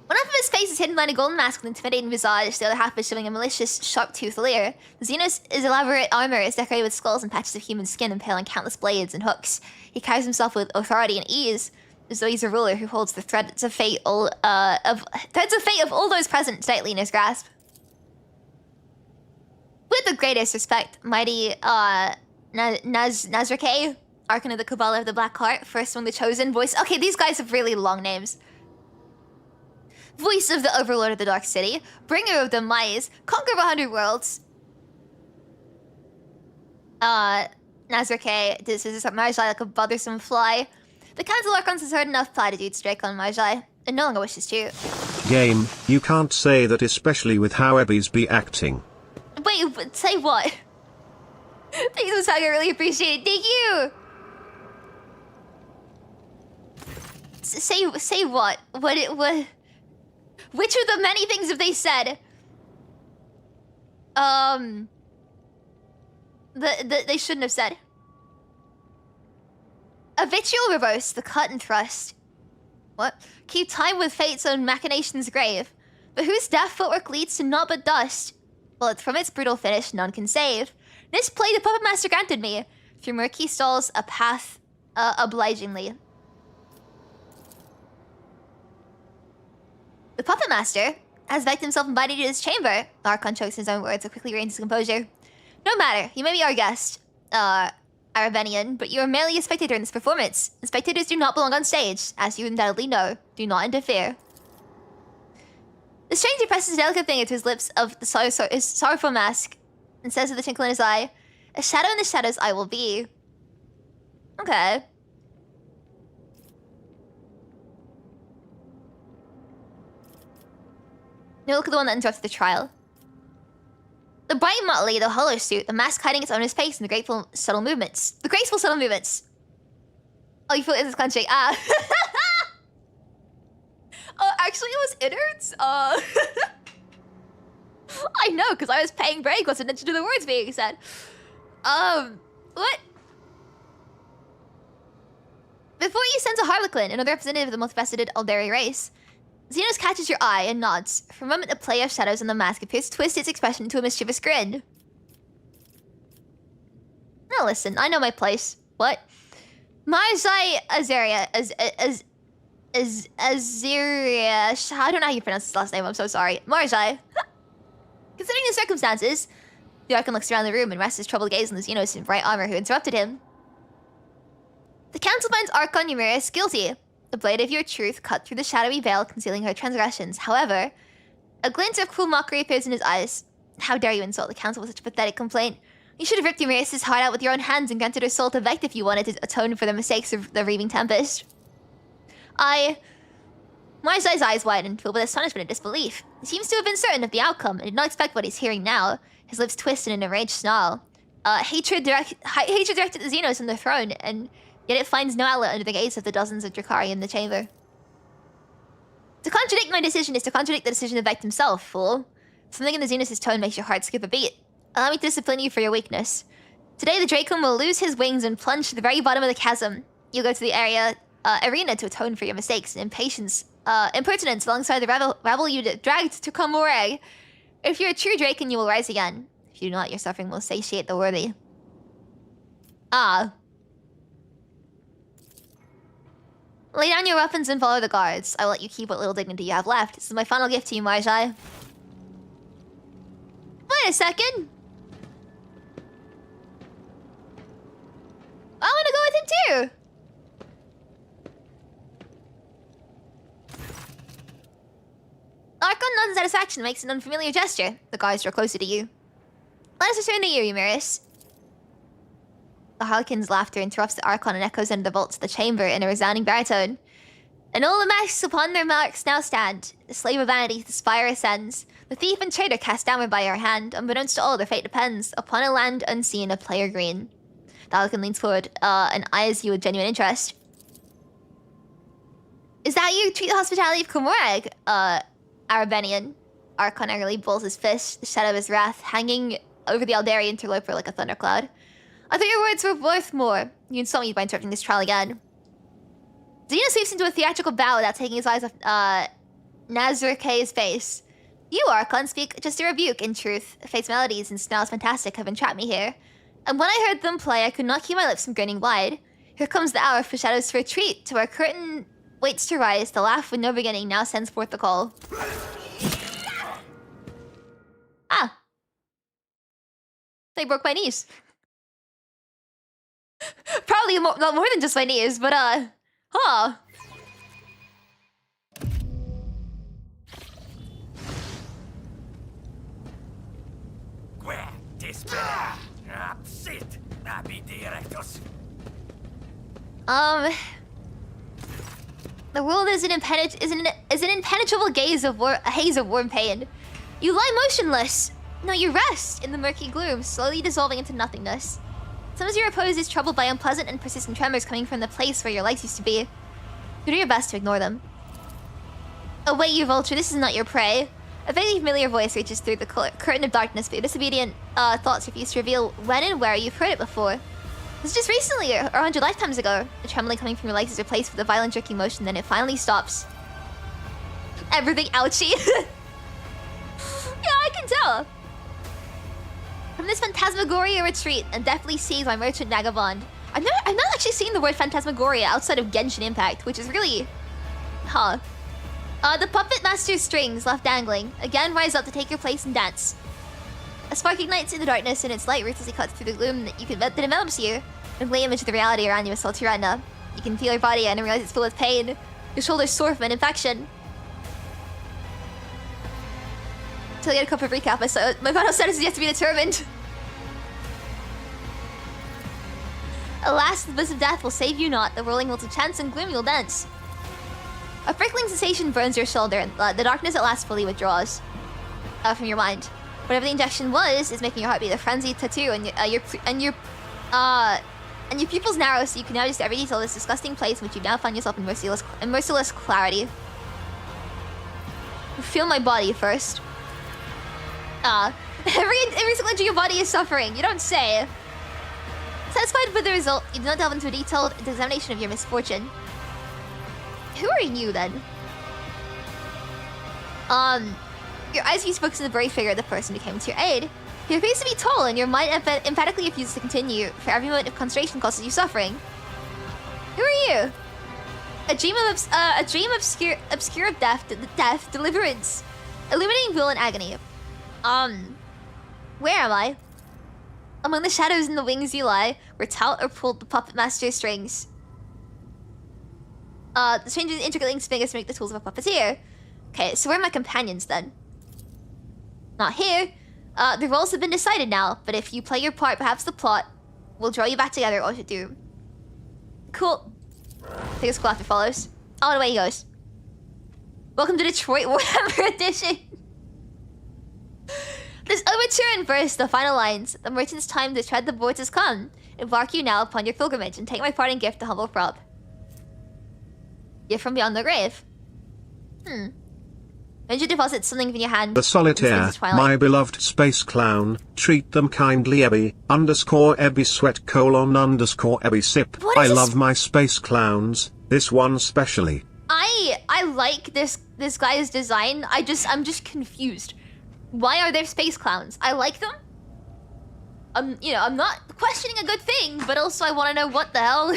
One half of his face is hidden behind a golden mask with an intimidating visage, the other half is showing a malicious, sharp-toothed leer. The Xenos' elaborate armor is decorated with skulls and patches of human skin impaling countless blades and hooks. He carries himself with authority and ease, as though he's a ruler who holds the threads of fate of all those present tightly in his grasp. With the greatest respect, mighty Nazrake, Archon of the Cabal of the Black Heart, first among the chosen, voice. Okay, these guys have really long names. Voice of the Overlord of the Dark City, bringer of the Mize, conqueror of 100 worlds. Nazrake, this is Marazhai like a bothersome fly. The Council of Archons has heard enough platitudes strike on Marazhai, and no longer wishes to. Game, you can't say that, especially with how Ebi's be acting. Wait, but say what? Thanks for saying, I really appreciate it. Thank you! Say what? What? Which of the many things have they said? They shouldn't have said. A vitriol reverse, the cut and thrust. What? Keep time with fate's own machinations grave. But whose death footwork leads to naught but dust? Well, from its brutal finish, none can save. This play the Puppet Master granted me. Through murky stalls, a path, obligingly. The Puppet Master has begged himself invited to his chamber. The Archon chokes his own words, but quickly regains his composure. No matter, you may be our guest, Arabenian, but you are merely a spectator in this performance. And spectators do not belong on stage, as you undoubtedly know. Do not interfere. The stranger presses a delicate finger to his lips of the his sorrowful mask, and says with a twinkle in his eye, "A shadow in the shadows I will be." Okay. Now look at the one that interrupted the trial. The bright motley, the hollow suit, the mask hiding its owner's face, and the graceful, subtle movements. The graceful, subtle movements. Oh, you feel it in this country. Ah. Actually, it was innards. I know, because I was paying very close attention to the words being said. What? Before you send a Harlequin, another representative of the multifaceted Aldari race, Xenos catches your eye and nods. For a moment, a play of shadows on the mask appears to twist its expression into a mischievous grin. Now listen, I know my place. What? Marazhai Azaria, Azaria... I don't know how you pronounce his last name, I'm so sorry. Marazhai. Considering the circumstances, the Archon looks around the room and rests his troubled gaze on the Xenos in bright armor who interrupted him. The Council finds Archon Numerus guilty. The blade of your truth cut through the shadowy veil concealing her transgressions. However, a glint of cruel mockery appears in his eyes. How dare you insult the Council with such a pathetic complaint? You should have ripped Numerus' heart out with your own hands and granted her soul to Vect if you wanted to atone for the mistakes of the Reaving Tempest. Marazhai's eyes widen, filled with astonishment and disbelief. He seems to have been certain of the outcome and did not expect what he's hearing now. His lips twist in an enraged snarl. Hatred directed at the Xenos on the throne, and yet it finds no outlet under the gaze of the dozens of Drukhari in the chamber. To contradict my decision is to contradict the decision of Vect himself, fool. Something in the Xenos' tone makes your heart skip a beat. Allow me to discipline you for your weakness. Today the Dracon will lose his wings and plunge to the very bottom of the chasm. You'll go to the arena to atone for your mistakes and impertinence alongside the rabble you dragged to Commoragh. If you're a true Dracon, you will rise again. If you do not, your suffering will satiate the worthy. Lay down your weapons and follow the guards. I will let you keep what little dignity you have left. This is my final gift to you, Marazhai. Wait a second. I want to go with him too. satisfaction makes an unfamiliar gesture. The guards draw closer to you. Let us return to you, Eumerus. The Harlequin's laughter interrupts the Archon and echoes under the vaults of the chamber in a resounding baritone. And all the masks upon their marks now stand. The slave of vanity, the spire ascends. The thief and traitor cast downward by our hand. Unbeknownst to all, their fate depends upon a land unseen, a player green. The Harlequin leans forward and eyes you with genuine interest. Is that you? Treat the hospitality of Commoragh, Arabenian. Archon angrily balls his fist, the shadow of his wrath hanging over the Aldari interloper like a thundercloud. I thought your words were worth more. You insult me by interrupting this trial again. Zeno sweeps into a theatrical bow without taking his eyes off Nazarke's face. You, Archon, speak just a rebuke, in truth. Fate's melodies and smells fantastic have entrapped me here. And when I heard them play, I could not keep my lips from grinning wide. Here comes the hour for shadows to retreat, to our curtain waits to rise. The laugh with no beginning now sends forth the call. Ah. They broke my knees. Probably not more than just my knees, but huh. The world is an impenetrable haze of warm pain. You lie motionless. No, you rest in the murky gloom, slowly dissolving into nothingness. Sometimes your repose is troubled by unpleasant and persistent tremors coming from the place where your legs used to be. You do your best to ignore them. Await, you vulture, this is not your prey. A vaguely familiar voice reaches through the curtain of darkness, but your disobedient thoughts refuse to reveal when and where you've heard it before. This is just recently, or 100 lifetimes ago. The trembling coming from your legs is replaced with a violent jerking motion, then it finally stops. Everything ouchy. Yeah, I can tell. From this phantasmagoria retreat, and deftly sees my merchant vagabond. I've not actually seen the word phantasmagoria outside of Genshin Impact, which is really... Huh. The puppet master's strings left dangling again rise up to take your place and dance. A spark ignites in the darkness, and its light ruthlessly cuts through the gloom that envelops you. An ugly image of the reality around you assaults your retina. You can feel your body and realize it's full of pain. Your shoulders sore from an infection. Till I get a cup of recap, my final status is yet to be determined. Alas, the bliss of death will save you not. The whirling worlds of chance and gloom you'll dance. A prickling sensation burns your shoulder, and the darkness at last fully withdraws from your mind. Whatever the injection was, is making your heart beat a frenzied tattoo, and your pupils narrow, so you can now just every detail of this disgusting place in which you now find yourself in merciless clarity. Feel my body first. Every single inch of your body is suffering. You don't say. Satisfied with the result, you do not delve into a detailed examination of your misfortune. Who are you then? Your eyes use focus on the buried figure of the person who came to your aid. He appears to be tall, and your mind emphatically refuses to continue, for every moment of concentration causes you suffering. Who are you? A dream obscure of death, deliverance, illuminating will and agony. Where am I? Among the shadows and the wings you lie, where tout or pulled the puppet master's strings. The stranger's intricate links fingers make the tools of a puppeteer. Okay, so where are my companions then? Not here. The roles have been decided now, but if you play your part, perhaps the plot will draw you back together or to do. Cool. Take a school after follows. Oh, and away he goes. Welcome to Detroit Warhammer Edition. This overture and verse, the final lines. The merchant's time to tread the boards has come. Embark you now upon your pilgrimage and take my parting gift, the humble prop. Gift from beyond the grave. Venture deposits something in your hand. The solitaire, my beloved space clown, treat them kindly Ebi, _Ebi sweat : _Ebi sip. I love my space clowns, this one specially. I like this guy's design. I'm just confused. Why are there space clowns? I like them. You know, I'm not questioning a good thing, but also I want to know what the hell.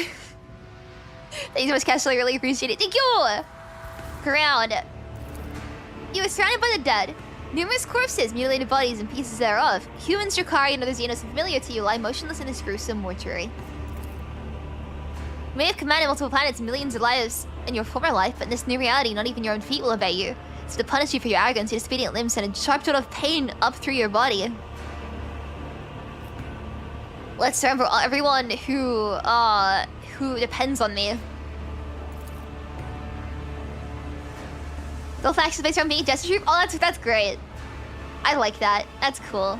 Thank you so much, Castle. I really appreciate it. Thank you. Ground. You are surrounded by the dead. Numerous corpses, mutilated bodies, and pieces thereof. Humans, Drakari, and other Xenos familiar to you lie motionless in this gruesome mortuary. You may have commanded multiple planets, millions of lives in your former life, but in this new reality, not even your own feet will obey you. So to punish you for your arrogance, your disobedient limbs send a sharp jolt of pain up through your body. Let's remember everyone who depends on me. The faction based around being a gesture troop. Oh, that's great. I like that. That's cool.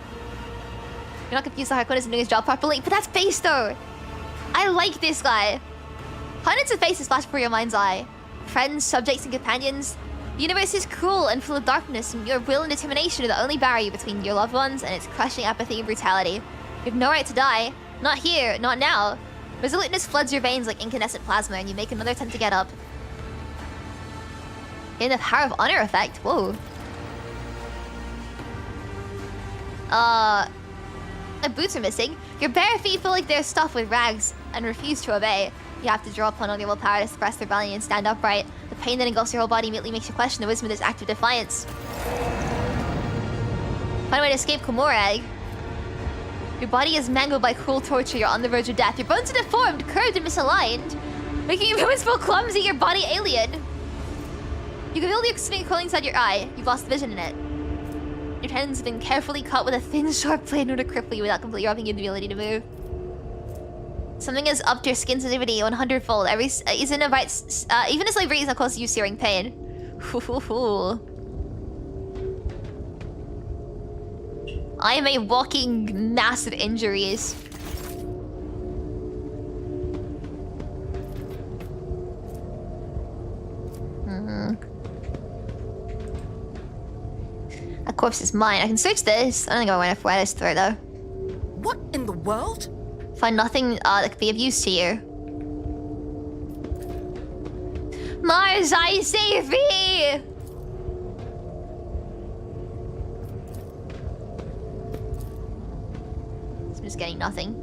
You're not confused how Harkonnen isn't doing his job properly, but that's base though. I like this guy. Hundreds of faces flash before your mind's eye. Friends, subjects, and companions. The universe is cruel and full of darkness, and your will and determination are the only barrier between your loved ones and its crushing apathy and brutality. You have no right to die. Not here, not now. Resoluteness floods your veins like incandescent plasma, and you make another attempt to get up. In the power of honor effect. Whoa. The boots are missing. Your bare feet feel like they're stuffed with rags and refuse to obey. You have to draw upon all your willpower to suppress their rebellion and stand upright. The pain that engulfs your whole body immediately makes you question the wisdom of this act of defiance. Find a way to escape Commoragh. Your body is mangled by cruel torture. You're on the verge of death. Your bones are deformed, curved, and misaligned, making your movements feel clumsy, your body alien. You can feel the extreme curling inside your eye. You've lost vision in it. Your tendons have been carefully cut with a thin, sharp blade in order to cripple you without completely robbing you of the ability to move. Something has upped your skin sensitivity 100-fold. Even as labor is not close to you searing pain. I am a walking mass of injuries. That corpse is mine. I can search this. I don't think I want to wear this through though. What in the world? Find nothing that could be of use to you. Marazhai, save me! I'm just getting nothing.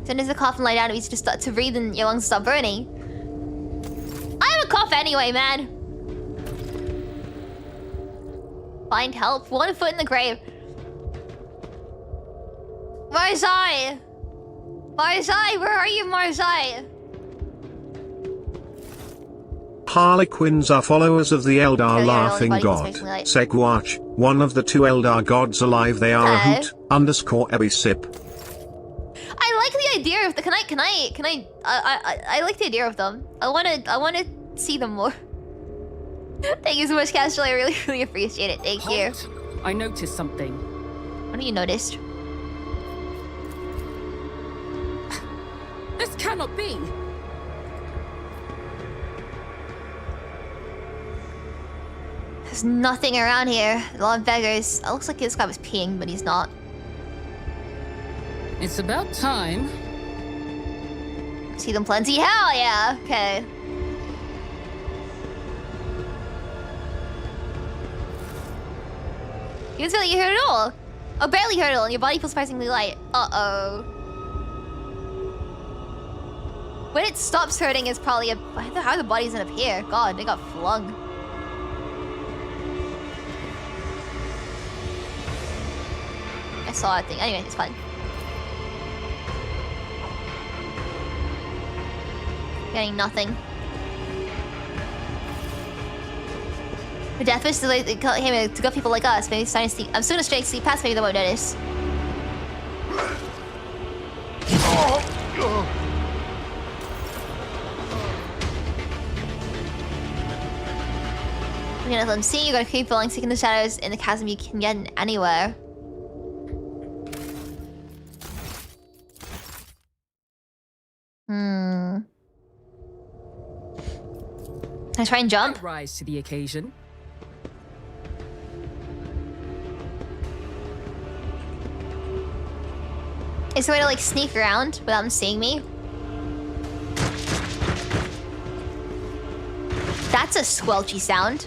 Then there's a cough and lie down. It means to breathe and your lungs stop burning. I have a cough anyway, man. Find help. 1 foot in the grave. Marazhai! Marazhai, where are you, Marazhai? Harlequins are followers of the Eldar yeah, laughing god. Segwatch, one of the 2 Eldar gods alive. They are a hoot. _Ebi sip. I like the idea of the. I like the idea of them. I wanna see them more. Thank you so much, Castrol. I really appreciate it. Thank you. I noticed something. What have you noticed? This cannot be. There's nothing around here. A lot of beggars. It looks like this guy was peeing, but he's not. It's about time. See them plenty? Hell yeah. Okay. You didn't feel like you heard it all. Oh, barely heard it all, and your body feels surprisingly light. Uh-oh. When it stops hurting, it's probably a... How the bodies end up here? God, they got flung. I saw that thing. Anyway, it's fine. Getting nothing. The death wish to go people like us. Maybe starting to sleep. I'm soon to straight sleep past. Maybe they won't notice. I'm gonna let them see. You gotta keep falling, seeking the shadows in the chasm. You can get anywhere. Can I try and jump? Rise to the occasion. Is there a way to like sneak around without them seeing me? That's a squelchy sound.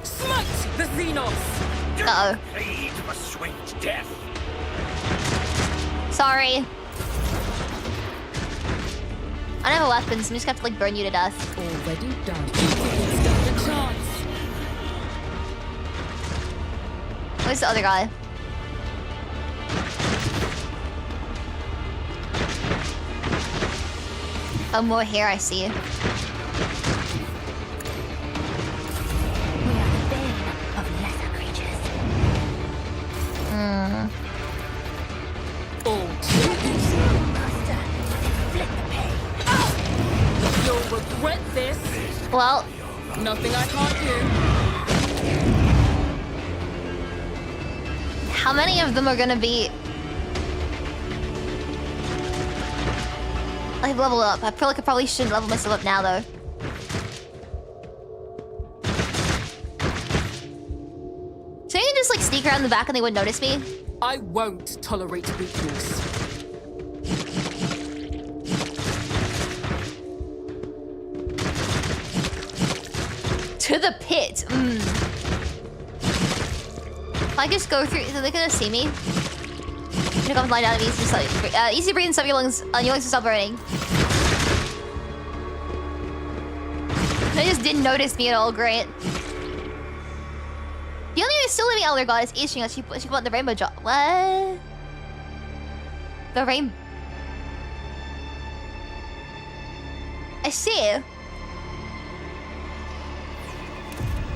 Smite the Xenos! Uh-oh. Plead for sweet death. Sorry. I don't have a weapon, so I'm just gonna have to like burn you to death. Already done. Stand a chance. Where's the other guy? Oh, more here, I see. We are the bane of lesser creatures. Oh, Master, flip the page. you'll regret this. Well, Nothing I can't do. how many of them are gonna be... I've leveled up. I feel like I probably shouldn't level myself up now, though. So you can just like sneak around the back and they wouldn't notice me? I won't tolerate weakness. To the pit. If I just go through, so they're gonna see me. I'm gonna come flying out of easy breathe and stop your lungs. Your lungs will stop burning. They just didn't notice me at all. Great. The only way still living elder god is Ishio. She put the rainbow drop. What? The rain. I see.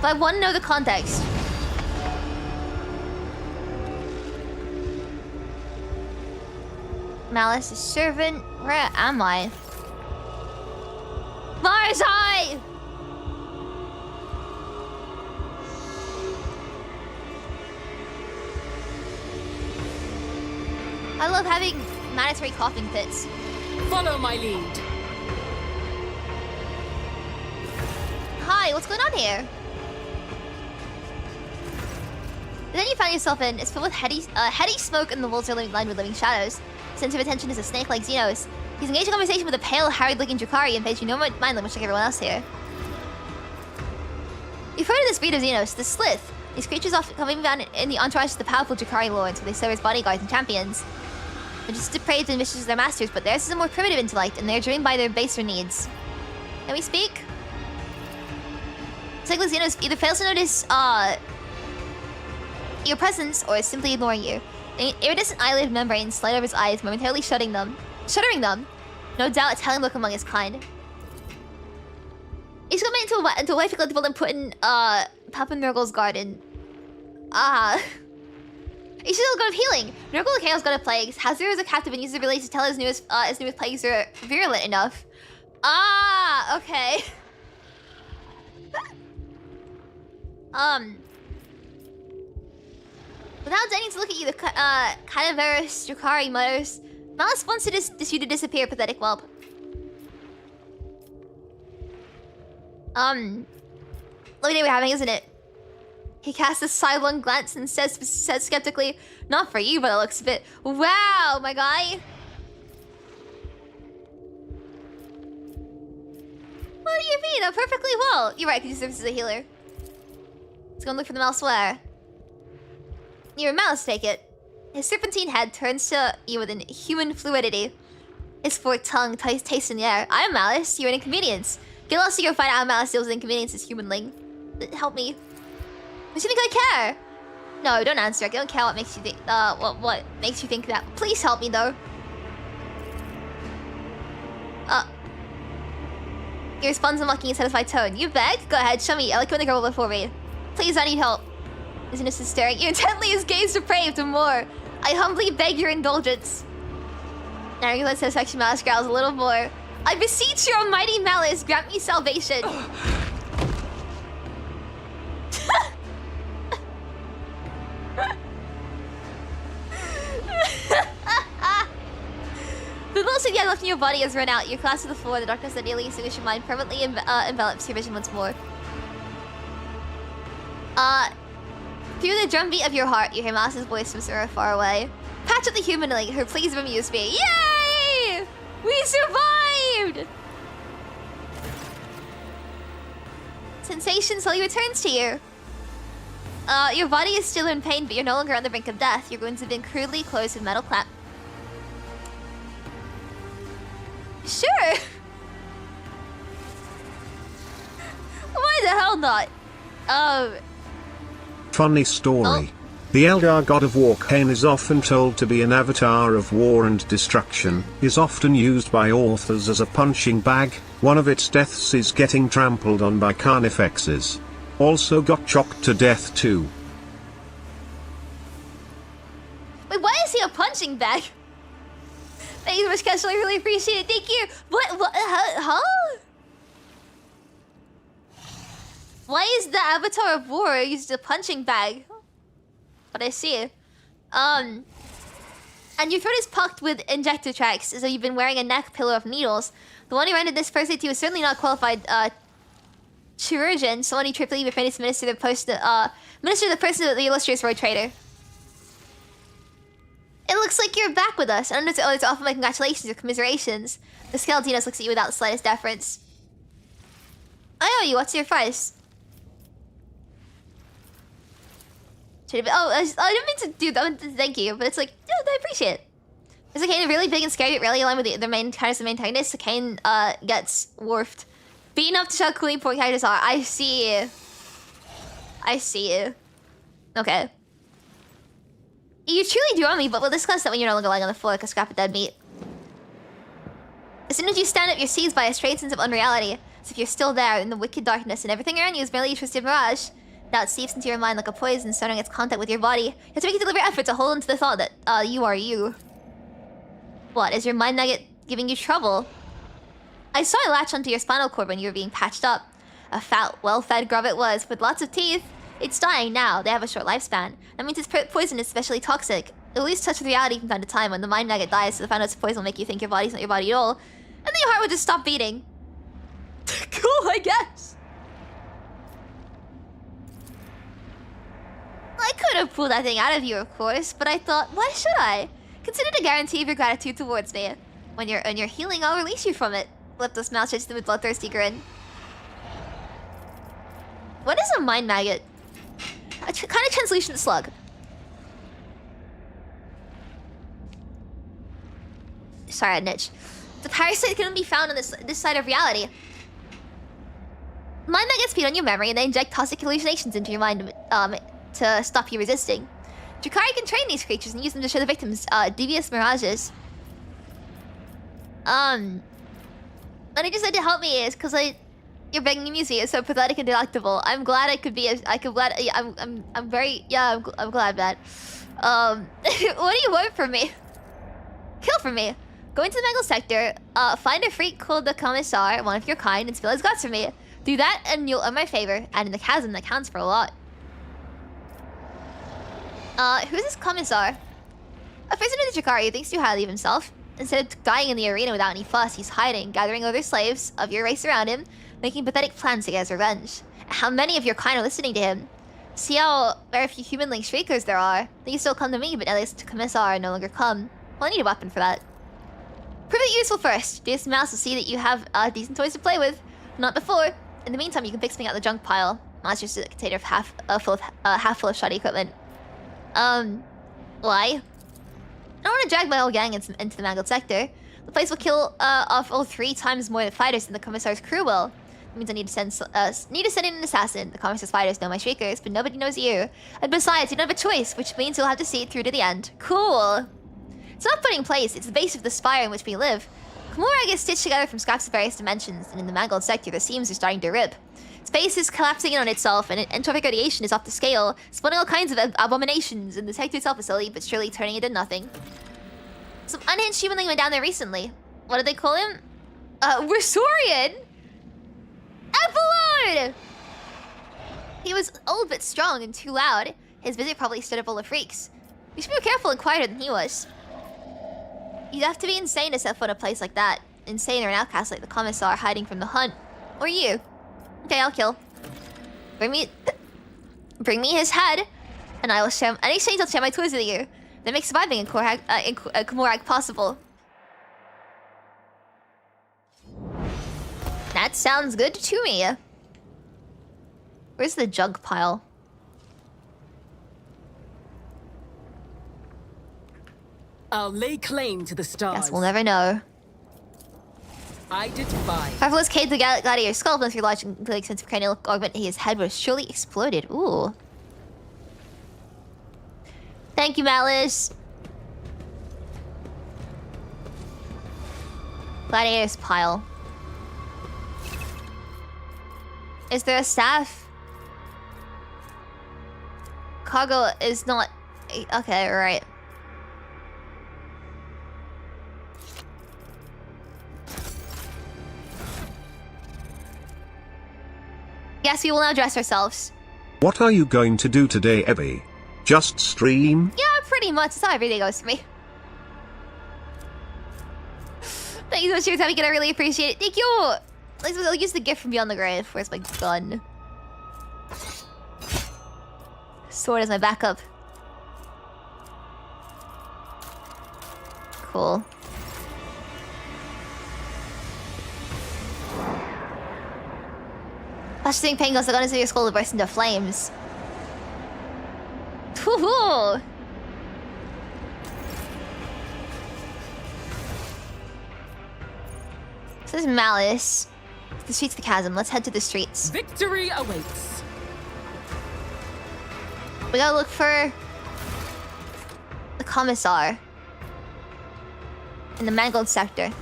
But I want to know the context. Malice is servant. Where am I? Marazhai! I love having mandatory coughing fits. Follow my lead. Hi, what's going on here? Then you find yourself in. It's filled with heady smoke, and the walls are lined with living shadows. Center of attention is a snake like Xenos. He's engaged in conversation with a pale, harried-looking Drukhari and pays you no mind them, much like everyone else here. You've heard of this breed of Xenos, the Slith. These creatures often come down in the entourage of the powerful Drukhari lords, where they serve as bodyguards and champions. They're just depraved and vicious as their masters, but theirs is a more primitive intellect, and they're driven by their baser needs. Can we speak? It's like the Xenos either fails to notice, your presence, or is simply ignoring you. The iridescent eyelid membranes slide over his eyes, momentarily shuddering them. No doubt a telling look among his kind. He's coming into a wife collectible and put in Papa Nurgle's garden. He should go of healing. Nurgle the Chaos God of Plagues. Hazir is a captive and uses the relay to tell his newest plagues are virulent enough. Okay. Without deigning to look at you, the cadaverous Drukhari mutters, Malice wants you to disappear, pathetic whelp. Lovely day we're having, isn't it? He casts a sidelong glance and says skeptically, not for you, but it looks a bit... Wow, my guy! What do you mean? I'm perfectly well. You're right, because he serves as a healer. Let's go and look for them elsewhere. You're a mouse, take it. His serpentine head turns to you with inhuman fluidity. His forked tongue tastes in the air. I'm Malice, you're an inconvenience. Get lost to go find out how Malice deals with inconveniences, humanling. Help me. Does you think I care? No, don't answer. I don't care what makes you think. What makes you think that? Please help me, though. He responds in mocking and satisfied tone. You beg? Go ahead, show me. I like when the girl before me. Please, I need help. His innocent staring you intently, his gaze depraved and more. I humbly beg your indulgence. Now you let satisfaction Malice growls a little more. I beseech your almighty Malice, grant me salvation. The little city left in your body has run out. You're collapsed to the floor. The darkness that nearly extinguished your mind permanently envelops your vision once more. Through the drumbeat of your heart, you hear Malice's voice from somewhere far away. Patch up the humanling who please amuse me. Yay! We survived! Sensation slowly returns to you. Your body is still in pain, but you're no longer on the brink of death. Your wounds have been crudely closed with metal clamp. Sure! Why the hell not? Funny story. The Eldar god of war Cain is often told to be an avatar of war and destruction, is often used by authors as a punching bag. One of its deaths is getting trampled on by carnifexes. Also got chopped to death too. Wait, why is he a punching bag? Thank you so much, Casual. I really appreciate it. Thank you. What? Huh? Why is the avatar of war used as a punching bag? But I see. And your throat is pucked with injector tracks, so you've been wearing a neck pillow of needles. The one who rendered this first aid to you is certainly not qualified chirurgeon, someone who triply befriended to minister the person of the illustrious Rogue Trader. It looks like you're back with us. I don't know to offer my congratulations or commiserations. The Skeletinos looks at you without the slightest deference. I owe you. What's your price? I didn't mean to do that. Thank you, but it's like, yeah, I appreciate it. Is the Kane really big and scary? Really aligned with the main characters, the main antagonist? The Kane gets warped. Beaten up to show how cool important characters are. I see you. I see you. Okay. You truly do owe me, but we'll discuss that when you're no longer lying on the floor like a scrap of dead meat. As soon as you stand up, you're seized by a strange sense of unreality. As if you're still there in the wicked darkness and everything around you is merely a twisted mirage. Now it seeps into your mind like a poison, starting its contact with your body. You have to make a deliberate effort to hold on to the thought that you are you. What, is your mind nugget giving you trouble? I saw it latch onto your spinal cord when you were being patched up. A fat, well-fed grub it was, with lots of teeth. It's dying now. They have a short lifespan. That means its poison is especially toxic. It'll lose touch with reality from time to time. When the mind nugget dies, so the final poison will make you think your body's not your body at all. And then your heart will just stop beating. Cool, I guess. I could have pulled that thing out of you, of course, but I thought, why should I? Consider it a guarantee of your gratitude towards me. When you're healing, I'll release you from it. Leptos mouth stretched with bloodthirsty grin. What is a mind maggot? A kind of translucent slug. Sorry, niche. The parasite can only be found on this side of reality. Mind maggots feed on your memory and they inject toxic hallucinations into your mind to stop you resisting. Drakari can train these creatures and use them to show the victims devious mirages. And he just said to help me is because you're begging me. It's so pathetic and delectable. I'm glad I could be. I'm glad that. What do you want from me? Kill for me. Go into the Mangle sector. Find a freak called the Commissar, one of your kind, and spill his guts for me. Do that, and you'll earn my favor. And in the chasm, that counts for a lot. Who's this Commissar? A prisoner of the Drakari who thinks too highly of himself. Instead of dying in the arena without any fuss, he's hiding, gathering other slaves of your race around him, making pathetic plans to get his revenge. How many of your kind are listening to him? See how very few human-link shriekers there are. They still come to me, but at least to Commissar no longer come. Well, I need a weapon for that. Prove it useful first. Do some mouse to see that you have decent toys to play with. Not before. In the meantime, you can pick something out of the junk pile. Mine's just a container of half full of shoddy equipment. Why? I don't want to drag my whole gang into the mangled sector. The place will kill off all 3 times more the fighters than the Commissar's crew will. That means I need to send in an assassin. The Commissar's fighters know my shriekers, but nobody knows you. And besides, you don't have a choice, which means you'll have to see it through to the end. Cool. It's not putting in place, it's the base of the spire in which we live. Commoragh is stitched together from scraps of various dimensions, and in the mangled sector, the seams are starting to rip. Space is collapsing in on itself, and entropic radiation is off the scale, spawning all kinds of abominations, and the sector itself is slowly but surely turning into nothing. Some unhinged humanling went down there recently. What did they call him? Resorian? Epiloid! He was old but strong and too loud. His visit probably stirred up all the freaks. You should be more careful and quieter than he was. You'd have to be insane to set foot in a place like that. Insane or an outcast like the Commissar hiding from the hunt. Or you. Okay, I'll kill. Bring me his head, and I will share. In exchange, I'll share my toys with you. That makes surviving in Commoragh possible. That sounds good to me. Where's the junk pile? I'll lay claim to the stars. Guess we'll never know. I did 5. Fabulous Cade the Gladiator's skull, but if you're large and expensive cranial augment, his head was surely exploded. Ooh. Thank you, Malice. Gladiator's pile. Is there a staff? Cargo is not... Okay, right. Yes, we will now dress ourselves. What are you going to do today, Ebi? Just stream? Yeah, pretty much. That's how every day goes for me. Thank you so much for your time. I really appreciate it. Thank you! I'll use the gift from Beyond the Grave. Where's my gun? Sword is my backup. Cool. Flashing penguins that got into your skull to burst into flames. Woohoo! So this is Malice. The streets of the chasm. Let's head to the streets. Victory awaits. We gotta look for the Commissar in the Mangold sector.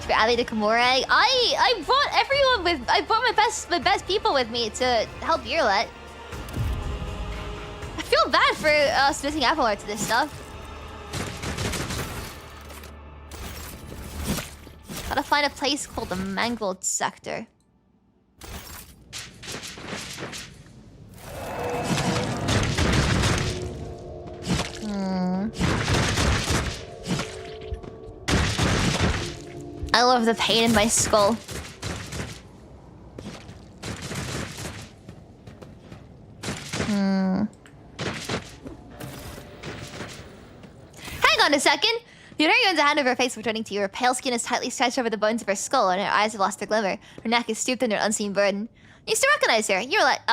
For Ali to Commoragh. I brought everyone with. I brought my best people with me to help Yrliet. I feel bad for splitting Avalar to this stuff. Gotta find a place called the Mangold sector. I love the pain in my skull. Hang on a second. The owner owns a hand over her face, returning to you. Her pale skin is tightly stretched over the bones of her skull, and her eyes have lost their glimmer. Her neck is stooped under an unseen burden. You still recognize her. You're like,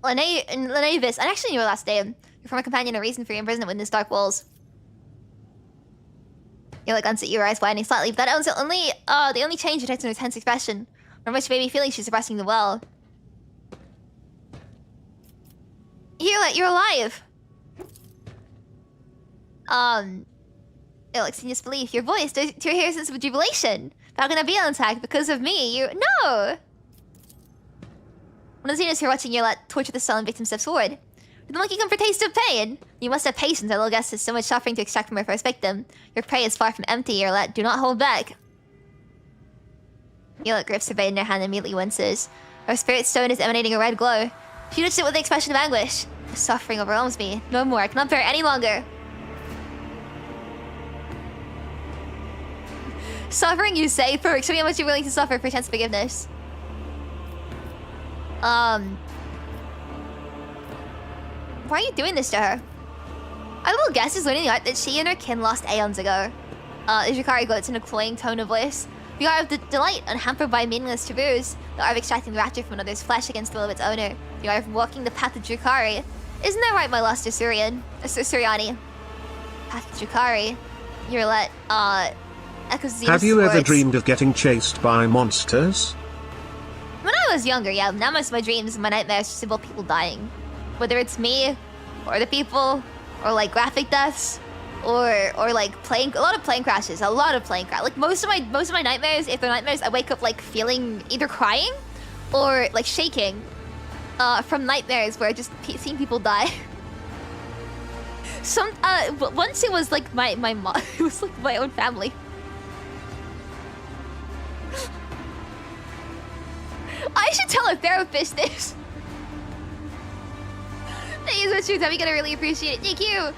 Lenavis. I actually knew her last name. Your former companion, a reason for your imprisonment within these dark walls. You're like, unset your eyes widening slightly, but that owns the only change detected in her tense expression. From which made me feeling she's suppressing the well. Yrliet, you're alive! Like, in disbelief, your voice, to your hear a sense of jubilation. How can I be intact because of me? No! One of the scenes here watching Yrliet torture the sullen victim steps forward. Did the monkey come for taste of pain? You must have patience, our little guest has so much suffering to extract from her first victim. Your prey is far from empty, Yrliet. Do not hold back. Yrliet grips her blade in her hand and immediately winces. Her spirit stone is emanating a red glow. She touched it with an expression of anguish. The suffering overwhelms me. No more, I cannot bear it any longer. Suffering, you say? Perfect. Show me how much you're willing to suffer for a chance of forgiveness. Why are you doing this to her? Our little guest is learning the art that she and her kin lost aeons ago. Ujikari gloats in a cloying tone of voice. The art of the delight unhampered by meaningless taboos. The art of extracting the rapture from another's flesh against the will of its owner. The art of walking the path of Jukari. Isn't that right, my lost Suriani? Path of Jukari. Yrliet, echoes Xenos' Have you ever words. dreamed of getting chased by monsters? When I was younger, yeah. Now most of my dreams and my nightmares just involve people dying. Whether it's me, or the people, or like graphic deaths, or like a lot of plane crashes. Like most of my nightmares, if they're nightmares, I wake up like feeling either crying, or like shaking, from nightmares where I just seeing people die. Once it was like my mom, it was like my own family. I should tell a therapist this. Thank you so much for your time. You're gonna really appreciate it. Thank you.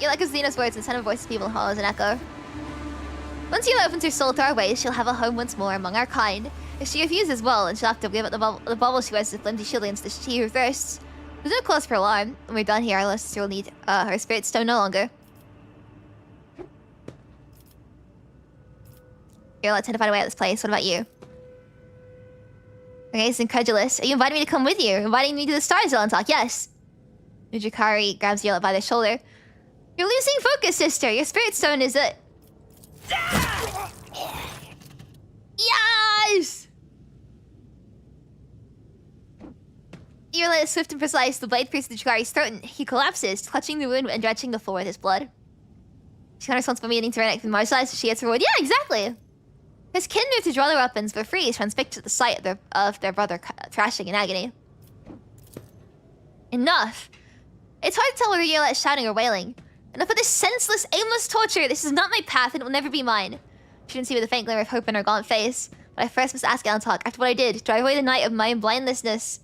You like Xenos' words and sound of voices people in hollows and echo. Once Yrliet opens her soul to our ways, she'll have a home once more among our kind. If she refuses, well, and she'll have to give up the bubble she wears with flimsy shield against the she who thirsts. There's no cause for alarm. When we're done here, our sister will need her spirit stone no longer. Yrliet, tend to find a way out of this place. What about you? Okay, it's incredulous. Are you inviting me to come with you? Inviting me to the stars, Talk? Yes. Ujikari grabs Yrliet by the shoulder. You're losing focus, sister. Your spirit stone is a... Yes! Yrliet is swift and precise. The blade pierces the Chikari's throat and he collapses, clutching the wound and drenching the floor with his blood. She's not responsible for meeting Tyrannic from Marazhai, so she gets reward. Yeah, exactly! His kin moved to draw their weapons, but free is transfixed at the sight of their brother thrashing in agony. Enough! It's hard to tell whether Yrliet is shouting or wailing. Enough of this senseless, aimless torture! This is not my path and it will never be mine. She didn't see with a faint glimmer of hope in her gaunt face. But I first must ask Alan-talk, after what I did, drive away the night of my blindlessness.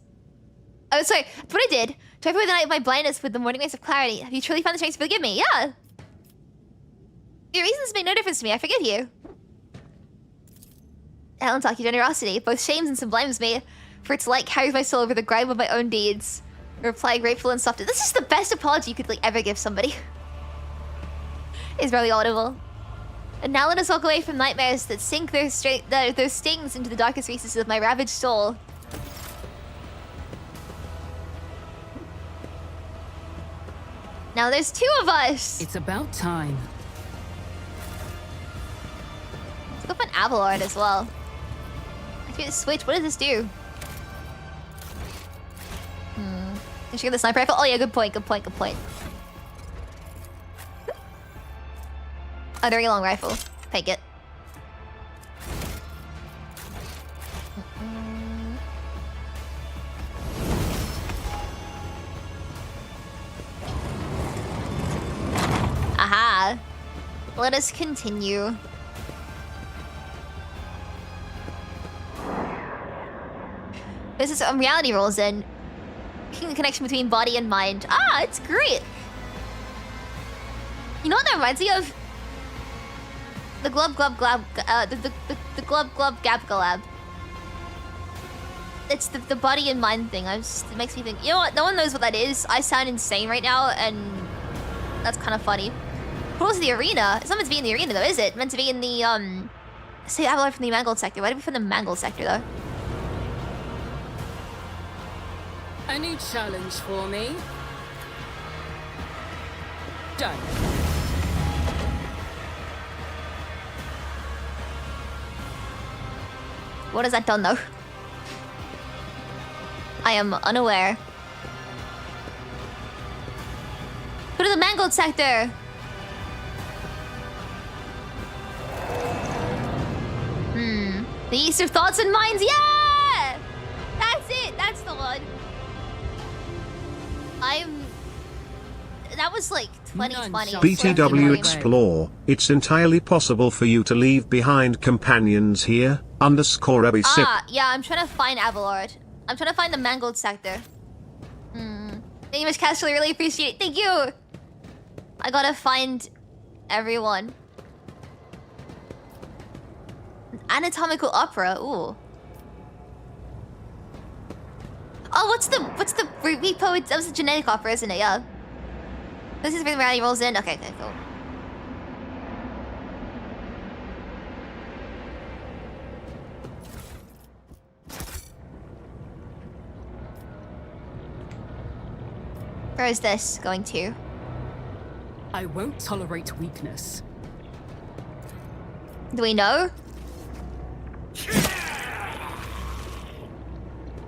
Oh, sorry, after what I did, drive away the night of my blindness with the morning rays of clarity. Have you truly found the strength to forgive me? Yeah! Your reasons make no difference to me, I forgive you. Alan-talk, your generosity both shames and sublimes me, for its light carries my soul over the grime of my own deeds. I reply grateful and soft. This is the best apology you could like ever give somebody. It's really audible. And now let us walk away from nightmares that sink their stings into the darkest recesses of my ravaged soul. Now there's two of us! It's about time. Let's go find Abelard as well. Activate the switch. What does this do? Can she get the sniper rifle? Oh yeah, good point, good point, good point. Oh, very long rifle. Take it. Aha. Let us continue. This is reality rolls in. Making the connection between body and mind. Ah, it's great. You know what that reminds me of? The glub glub glab, the glub glub gab galab. It's the body and mind thing. It makes me think. You know what? No one knows what that is. I sound insane right now, and that's kind of funny. What was the arena? It's not meant to be in the arena though, is it? Meant to be in the say Abelard from the Mangled sector. Why did we from the Mangled sector though? A new challenge for me. Done. What has that done though? I am unaware. Go to the Mangled sector! The East of Thoughts and Minds, yeah! That's it, that's the one. That was like 2020. BTW Explore, it's entirely possible for you to leave behind companions here, _Ebi sip. Ah, yeah, I'm trying to find Abelard. I'm trying to find the Mangled sector. Thank you much, Castro, I really appreciate it. Thank you! I gotta find everyone. Anatomical opera, ooh. Oh, what's the repo? That was a genetic opera, isn't it? Yeah. This is where the reality rolls in. Okay, cool. Where is this going to? I won't tolerate weakness. Do we know?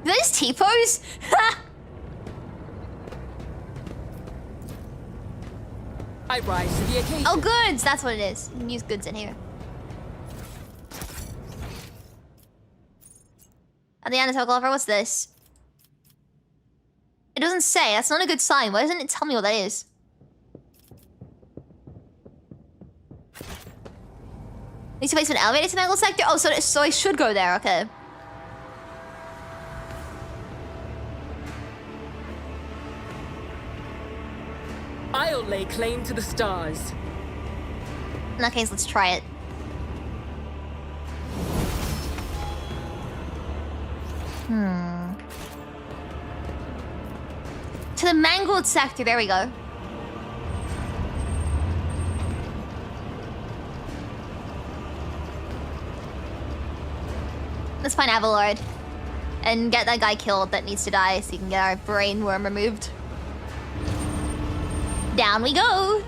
This T-pose? I rise to the occasion. Oh, goods! That's what it is. You can use goods in here. And the anatomical offer, what's this? It doesn't say. That's not a good sign. Why doesn't it tell me what that is? Needs to place an elevator to Mangled sector? Oh, so I should go there, okay. I'll lay claim to the stars. In that case, let's try it. To the Mangled sector, there we go. Let's find Abelard. And get that guy killed that needs to die so you can get our brain worm removed. Down we go!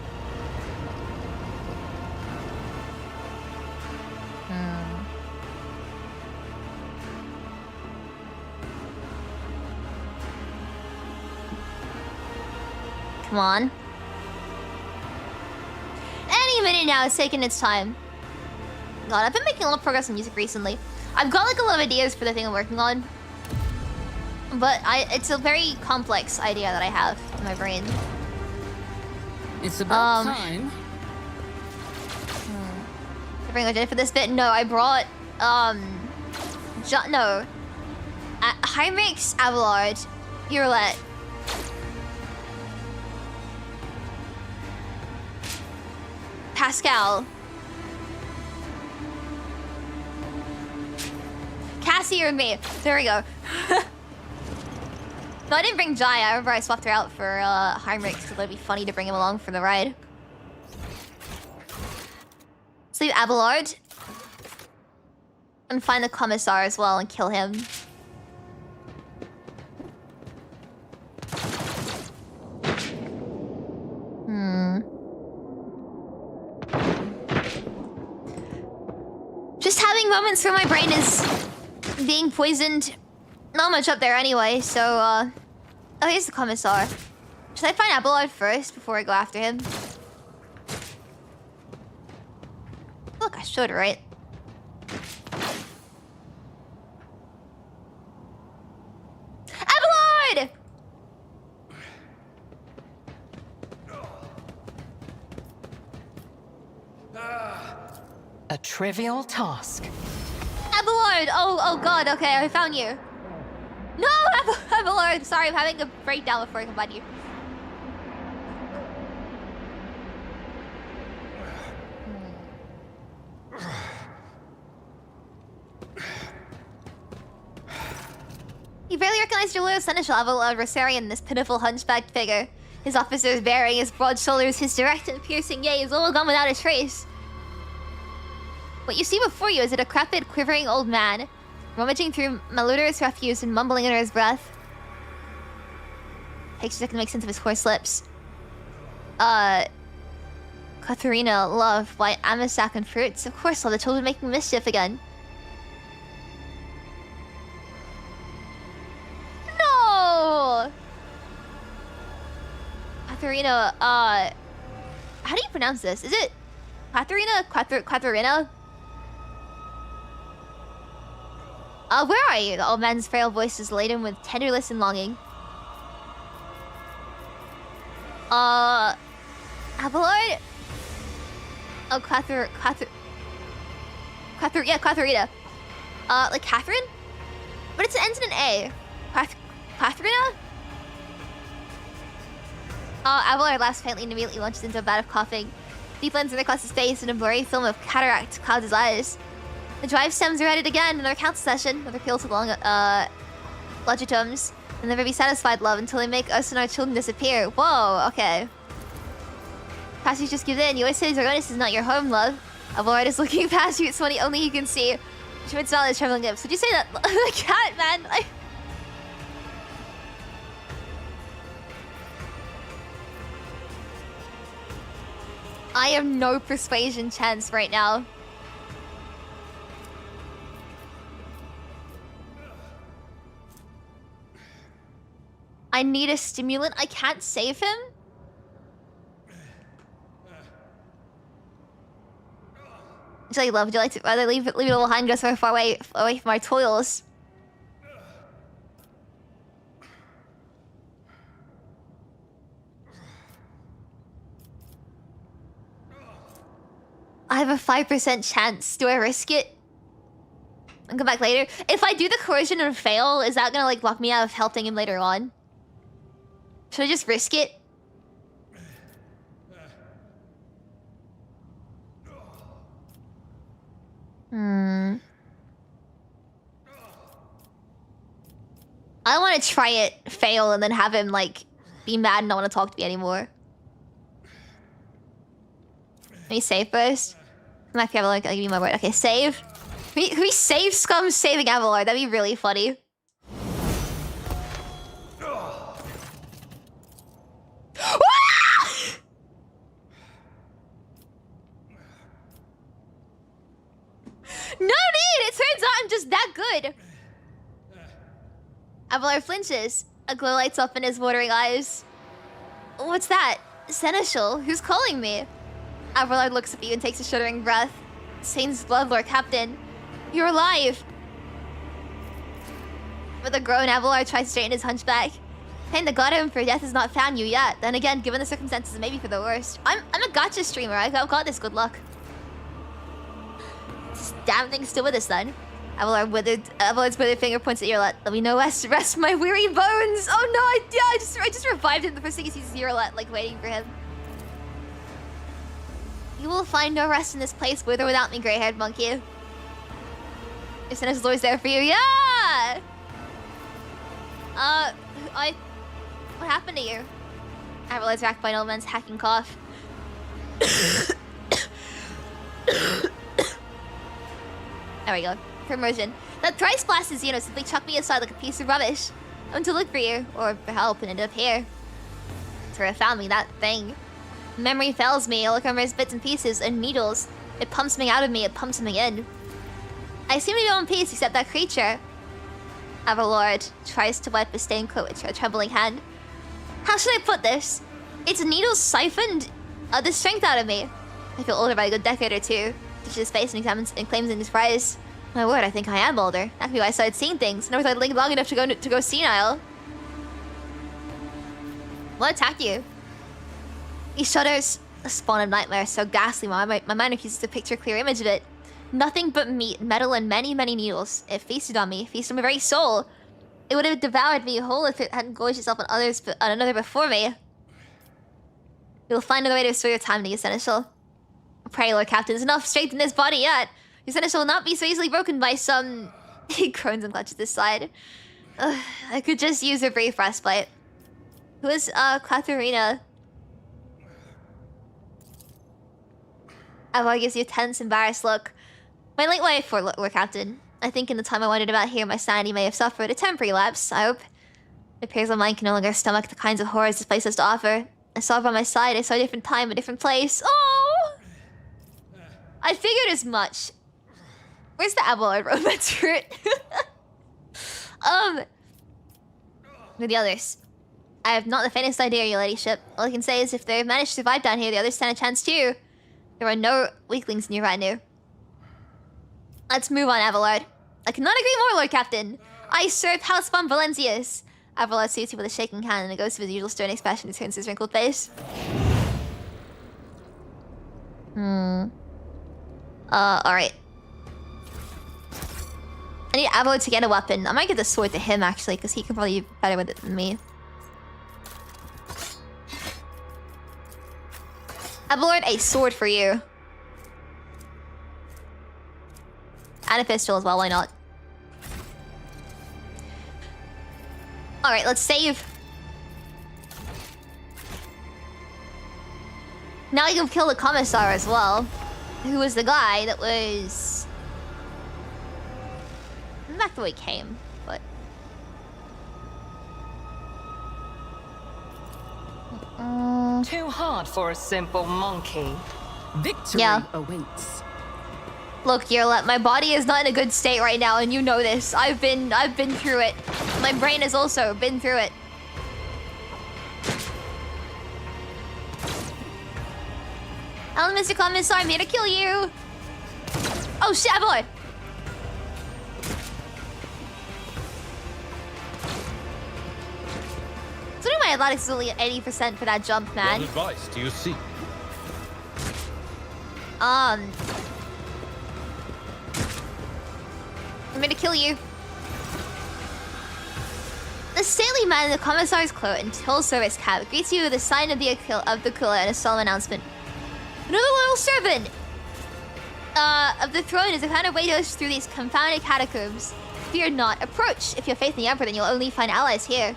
Come on. Any minute now, it's taking its time. God, I've been making a lot of progress in music recently. I've got like a lot of ideas for the thing I'm working on. But it's a very complex idea that I have in my brain. It's about time. I bring what I did for this bit? No, I brought Heinrich's Abelard, Yrliet. Pascal. Cassie and me. There we go. No, I didn't bring Jai. I remember I swapped her out for Heinrich because it'd be funny to bring him along for the ride. So you Abelard. And find the Commissar as well and kill him. Just having moments where my brain is being poisoned. Not much up there anyway, so oh, here's the Commissar. Should I find Abelard first before I go after him? Look, I should, right? Abelard! A trivial task. Abelard! Oh god, okay, I found you. No, Abelard! Sorry, I'm having a breakdown before I can find you. You barely recognized your loyal seneschal Abelard Rosarian, this pitiful hunchbacked figure. His officer's bearing, his broad shoulders, his direct and piercing gaze, all gone without a trace. What you see before you is a decrepit, quivering old man, rummaging through malodorous refuse and mumbling under his breath. Takes a second to make sense of his hoarse lips. Katharina, love, white amasak and fruits. Of course, all the children making mischief again. No! Katharina, how do you pronounce this? Is it Katharina? Katharina? Where are you? The old man's frail voice is laden with tenderness and longing. Abelard? Oh, yeah, Katharina. Like Catherine? But it ends in an A. Katharina? Abelard laughs faintly and immediately launches into a bout of coughing. Deep lens across his face and a blurry film of cataract clouds his eyes. The drive stems are at it again, another council session, another appeal to long, legitums. They'll never be satisfied, love, until they make us and our children disappear. Whoa, okay. Perhaps you just give in. You always say Zargonis is not your home, love. Abelard is looking past you, it's funny, only he can see. She would smile his trembling lips. Would you say that? The cat, man. Like... I have no persuasion chance right now. I need a stimulant. I can't save him. Actually, love, would you like to rather leave it all behind, go so far away from our toils? I have a 5% chance. Do I risk it? I'll come back later. If I do the coercion and fail, is that gonna like lock me out of helping him later on? Should I just risk it? I want to try it, fail, and then have him like be mad and not want to talk to me anymore. Let me save first. My Abelard, I'll give you my word. Okay, save. We save scum saving Abelard. That'd be really funny. No need! It turns out I'm just that good. Abelard flinches. A glow lights up in his watering eyes. What's that? Seneschal, who's calling me? Abelard looks at you and takes a shuddering breath. Saint's Bloodlord Captain, you're alive! With a groan, Abelard tries to straighten his hunchback. Thank the god of him for death has not found you yet. Then again, given the circumstances, maybe for the worst. I'm a gacha streamer. I've got this good luck. This damn thing's still with us then. Abelard's withered finger points at Yrliet. Let me know rest my weary bones. Oh no, I just revived him. The first thing he sees is Yrliet, like waiting for him. You will find no rest in this place, with or without me, gray-haired monkey. Your Seneschal's always there for you. Yeah! What happened to you? Abelard's racked by an old man's hacking cough. There we go. Promotion. That thrice blasted Xeno simply chucked me aside like a piece of rubbish. I went to look for you, or for help, and ended up here. That's where I found me, that thing. Memory fails me, all I can remember is bits and pieces, and needles. It pumps something out of me, it pumps something in. I seem to be in one piece, except that creature. Abelard tries to wipe a stained coat with a trembling hand. How should I put this? Its needles siphoned the strength out of me. I feel older by a good decade or two. Touches his face and examines and claims in surprise. My word, I think I am older. That could be why I started seeing things. I never thought I'd live long enough to go senile. What attacked you? He shudders. A spawn of nightmare, so ghastly. My mind refuses to picture a clear image of it. Nothing but meat, metal, and many, many needles. It feasted on me, feasted on my very soul. It would have devoured me whole if it hadn't gorged itself on another before me. You'll find another way to restore your time to you, Seneschal. Pray, Lord Captain, there's enough strength in this body yet. Your Seneschal will not be so easily broken by some... He groans and clutches his side. I could just use a brief respite. Who is, Katharina? Abelard gives you a tense, embarrassed look. My late wife, Lord Captain. I think in the time I wandered about here, my sanity may have suffered a temporary lapse, I hope. It appears my mind can no longer stomach the kinds of horrors this place has to offer. I saw her by my side, I saw a different time, a different place. Oh! I figured as much. Where's the Abelard romance route? With the others. I have not the faintest idea, your ladyship. All I can say is if they've managed to survive down here, the others stand a chance too. There are no weaklings in your retinue. Let's move on, Abelard. I cannot agree more, Lord Captain. I serve House von Valencius. Abelard salutes you with a shaking hand and a ghost of his usual stern expression turns his wrinkled face. Alright. I need Abelard to get a weapon. I might give the sword to him, actually, because he can probably be better with it than me. Abelard, a sword for you. And a pistol as well, why not? Alright, let's save. Now you can kill the Commissar as well. Who was the guy that was... Not the way he came, but... Too hard for a simple monkey. Victory awaits. Look, Yrliet, my body is not in a good state right now, and you know this. I've been through it. My brain has also been through it. Hello, Mr. Commissar, I'm here to kill you. Oh shit, Abelard. So my athletics is only at 80% for that jump, man. What advice do you seek? I'm gonna kill you. The stately man in the commissar's cloak and tall service cap greets you with a sign of the Aquila and a solemn announcement. Another loyal servant of the throne is a kind of way to us through these confounded catacombs. Fear not, approach. If you have faith in the Emperor, then you'll only find allies here.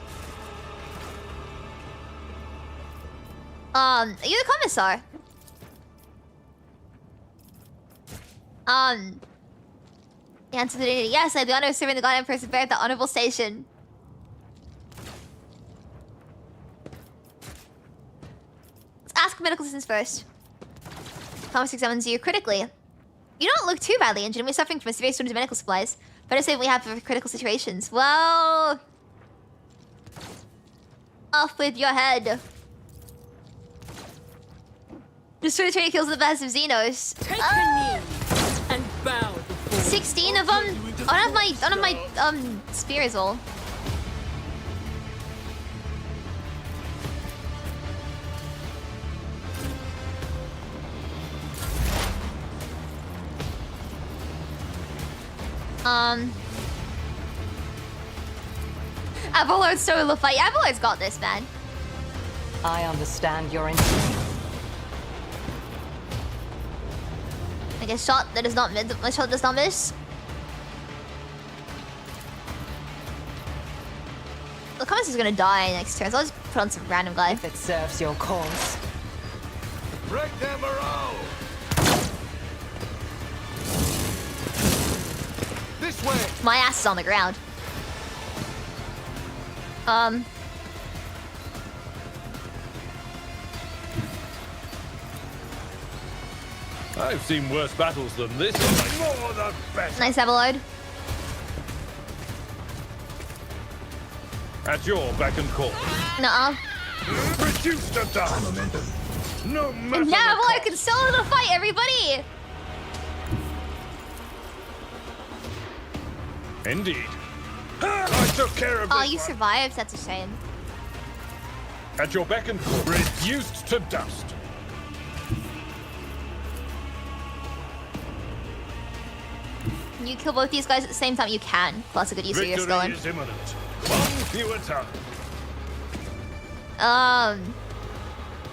Are you the commissar? The answer to the yes, I have the honor of serving the God Empress and bear the honorable station. Let's ask medical assistance first. Thomas examines you critically. You don't look too badly injured, and we're suffering from a severe shortage of medical supplies. Better save what we have for critical situations. Well... Off with your head. Destroy the trader kills the best of Xenos. Take a knee and bow before 16 of them? I don't have my spears all. Avalord's still in the fight. Avalord's got this, man. I understand your intent. Like a shot that does not miss. My shot does not miss. The comments is gonna die next turn, so I'll just put on some random guy. If it serves your cause. Break them around! This way! My ass is on the ground. I've seen worse battles than this. More the best. Nice, Avalord. At your beck and call. Nuh-uh. Reduce to dust. Momentum. No matter. And now Avalord can still in the fight, everybody! Indeed. I took care of Oh, this you one. survived? That's a shame. At your beck and call. Reduced to dust. Can you kill both these guys at the same time? You can. Plus a good use of your skill. Victory is imminent. One fewer turn.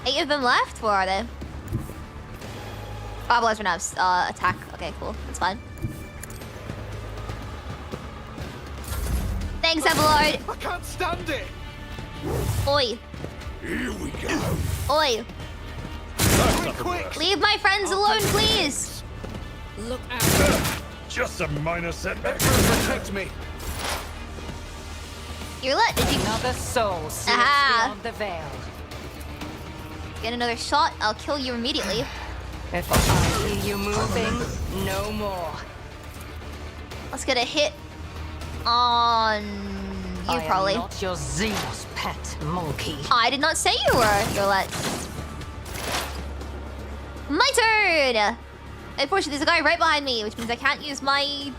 8 of them left? Where are they? Oh, Avalord's run out of attack. Okay, cool. That's fine. Thanks, Avalord. I can't stand it! Oi. Here we go! Oi. Quick! Leave my friends alone, please. Look out. Just a minor setback. Protect me! Yrliet, did you Another soul slips Aha. beyond the veil. get another shot? I'll kill you immediately. If I hear you moving, no more. Let's get a hit on you, I probably. am not your Xenos pet monkey. I did not say you were, Yrliet. My turn! Unfortunately, there's a guy right behind me, which means I can't use my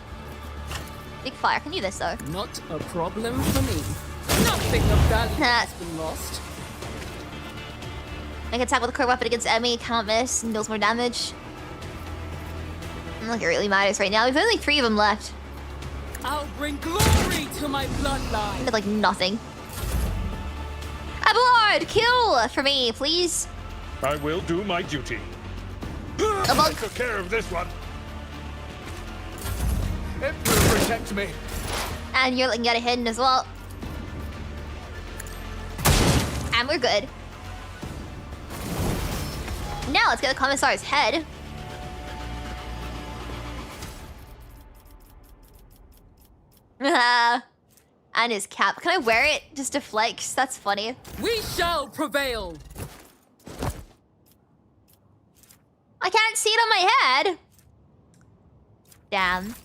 big fire. I can do this, though. Not a problem for me. Nothing of value has been lost. Make attack with a core weapon against enemy, cannot miss, and deals more damage. Like it really matters right now. We've only 3 of them left. I'll bring glory to my I bloodline. did like nothing. Avalord, kill for me, please. I will do my duty. A I bug. took care of this one. Emperor, protect me! And you're looking at a hidden as well. And we're good. Now let's get the Commissar's head. And his cap. Can I wear it just to flex? That's funny. We shall prevail. I can't see it on my head. Damn.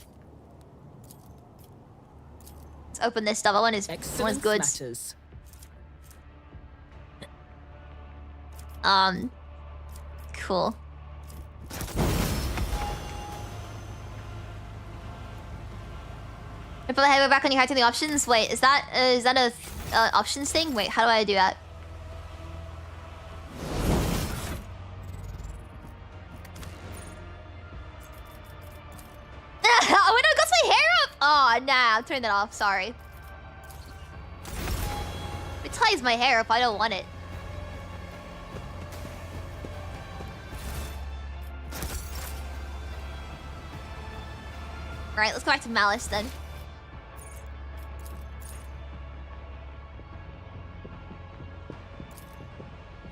Let's open this stuff. I want his goods. Matters. Cool. If I have it back on your head to the options, wait, is that a options thing? Wait, how do I do that? Oh, wait, no, it got my hair up! Oh, nah, I'm turning that off, sorry. It ties my hair up, I don't want it. Right, let's go back to Malice then.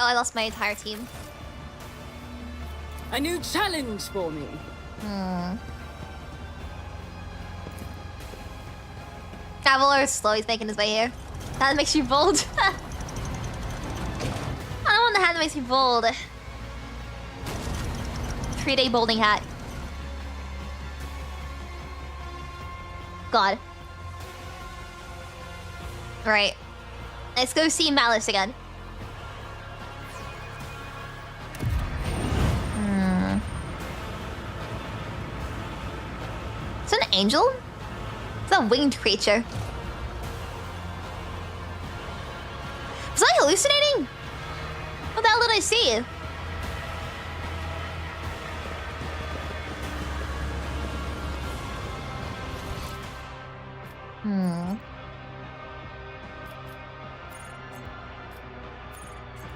Oh, I lost my entire team. A new challenge for me. Avalor is slow, he's making his way here. That makes you bold. I don't want the hat that makes me bold. 3-day bolding hat. God. Alright. Let's go see Malice again. that angel? It's a winged creature. Was I hallucinating? What the hell did I see?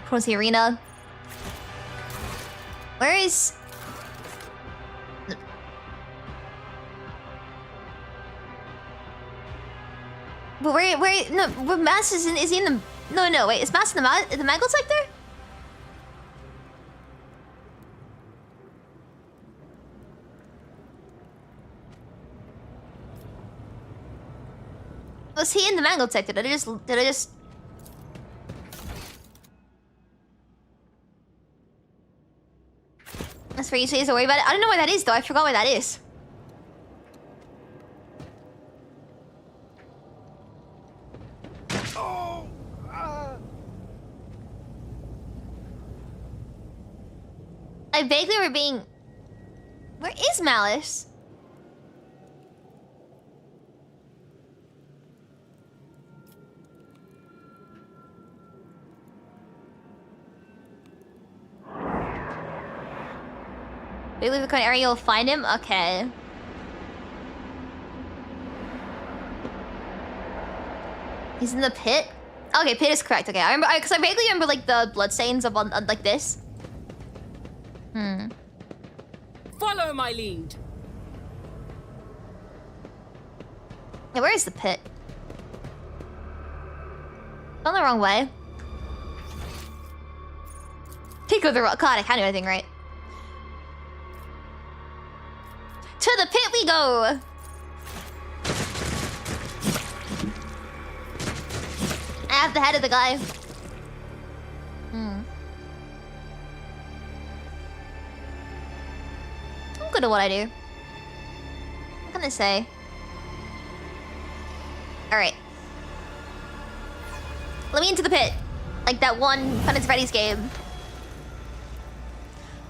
Across the arena. Where is... But where, no, where Mass is he in the... No, wait, is Mass in the Mangled sector? Was he in the Mangled sector? Did I just... That's where you say to worry about it. I don't know where that is though, I forgot where that is. I vaguely remember being... Where is Malice? We leave the current area, you'll find him? Okay. He's in the pit? Okay, pit is correct. Okay, I remember, because I vaguely remember like the bloodstains of on like this. Follow my lead. Yeah, where is the pit? Gone the wrong way. Pico the rock. God, I can't do anything right. To the pit we go! I have the head of the guy. I'm good at what I do. What can I say? Alright. Let me into the pit. Like that one Five Nights at Freddy's game.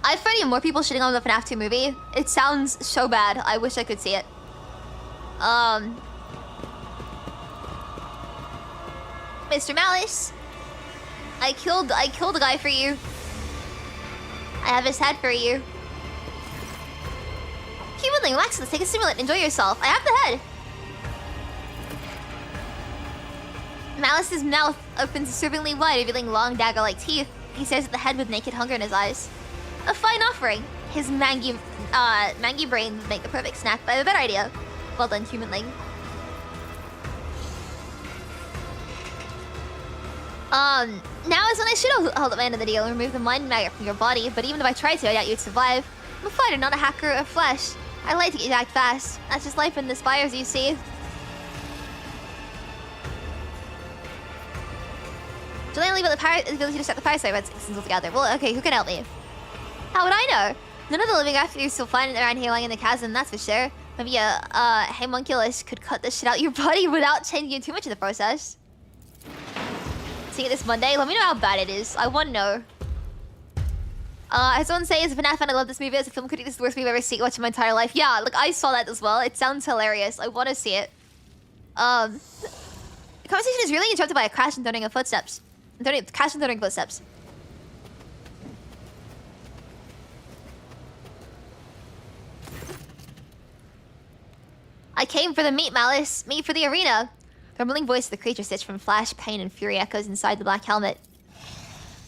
I've heard more people shitting on the FNAF 2 movie. It sounds so bad. I wish I could see it. Mr. Malice. I killed a guy for you. I have his head for you. Keep willing, relax, let's take a stimulant, enjoy yourself. I have the head. Malice's mouth opens disturbingly wide, revealing long dagger-like teeth. He stares at the head with naked hunger in his eyes. A fine offering. His mangy brain would make a perfect snack, but I have a better idea. Well done, humanling. Now is when I should hold up my end of the deal and remove the mind maggot from your body, but even if I tried to, I doubt you'd survive. I'm a fighter, not a hacker of flesh. I like to get jacked fast. That's just life in the spires, you see. Don't leave at the ability to set the parasite red systems altogether. Well, okay, who can help me? How would I know? None of the living after you're still flying around here lying in the chasm, that's for sure. Maybe a homunculus could cut this shit out your body without changing too much in the process. See you this Monday. Let me know how bad it is. I want to know. As someone says, as a FNAF fan, I love this movie. As a film critic, this is the worst movie I've ever seen watched in my entire life. Yeah, like I saw that as well. It sounds hilarious. I want to see it. The conversation is really interrupted by a crash and thundering of footsteps. Crash and thundering footsteps. I came for the meat, Malice. Meat for the arena. The rumbling voice of the creature stitched from flash, pain, and fury echoes inside the black helmet.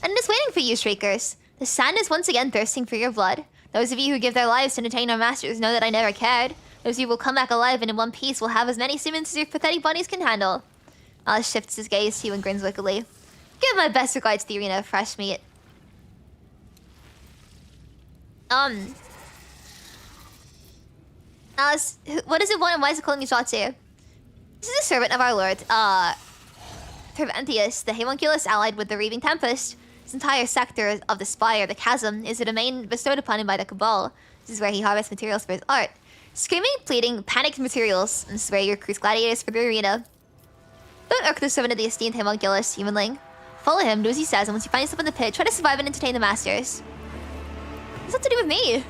And it is waiting for you, Shriekers. The sand is once again thirsting for your blood. Those of you who give their lives to entertain our masters know that I never cared. Those of you will come back alive and in one piece will have as many humans as your pathetic bodies can handle. Alice shifts his gaze to you and grins wickedly. Give my best regards to the arena of fresh meat. Alice, what does it want and why is it calling you Shatsu? This is a servant of our lord, Terventius, the homunculus allied with the Reaving Tempest. This entire sector of the spire, the chasm, is a domain bestowed upon him by the Cabal. This is where he harvests materials for his art. Screaming, pleading, panicked materials, and this is where you recruit gladiators for the arena. Don't irk the servant of the esteemed homunculus, humanling. Follow him, do as he says, and once you find yourself in the pit, try to survive and entertain the masters. What's that to do with me?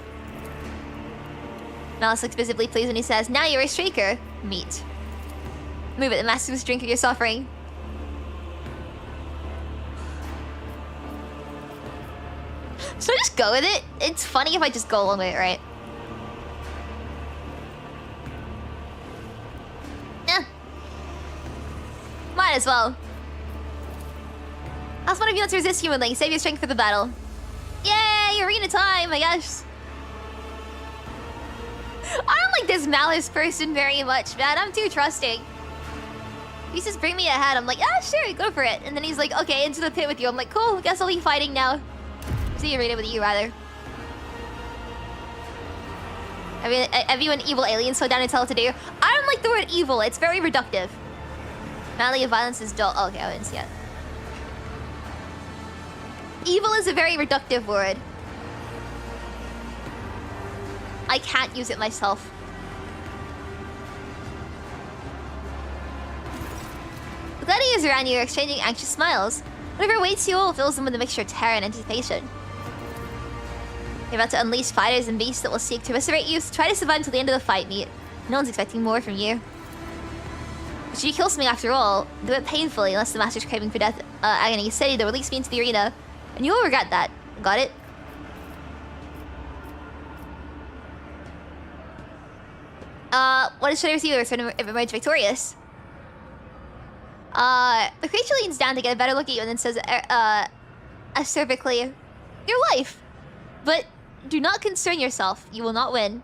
Malice looks visibly pleased when he says, "Now you're a streaker." Meat. Move it, the master's drink of your suffering. Should I just go with it? It's funny if I just go along with it, right? Yeah. Might as well. Ask one of you not to resist humanly. Save your strength for the battle. Yay! Arena time, I guess. I don't like this Malice person very much, man. I'm too trusting. He says, "Bring me a hat." I'm like, "Ah, sure, go for it." And then he's like, "Okay, into the pit with you." I'm like, "Cool, guess I'll be fighting now." See you arena with you, rather. I mean, have you an evil alien so down to tell what to do? I don't like the word evil. It's very reductive. Malady of violence is dull. Oh, okay, I didn't see it. Evil is a very reductive word. I can't use it myself. The gladiators around you are exchanging anxious smiles. Whatever awaits you all fills them with a mixture of terror and anticipation. You're about to unleash fighters and beasts that will seek to eviscerate you, so try to survive until the end of the fight, Meat. No one's expecting more from you. But should you kill something after all, do it painfully unless the master's craving for death agony is steady to release me into the arena, and you will regret that. Got it? What should I receive if I emerge victorious? The creature leans down to get a better look at you and then says, acerically, "Your life. But do not concern yourself. You will not win."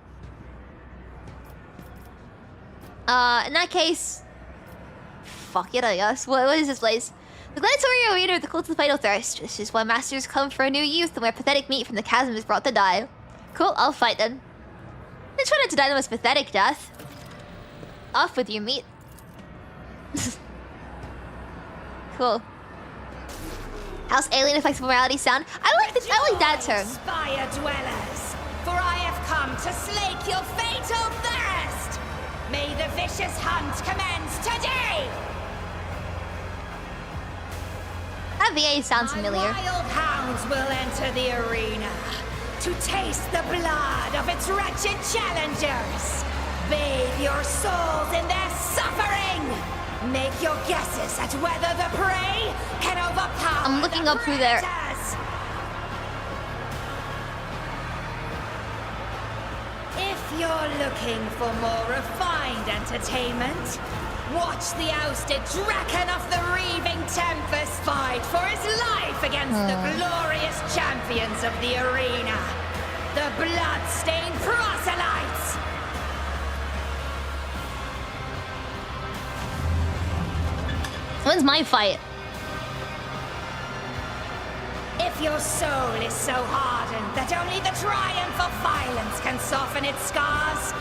In that case, fuck it, I guess. What is this place? The gladiatorial arena of the cult of the Fatal Thirst. This is why masters come for a new youth and where pathetic meat from the chasm is brought to die. Cool, I'll fight then. Then try not to die the most pathetic death. Off with you, Meat. Cool. How's alien effects of morality sound? I like that term. Spire dwellers, for I have come to slake your fatal thirst. May the vicious hunt commence today. That VA sounds familiar. Wild hounds will enter the arena to taste the blood of its wretched challengers. Bathe your souls in their suffering. Make your guesses at whether the prey can overpower. I'm looking up who they're. If you're looking for more refined entertainment, watch the ousted Draken of the Reaving Tempest fight for his life against the glorious champions of the arena, the blood-stained proselytes. When's my fight? If your soul is so hardened that only the triumph of violence can soften its scars,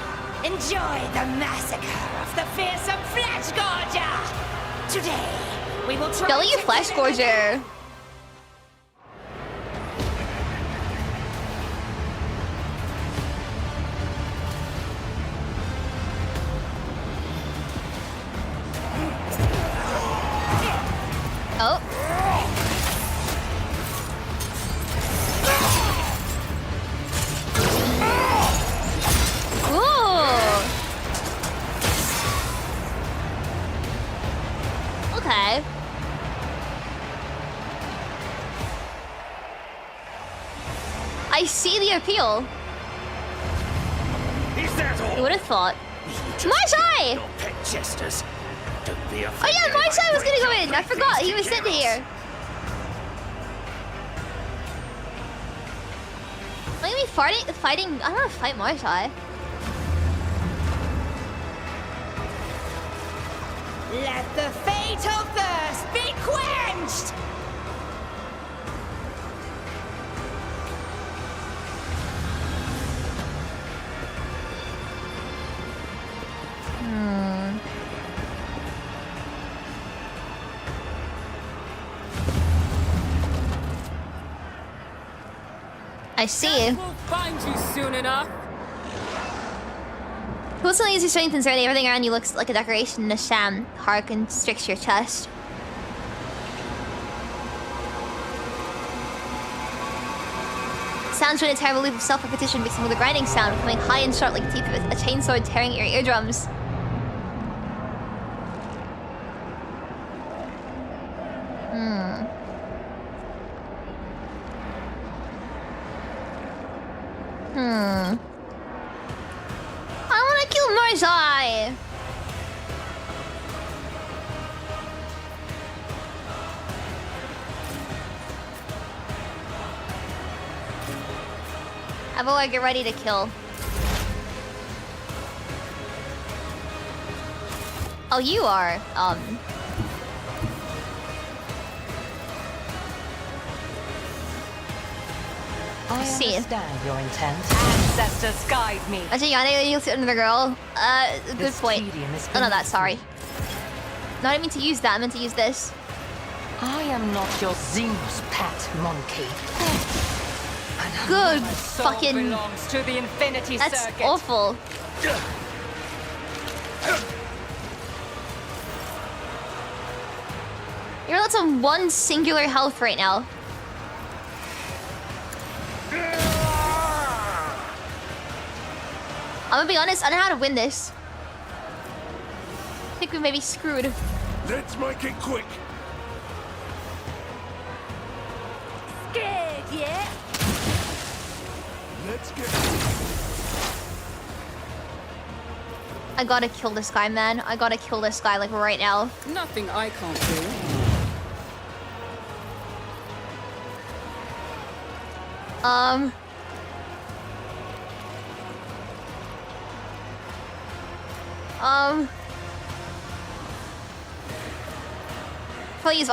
enjoy the massacre of the fearsome Flesh Gorger! Today, we will try W Flesh Gorger! Oh. Ooh. Okay. I see the appeal. Is that all? Who would have thought? Marazhai! Don't be Oh yeah, Marazhai was gonna go in. I forgot he was sitting here. Am I gonna be fighting? I don't want to fight Marazhai. Let the fatal thirst be quenched! I see you. We'll find you soon enough. Who suddenly is your strength and certainty? Everything around you looks like a decoration in a sham. Hark and constricts your chest. sounds when a terrible loop of self-repetition mixing with a grinding sound, becoming high and sharp like the teeth of a chainsaw tearing at your eardrums. I wanna kill Marazhai! Everyone get ready to kill. Oh, you are, I see. understand your intent. Ancestors guide me. Actually, Yana, you'll sit under the girl. Good point. Oh, no, that's sorry. No, I didn't mean to use that. I meant to use this. I am not your Zeus pet monkey. Good My soul fucking. belongs to the infinity That's circuit. awful. You're lots on one singular health right now. I'm gonna be honest, I don't know how to win this. I think we may be screwed. Let's make it quick. Scared, yeah? Let's get. I gotta kill this guy, man. I gotta kill this guy, like, right now. Nothing I can't do.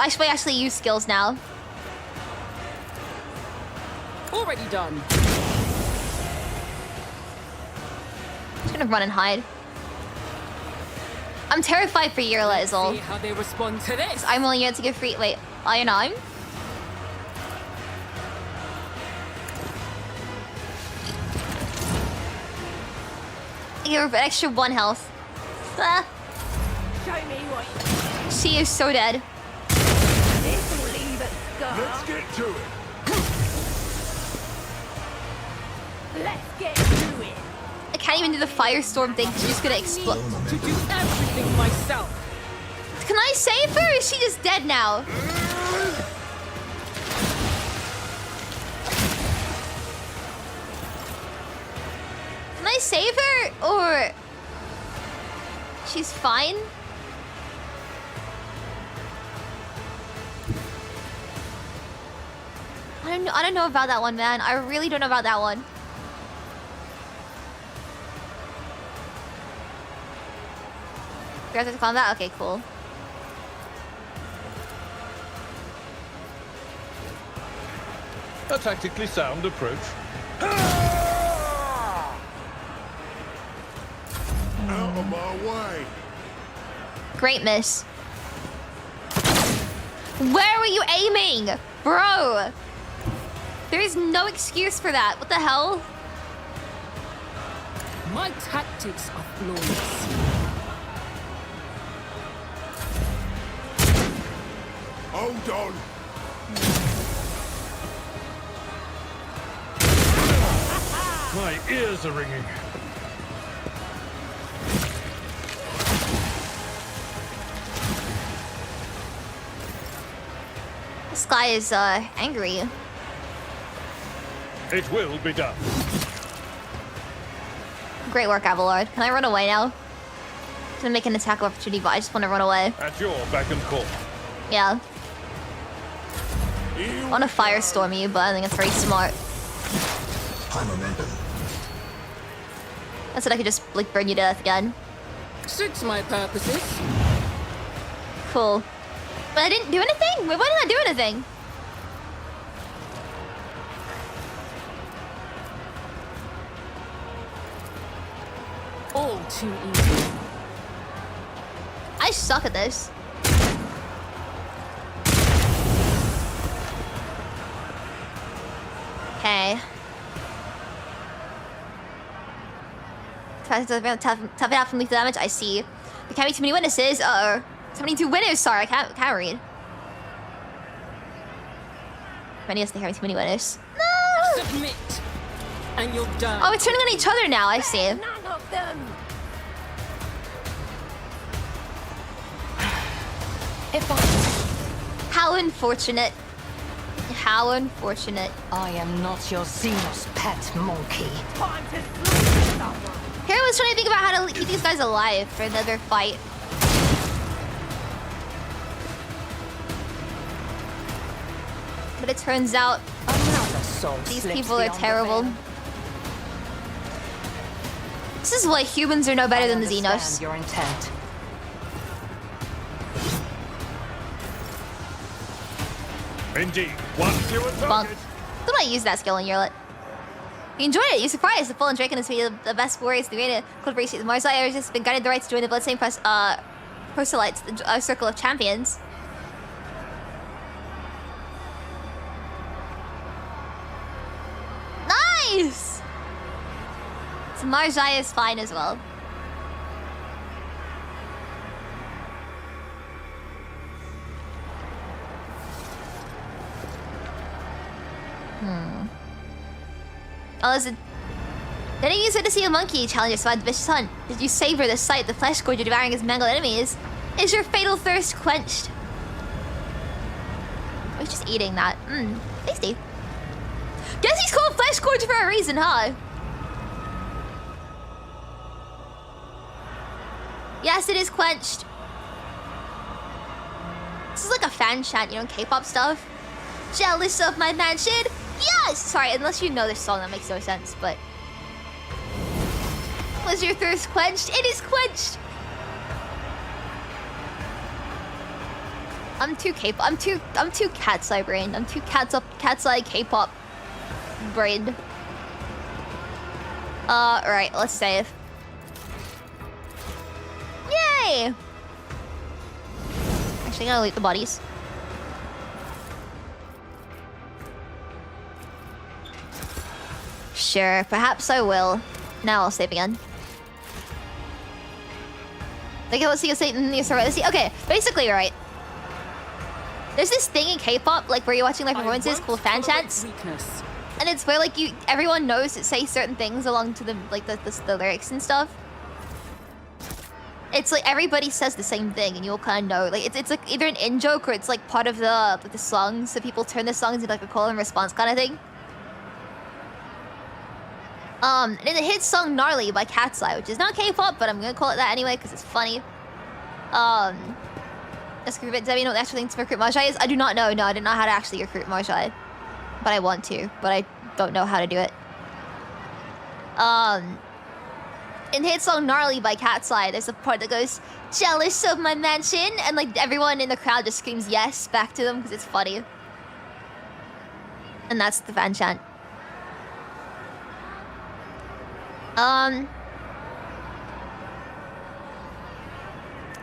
I should actually use skills now. Already done. Just gonna run and hide. I'm terrified for Yrliet is all. See how they respond to this. I'm only yet to get free. Wait, Iron Arm? Give her an extra 1 health. Ah. Show me what She is so dead. this'll leave a scar. Let's get to it. Let's get to it. I can't even do the firestorm thing. She's just gonna explode. To do everything myself. Can I save her? Or is she just dead now? Can I save her? Or she's fine? I don't know about that one, man. I really don't know about that one. Reactive to combat? Okay, cool. A tactically sound approach. Out of my way. Great miss. Where were you aiming? Bro! There is no excuse for that. What the hell? My tactics are flawless. Hold on. My ears are ringing. This guy is, angry. It will be done. Great work, Abelard. Can I run away now? I'm gonna make an attack of opportunity, but I just want to run away. At your beck and call. Yeah. I want to firestorm you, but I think it's very smart. High momentum. I said I could just, like, burn you to death again. Suits my purposes. Cool. But I didn't do anything? Wait, why didn't I do anything? All too easy. I suck at this. Okay. Tough it out from lethal damage. I see. There can't be too many witnesses. Uh-oh. 72 winners. Sorry, I can't read. Many us there can't be too many winners. No! Submit, and you're done. Oh, we're turning on each other now, I see. None of them. How unfortunate. How unfortunate. I am not your Xenos pet monkey. Here I was trying to think about how to keep these guys alive for another fight. But it turns out these people are terrible. This is why humans are no better than the Xenos. Your intent. Indeed. Once you were Bunk. Still might use that skill in Yrliet. You enjoyed it. You're surprised. The Fallen Draken is the best warriors in the arena. Cold appreciate the Marazhai has just been guided the right to join the Bloodstained proselytes, the circle of champions. Nice. So Marazhai is fine as well. Oh, is it? Didn't you said to see a monkey challenge us by the vicious hunt? Did you savor the sight, the flesh gorge devouring his mangled enemies? Is your fatal thirst quenched? I was just eating that. Tasty. Guess he's called flesh gorge for a reason, huh? Yes, it is quenched. This is like a fan chant, you know, K-pop stuff. Jealous of my mansion? Yes! Sorry, unless you know this song, that makes no sense, but... Was your thirst quenched? It is quenched! I'm too cat's eye brained. I'm too cat's eye K-pop brained. Right, let's save. Yay! Actually, I'm gonna loot the bodies. Sure, perhaps I will. Now I'll save again. Okay, let's see. Let's see. Okay, basically, right. There's this thing in K-pop, like where you're watching live performances called fan chants, and it's where like everyone knows to say certain things along to the lyrics and stuff. It's like everybody says the same thing, and you'll kind of know. Like it's like either an in joke or it's like part of the song, so people turn the songs into like a call and response kind of thing. And in the hit song Gnarly by Cat's Eye, which is not K-pop, but I'm gonna call it that anyway because it's funny. Does Debbie know what the actual thing to recruit Marazhai is? I do not know. No, I didn't know how to actually recruit Marazhai. But I want to, but I don't know how to do it. In the hit song Gnarly by Cat's Eye, there's a part that goes, "Jealous of my mansion," and like everyone in the crowd just screams yes back to them because it's funny. And that's the fan chant.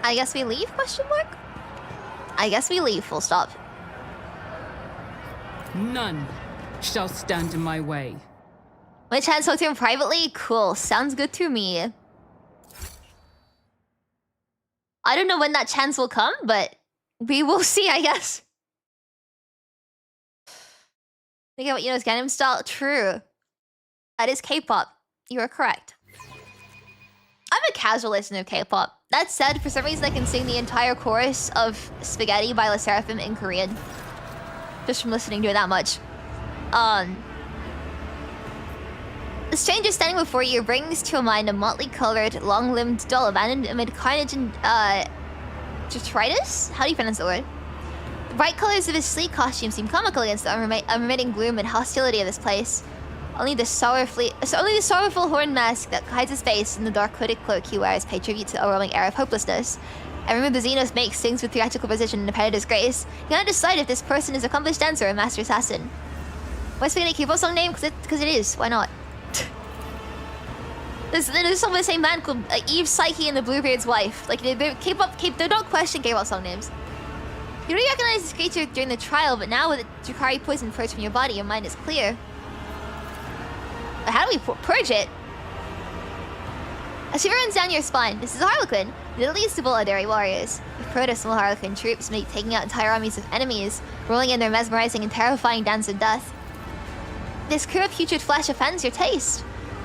I guess we leave, question mark? I guess we leave, full stop. None shall stand in my way. My chance spoke to him privately? Cool, sounds good to me. I don't know when that chance will come, but we will see, I guess. Think about, you know, it's Gangnam Style. True. That is K-pop. You are correct. I'm a casual listener of K-pop. That said, for some reason I can sing the entire chorus of Spaghetti by La Seraphim in Korean. Just from listening to it that much. The stranger standing before you brings to mind a motley-colored, long-limbed doll abandoned amid carnage and, detritus? How do you pronounce the word? The bright colors of his sleek costume seem comical against the unremitting gloom and hostility of this place. Only the sorrowful horn mask that hides his face and the dark hooded cloak he wears pay tribute to the overwhelming air of hopelessness. Every move the Xenos makes sings with theatrical precision and appetitive grace. You cannot decide if this person is an accomplished dancer or a master assassin. Why Spaghetti K-pop song name? Because it is. Why not? There's a song by the same band called Eve Psyche and the Bluebeard's Wife. Like, they don't question K-pop song names. You already recognized this creature during the trial, but now with the Drakari poison purged from your body, your mind is clear. But how do we purge it? A shiver runs down your spine. This is a Harlequin, the least of all Adari warriors. With proto-small Harlequin troops taking out entire armies of enemies, rolling in their mesmerizing and terrifying dance of death. This crew of putrid flesh offends your taste.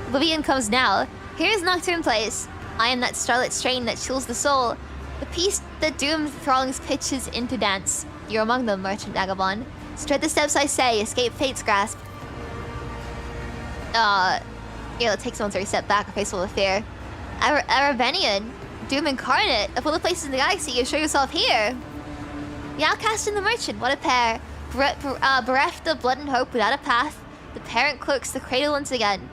Oblivion comes now. Here is Nocturne Place. I am that starlit strain that chills the soul. The peace that doomed throngs pitches into dance. You're among them, merchant vagabond. Tread the steps I say, escape fate's grasp. Yrliet takes a momentary step back, a face full of fear. Arabenian, doom incarnate, of all the places in the galaxy, you show yourself here. The outcast and the merchant, what a pair. Bereft of blood and hope, without a path, the parent cloaks the cradle once again.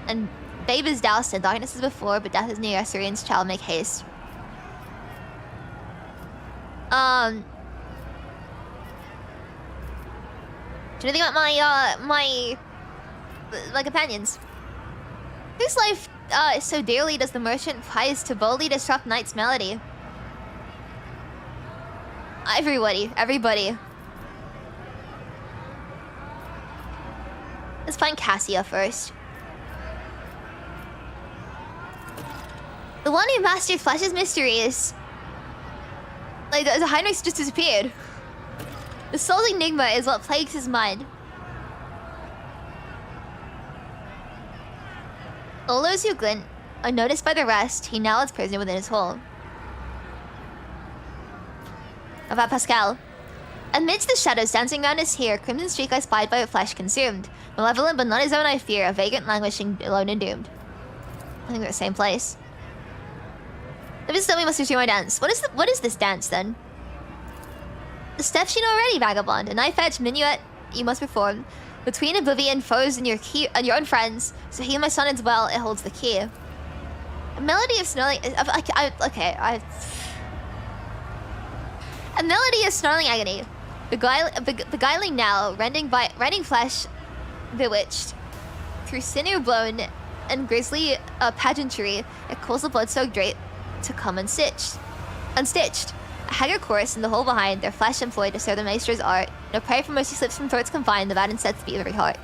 And babe is doused in darkness as before, but death is near, Syrian's child, make haste. Do you think about my companions? Whose life so dearly does the merchant prize to boldly disrupt night's melody? Everybody. Let's find Cassia first. The one who mastered Flesh's mysteries. Like, the Heinrich's just disappeared. The soul's enigma is what plagues his mind. All those who glint, unnoticed by the rest, he now is prisoner within his hole. About Pascal. Amidst the shadows dancing round us here, crimson streak I spied by flesh consumed. Malevolent but not his own I fear, a vagrant languishing, alone and doomed. I think they're the same place. Let me still, we must resume our dance. What is this dance then? The steps you know already, vagabond. A knife-edged minuet you must perform. Between oblivion, foes, and your own friends. So he, my son, as well, it holds the key. A melody of snarling... A melody of snarling agony. Beguiling now, rending flesh, bewitched. Through sinew blown and grisly pageantry, it calls the blood-soaked drape to come unstitched. A haggard chorus in the hole behind, their flesh employed to serve the maester's art. No prey for mercy slips from throats confined, the bad sets beat of every heart.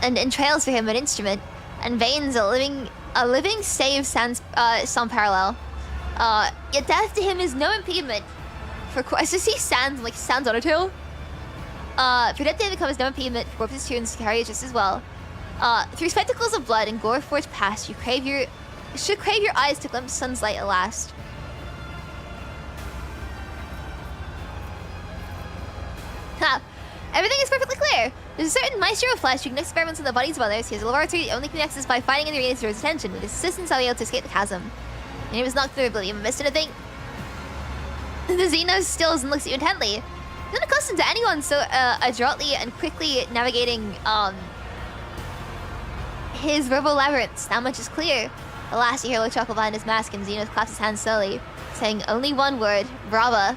And entrails for him an instrument, and veins a living save sounds some parallel. Yet death to him is no impediment. For I just see sounds on a tail. For death to him becomes no impediment, for corpses tunes carry it just as well. Through spectacles of blood and gore forged past, you should crave your eyes to glimpse sun's light at last. Everything is perfectly clear. There's a certain maestro of flesh who can experiments on the bodies of others. He has a laboratory that only connects us by fighting in the arena to his attention. With his assistance, I'll be able to escape the chasm. And he was knocked through oblivion. Missed anything? The Xeno stills and looks at you intently. He's not accustomed to anyone so adroitly and quickly navigating his verbal labyrinths. Now much is clear. Alas, you hear a low chuckle behind his mask, and Xeno claps his hands slowly, saying only one word: Brava.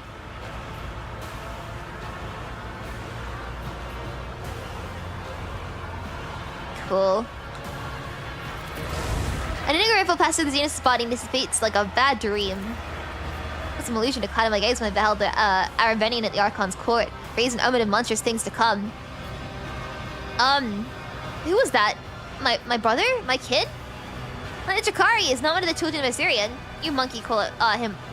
Cool. An inner ripple passes the Xenos' body and dissipates like a bad dream. With some illusion to cloud my gaze when I beheld the Arabenian at the Archon's court, raise an omen of monstrous things to come. Who was that? My brother? My kid? My Jakari is not one of the children of Assyrian. You monkey call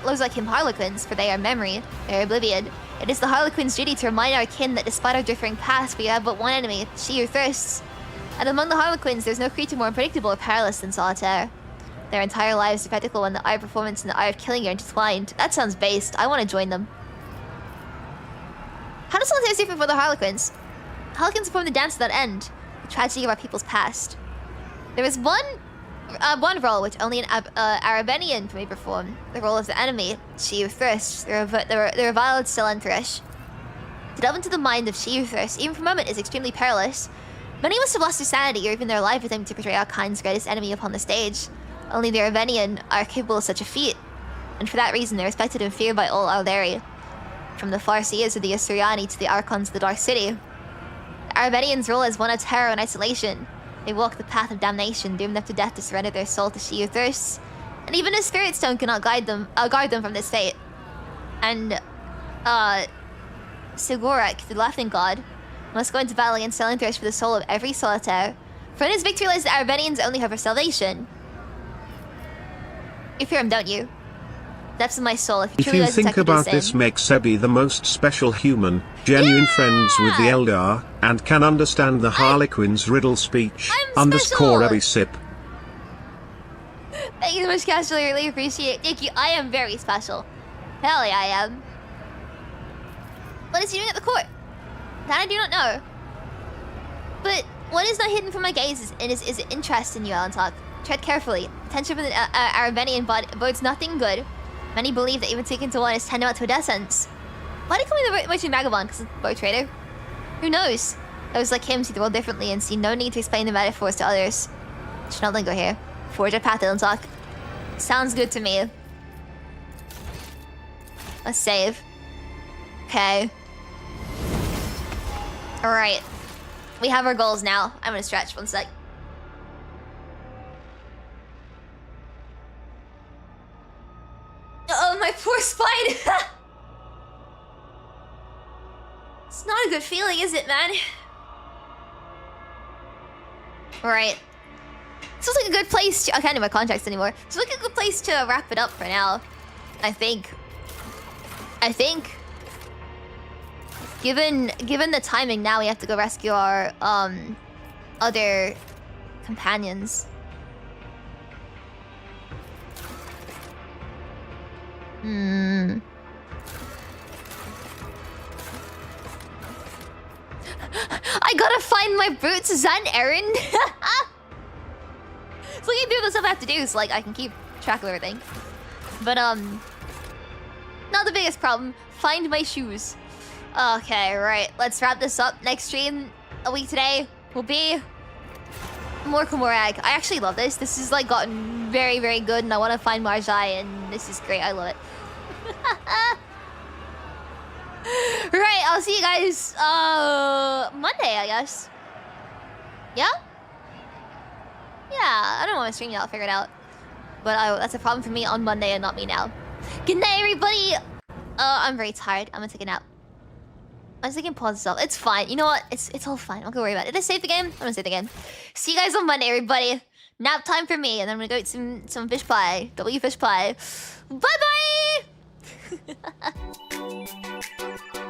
those like him Harlequins, for they are memory, they are oblivion. It is the Harlequin's duty to remind our kin that despite our differing paths, we have but one enemy, she who thirsts. And among the Harlequins, there's no creature more unpredictable or perilous than Solitaire. Their entire lives are practical when the eye of performance and the eye of killing are intertwined. That sounds based. I want to join them. How does Solitaire differ from the Harlequins? Harlequins perform the dance without end, the tragedy of our people's past. There is one role which only an Arabenian may perform, the role of the enemy, she who thirsts, the reviled Selenthress. To delve into the mind of she who thirsts, even for a moment, is extremely perilous. Many must have lost their sanity or even their life attempting to portray our kind's greatest enemy upon the stage. Only the Arvenian are capable of such a feat, and for that reason they're respected and feared by all Alderi. From the Farseers of the Assyriani to the Archons of the Dark City. The Arvenians rule as one of terror and isolation. They walk the path of damnation, doomed up to death to surrender their soul to she who thirsts. And even a spirit stone cannot guard them from this fate. And, Sigorek, the laughing god, must go into battle against Selenthress for the soul of every Solitaire. For in his victory lies the Arabenians' only hope for salvation. You fear him, don't you? Depths of my soul, if you think about this, makes Ebi the most special human, genuine friends with the Eldar, and can understand the Harlequin's riddle speech. Underscore Ebi sip. Thank you so much, Casual. I really appreciate it. Thank you. I am very special. Hell yeah, I am. What is he doing at the court? That I do not know. But what is not hidden from my gaze is interest in you, Alantok. Tread carefully. Attention from the Arabenian bodes nothing good. Many believe that even taken to one is tantamount to a death sentence. Why did he call me the merchant vagabond? Because of Rogue Trader? Who knows? Those like him see the world differently and see no need to explain the metaphors to others. Should not linger here. Forge a path, Alantok. Sounds good to me. Let's save. Okay. Alright. We have our goals now. I'm gonna stretch 1 sec. Oh, my poor spine! It's not a good feeling, is it, man? Alright. This looks like a good place to... I can't do my contracts anymore. This looks like a good place to wrap it up for now. I think. Given the timing now, we have to go rescue our other companions. I gotta find my boots. Is that an errand? So looking through the stuff I have to do so like I can keep track of everything. But not the biggest problem. Find my shoes. Okay, right. Let's wrap this up. Next stream a week today will be more Commoragh. I actually love this. This has like gotten very, very good, and I want to find Marazhai, and this is great. I love it. Right, I'll see you guys Monday, I guess. Yeah? Yeah, I don't want to stream yet. I'll figure it out. But that's a problem for me on Monday and not me now. Good night, everybody. I'm very tired. I'm gonna take a nap. I was thinking pause itself. It's fine. You know what? It's all fine. I'm gonna worry about it. Did I save the game? I'm gonna save the game. See you guys on Monday, everybody. Nap time for me, and then I'm gonna go eat some fish pie. Fish pie. Bye bye.